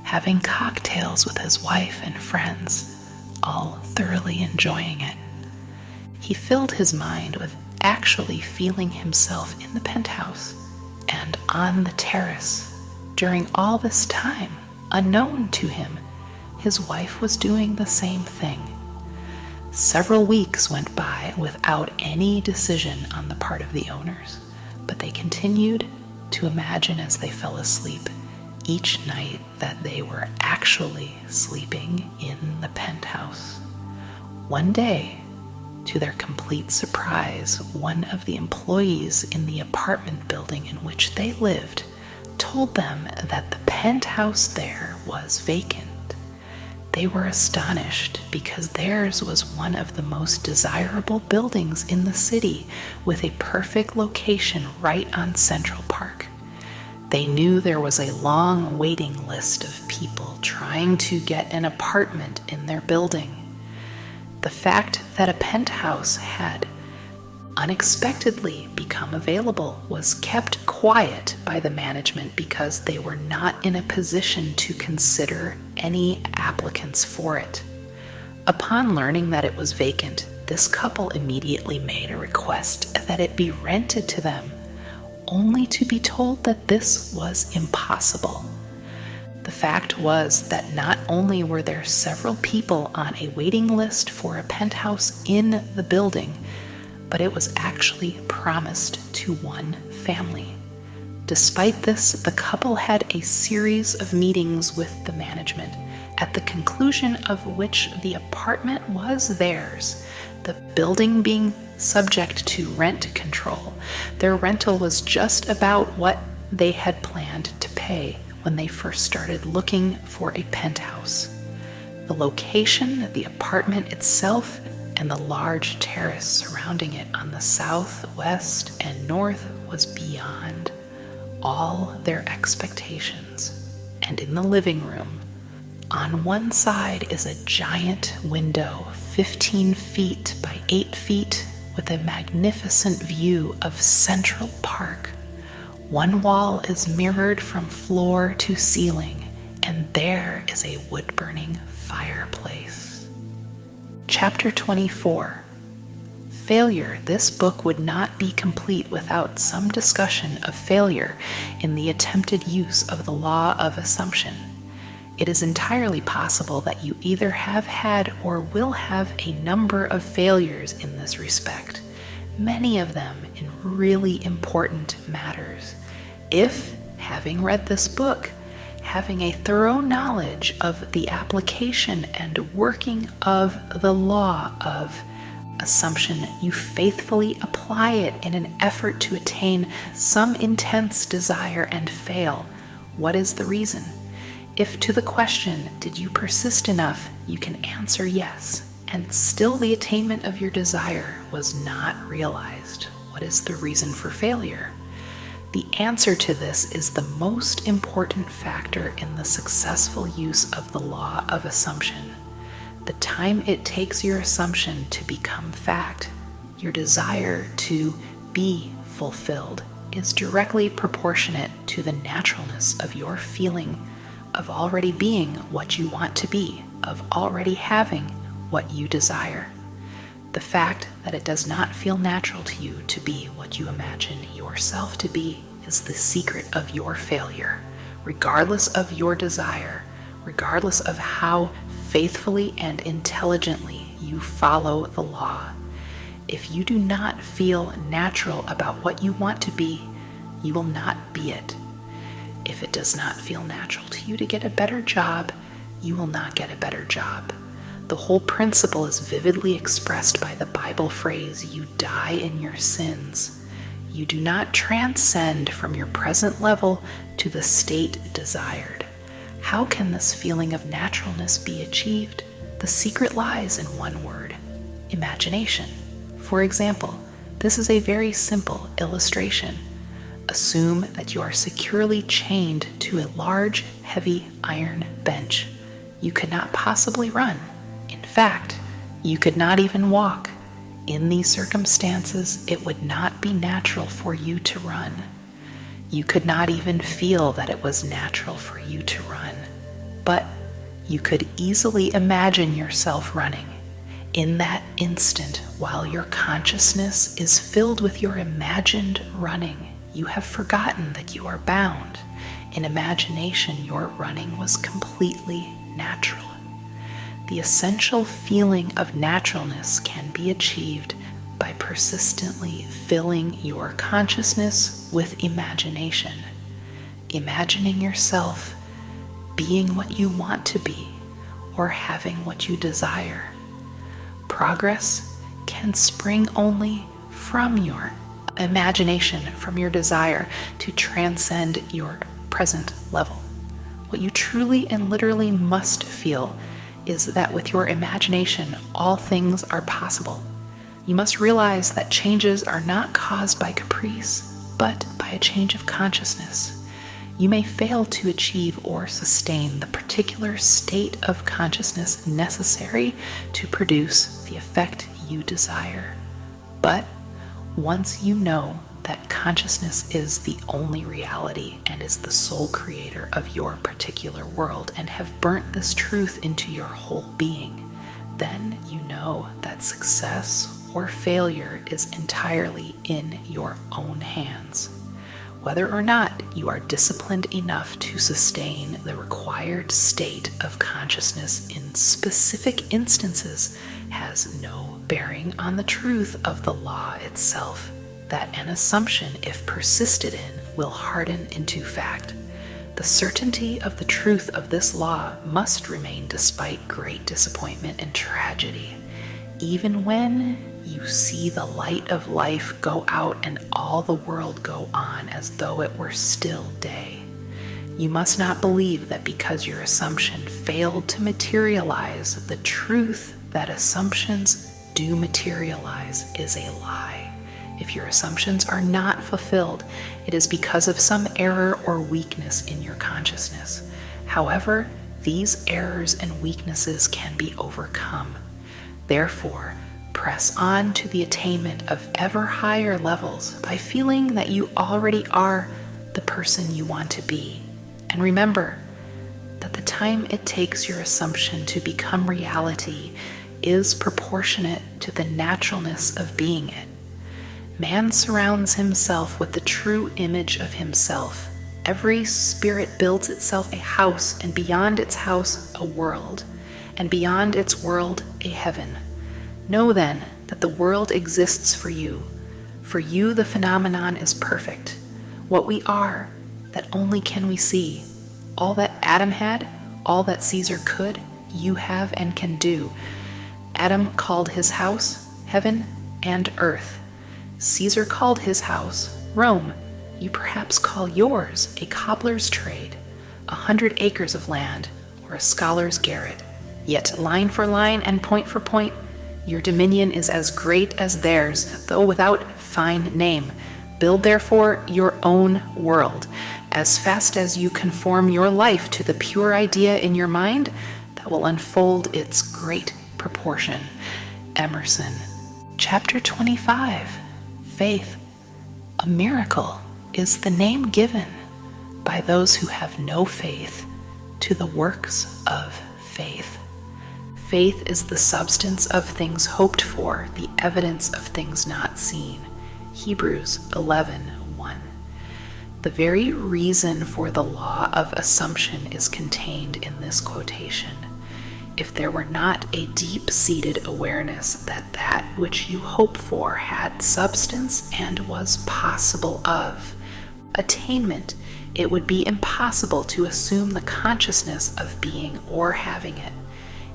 having cocktails with his wife and friends, all thoroughly enjoying it. He filled his mind with actually feeling himself in the penthouse and on the terrace. During all this time, unknown to him, his wife was doing the same thing. Several weeks went by without any decision on the part of the owners, but they continued to imagine as they fell asleep each night that they were actually sleeping in the penthouse. One day, to their complete surprise, one of the employees in the apartment building in which they lived told them that the penthouse there was vacant. They were astonished because theirs was one of the most desirable buildings in the city with a perfect location right on Central Park. They knew there was a long waiting list of people trying to get an apartment in their building. The fact that a penthouse had unexpectedly become available was kept quiet by the management because they were not in a position to consider any applicants for it. Upon learning that it was vacant, this couple immediately made a request that it be rented to them, only to be told that this was impossible. The fact was that not only were there several people on a waiting list for a penthouse in the building, but it was actually promised to one family. Despite this, the couple had a series of meetings with the management, at the conclusion of which the apartment was theirs, the building being subject to rent control. Their rental was just about what they had planned to pay when they first started looking for a penthouse. The location, the apartment itself, and the large terrace surrounding it on the south, west, and north was beyond all their expectations. And in the living room, on one side is a giant window, 15 feet by 8 feet, with a magnificent view of Central Park. One wall is mirrored from floor to ceiling, and there is a wood-burning fireplace. Chapter 24. Failure. This book would not be complete without some discussion of failure in the attempted use of the law of assumption. It is entirely possible that you either have had or will have a number of failures in this respect, many of them in really important matters. If, having read this book, having a thorough knowledge of the application and working of the law of assumption, you faithfully apply it in an effort to attain some intense desire and fail, what is the reason? If to the question, did you persist enough, you can answer yes, and still the attainment of your desire was not realized, what is the reason for failure? The answer to this is the most important factor in the successful use of the law of assumption. The time it takes your assumption to become fact, your desire to be fulfilled, is directly proportionate to the naturalness of your feeling of already being what you want to be, of already having what you desire. The fact that it does not feel natural to you to be what you imagine yourself to be is the secret of your failure, regardless of your desire, regardless of how faithfully and intelligently you follow the law. If you do not feel natural about what you want to be, you will not be it. If it does not feel natural to you to get a better job, you will not get a better job. The whole principle is vividly expressed by the Bible phrase, "You die in your sins." You do not transcend from your present level to the state desired. How can this feeling of naturalness be achieved? The secret lies in one word: imagination. For example, this is a very simple illustration. Assume that you are securely chained to a large, heavy iron bench. You could not possibly run. In fact, you could not even walk. In these circumstances, it would not be natural for you to run. You could not even feel that it was natural for you to run. But you could easily imagine yourself running. In that instant, while your consciousness is filled with your imagined running, you have forgotten that you are bound. In imagination, your running was completely natural. The essential feeling of naturalness can be achieved by persistently filling your consciousness with imagination, imagining yourself being what you want to be or having what you desire. Progress can spring only from your imagination, from your desire to transcend your present level. What you truly and literally must feel is that with your imagination, all things are possible. You must realize that changes are not caused by caprice, but by a change of consciousness. You may fail to achieve or sustain the particular state of consciousness necessary to produce the effect you desire. But once you know that consciousness is the only reality and is the sole creator of your particular world and have burnt this truth into your whole being, then you know that success or failure is entirely in your own hands. whether or not you are disciplined enough to sustain the required state of consciousness in specific instances has no bearing on the truth of the law itself, that an assumption, if persisted in, will harden into fact. The certainty of the truth of this law must remain despite great disappointment and tragedy. Even when you see the light of life go out and all the world go on as though it were still day, you must not believe that because your assumption failed to materialize, the truth that assumptions do materialize is a lie. If your assumptions are not fulfilled, it is because of some error or weakness in your consciousness. However, these errors and weaknesses can be overcome. Therefore, press on to the attainment of ever higher levels by feeling that you already are the person you want to be. And remember that the time it takes your assumption to become reality is proportionate to the naturalness of being it. Man surrounds himself with the true image of himself. Every spirit builds itself a house, and beyond its house a world, and beyond its world a heaven. Know then that the world exists for you. For you the phenomenon is perfect. What we are, that only can we see. All that Adam had, all that Caesar could, you have and can do. Adam called his house heaven and earth. Caesar called his house Rome. You perhaps call yours a cobbler's trade, 100 acres of land, or a scholar's garret. Yet line for line and point for point, your dominion is as great as theirs, though without fine name. Build therefore your own world. As fast as you conform your life to the pure idea in your mind, that will unfold its great proportion. Emerson. Chapter 25. Faith. A miracle is the name given by those who have no faith to the works of faith. Faith is the substance of things hoped for, the evidence of things not seen. Hebrews 11:1. The very reason for the law of assumption is contained in this quotation. If there were not a deep-seated awareness that which you hope for had substance and was possible of attainment, it would be impossible to assume the consciousness of being or having it.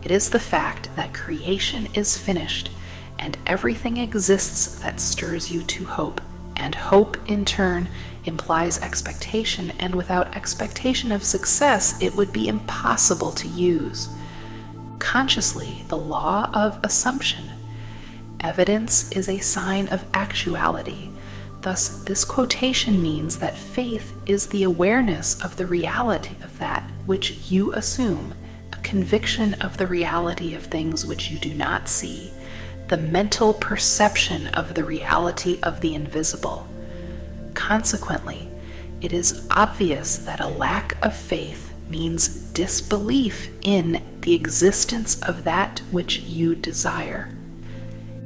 It is the fact that creation is finished and everything exists that stirs you to hope, and hope in turn implies expectation, and without expectation of success it would be impossible to use consciously the law of assumption. Evidence is a sign of actuality. Thus, this quotation means that faith is the awareness of the reality of that which you assume, a conviction of the reality of things which you do not see, the mental perception of the reality of the invisible. Consequently, it is obvious that a lack of faith means disbelief in the existence of that which you desire.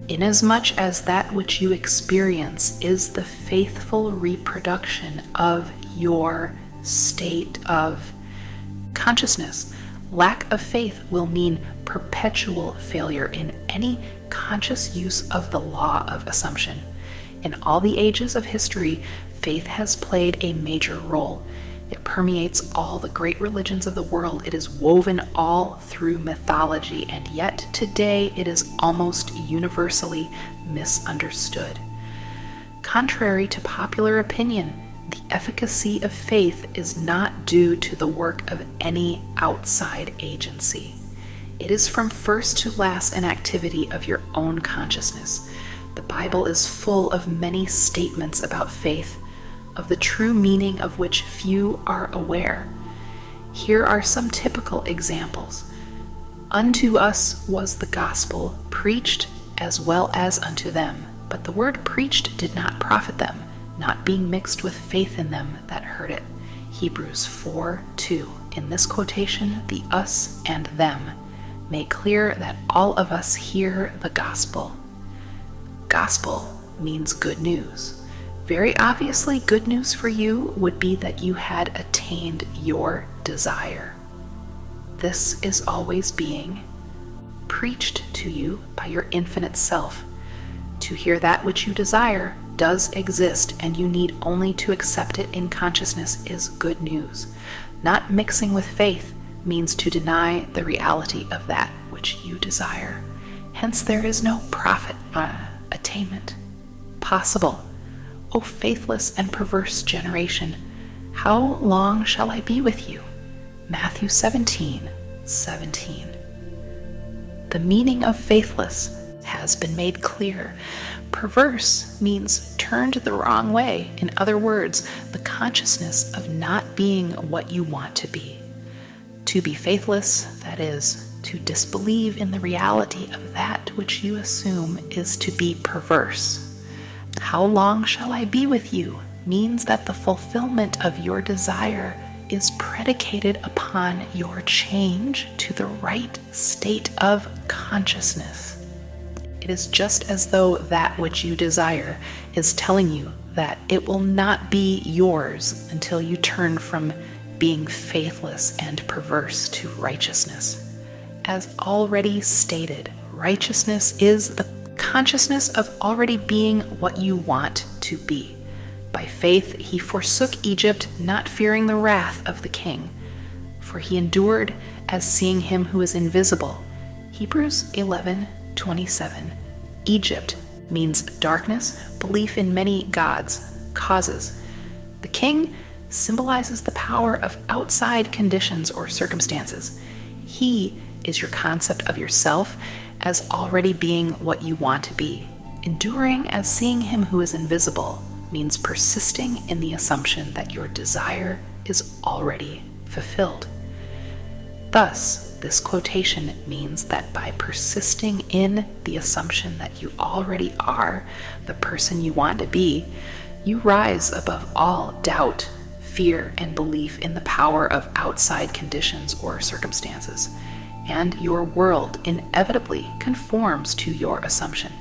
Inasmuch as that which you experience is the faithful reproduction of your state of consciousness, lack of faith will mean perpetual failure in any conscious use of the law of assumption. In all the ages of history, faith has played a major role. It permeates all the great religions of the world. It is woven all through mythology, and yet today it is almost universally misunderstood. Contrary to popular opinion, the efficacy of faith is not due to the work of any outside agency. It is from first to last an activity of your own consciousness. The Bible is full of many statements about faith, of the true meaning of which few are aware. Here are some typical examples. Unto us was the gospel preached as well as unto them, but the word preached did not profit them, not being mixed with faith in them that heard it. Hebrews 4:2. In this quotation, the us and them make clear that all of us hear the gospel. Gospel means good news. Very obviously, good news for you would be that you had attained your desire. This is always being preached to you by your infinite self. To hear that which you desire does exist, and you need only to accept it in consciousness is good news. Not mixing with faith means to deny the reality of that which you desire. Hence there is no attainment possible. O faithless and perverse generation, how long shall I be with you? Matthew 17:17. The meaning of faithless has been made clear. Perverse means turned the wrong way. In other words, the consciousness of not being what you want to be. To be faithless, that is, to disbelieve in the reality of that which you assume is to be perverse. How long shall I be with you means that the fulfillment of your desire is predicated upon your change to the right state of consciousness. It is just as though that which you desire is telling you that it will not be yours until you turn from being faithless and perverse to righteousness. As already stated, righteousness is the consciousness of already being what you want to be. By faith he forsook Egypt, not fearing the wrath of the king, for he endured as seeing him who is invisible. Hebrews 11:27. Egypt means darkness, belief in many gods, causes. The king symbolizes the power of outside conditions or circumstances. He is your concept of yourself as already being what you want to be. Enduring as seeing him who is invisible means persisting in the assumption that your desire is already fulfilled. Thus, this quotation means that by persisting in the assumption that you already are the person you want to be, you rise above all doubt, fear, and belief in the power of outside conditions or circumstances, and your world inevitably conforms to your assumption.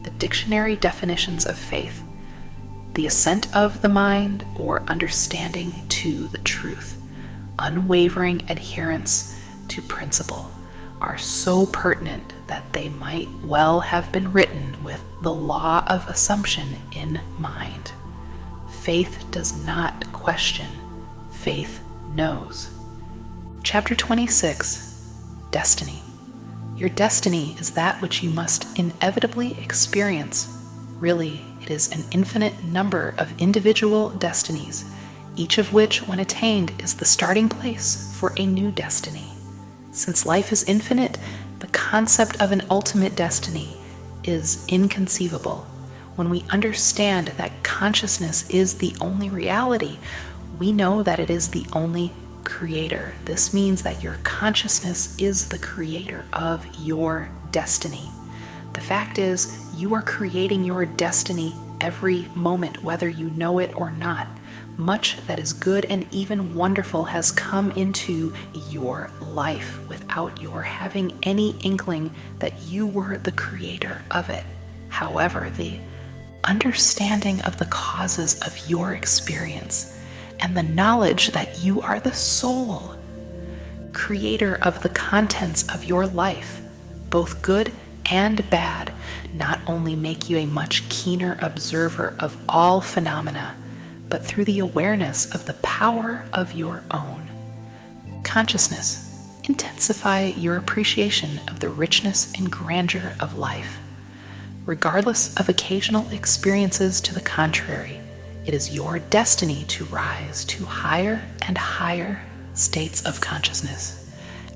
The dictionary definitions of faith: the assent of the mind or understanding to the truth, unwavering adherence to principle, are so pertinent that they might well have been written with the law of assumption in mind. Faith does not question, faith knows. Chapter 26. Destiny. Your destiny is that which you must inevitably experience. Really, it is an infinite number of individual destinies, each of which, when attained, is the starting place for a new destiny. Since life is infinite, the concept of an ultimate destiny is inconceivable. When we understand that consciousness is the only reality, we know that it is the only creator. This means that your consciousness is the creator of your destiny. The fact is, you are creating your destiny every moment, whether you know it or not. Much that is good and even wonderful has come into your life without your having any inkling that you were the creator of it. However, the understanding of the causes of your experience and the knowledge that you are the sole creator of the contents of your life, both good and bad, not only make you a much keener observer of all phenomena, but through the awareness of the power of your own consciousness, intensify your appreciation of the richness and grandeur of life. Regardless of occasional experiences to the contrary, it is your destiny to rise to higher and higher states of consciousness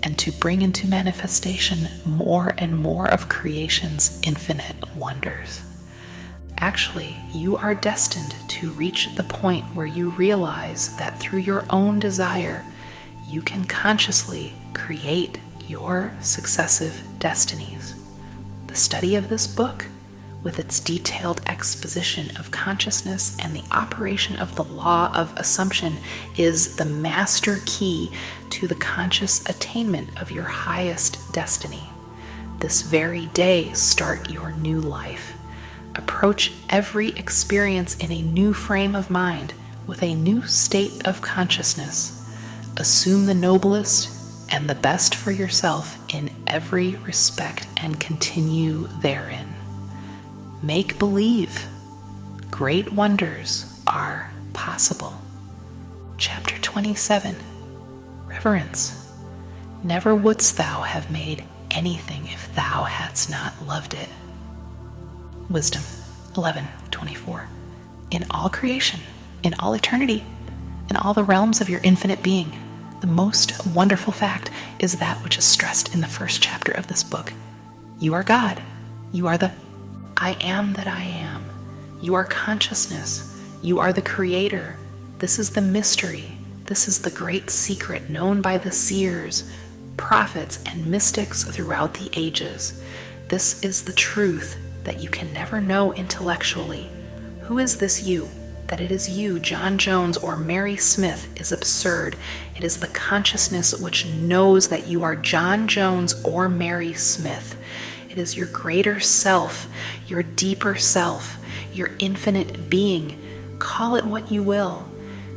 and to bring into manifestation more and more of creation's infinite wonders. Actually, you are destined to reach the point where you realize that through your own desire, you can consciously create your successive destinies. The study of this book, with its detailed exposition of consciousness and the operation of the law of assumption, is the master key to the conscious attainment of your highest destiny. This very day, start your new life. Approach every experience in a new frame of mind, with a new state of consciousness. Assume the noblest and the best for yourself in every respect and continue therein. Make believe. Great wonders are possible. Chapter 27. Reverence. Never wouldst thou have made anything if thou hadst not loved it. Wisdom 11:24. In all creation, in all eternity, in all the realms of your infinite being, the most wonderful fact is that which is stressed in the first chapter of this book. You are God. You are the I am that I am. You are consciousness. You are the creator. This is the mystery. This is the great secret known by the seers, prophets, and mystics throughout the ages. This is the truth that you can never know intellectually. Who is this you? That it is you, John Jones, or Mary Smith is absurd. It is the consciousness which knows that you are John Jones or Mary Smith. It is your greater self, your deeper self, your infinite being. Call it what you will.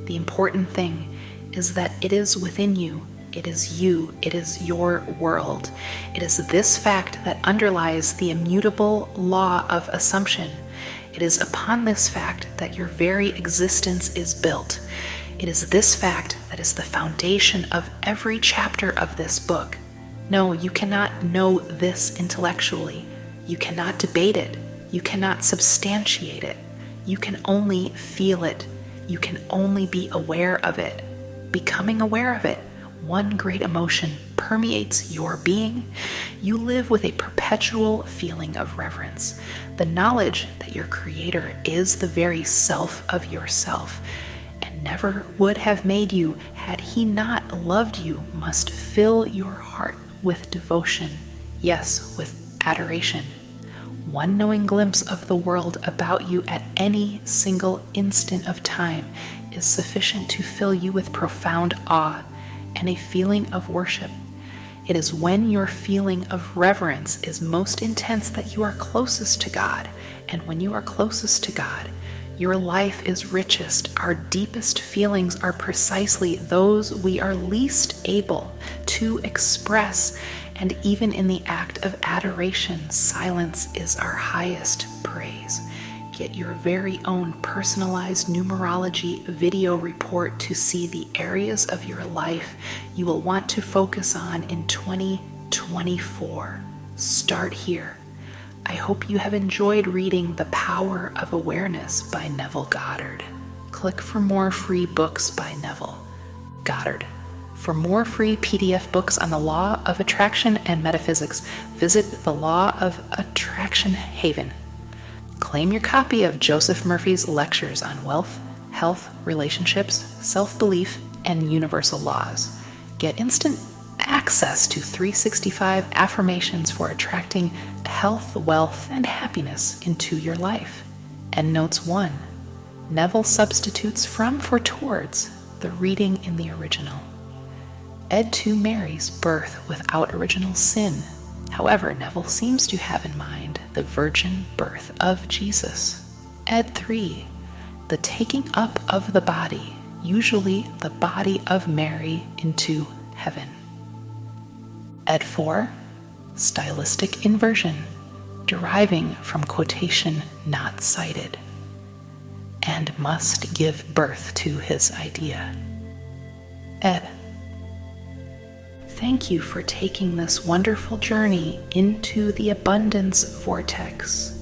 The important thing is that it is within you. It is you. It is your world. It is this fact that underlies the immutable law of assumption. It is upon this fact that your very existence is built. It is this fact that is the foundation of every chapter of this book. No, you cannot know this intellectually. You cannot debate it. You cannot substantiate it. You can only feel it. You can only be aware of it. Becoming aware of it, one great emotion permeates your being. You live with a perpetual feeling of reverence. The knowledge that your Creator is the very self of yourself, and never would have made you had He not loved you, must fill your heart with devotion, yes, with adoration. One knowing glimpse of the world about you at any single instant of time is sufficient to fill you with profound awe and a feeling of worship. It is when your feeling of reverence is most intense that you are closest to God, and when you are closest to God, your life is richest. Our deepest feelings are precisely those we are least able to express, and even in the act of adoration, silence is our highest praise. Get your very own personalized numerology video report to see the areas of your life you will want to focus on in 2024. Start here. I hope you have enjoyed reading The Power of Awareness by Neville Goddard. Click for more free books by Neville Goddard. For more free PDF books on the law of attraction and metaphysics, visit the Law of Attraction Haven. Claim your copy of Joseph Murphy's lectures on wealth, health, relationships, self-belief, and universal laws. Get instant access to 365 affirmations for attracting health, wealth, and happiness into your life. Endnotes 1. Neville substitutes from for towards the reading in the original. Ed 2 Mary's birth without original sin. However, Neville seems to have in mind the virgin birth of Jesus. Ed 3. The taking up of the body, usually the body of Mary, into heaven. Ed 4. Stylistic inversion, deriving from quotation not cited, and must give birth to his idea. Ed. Thank you for taking this wonderful journey into the abundance vortex.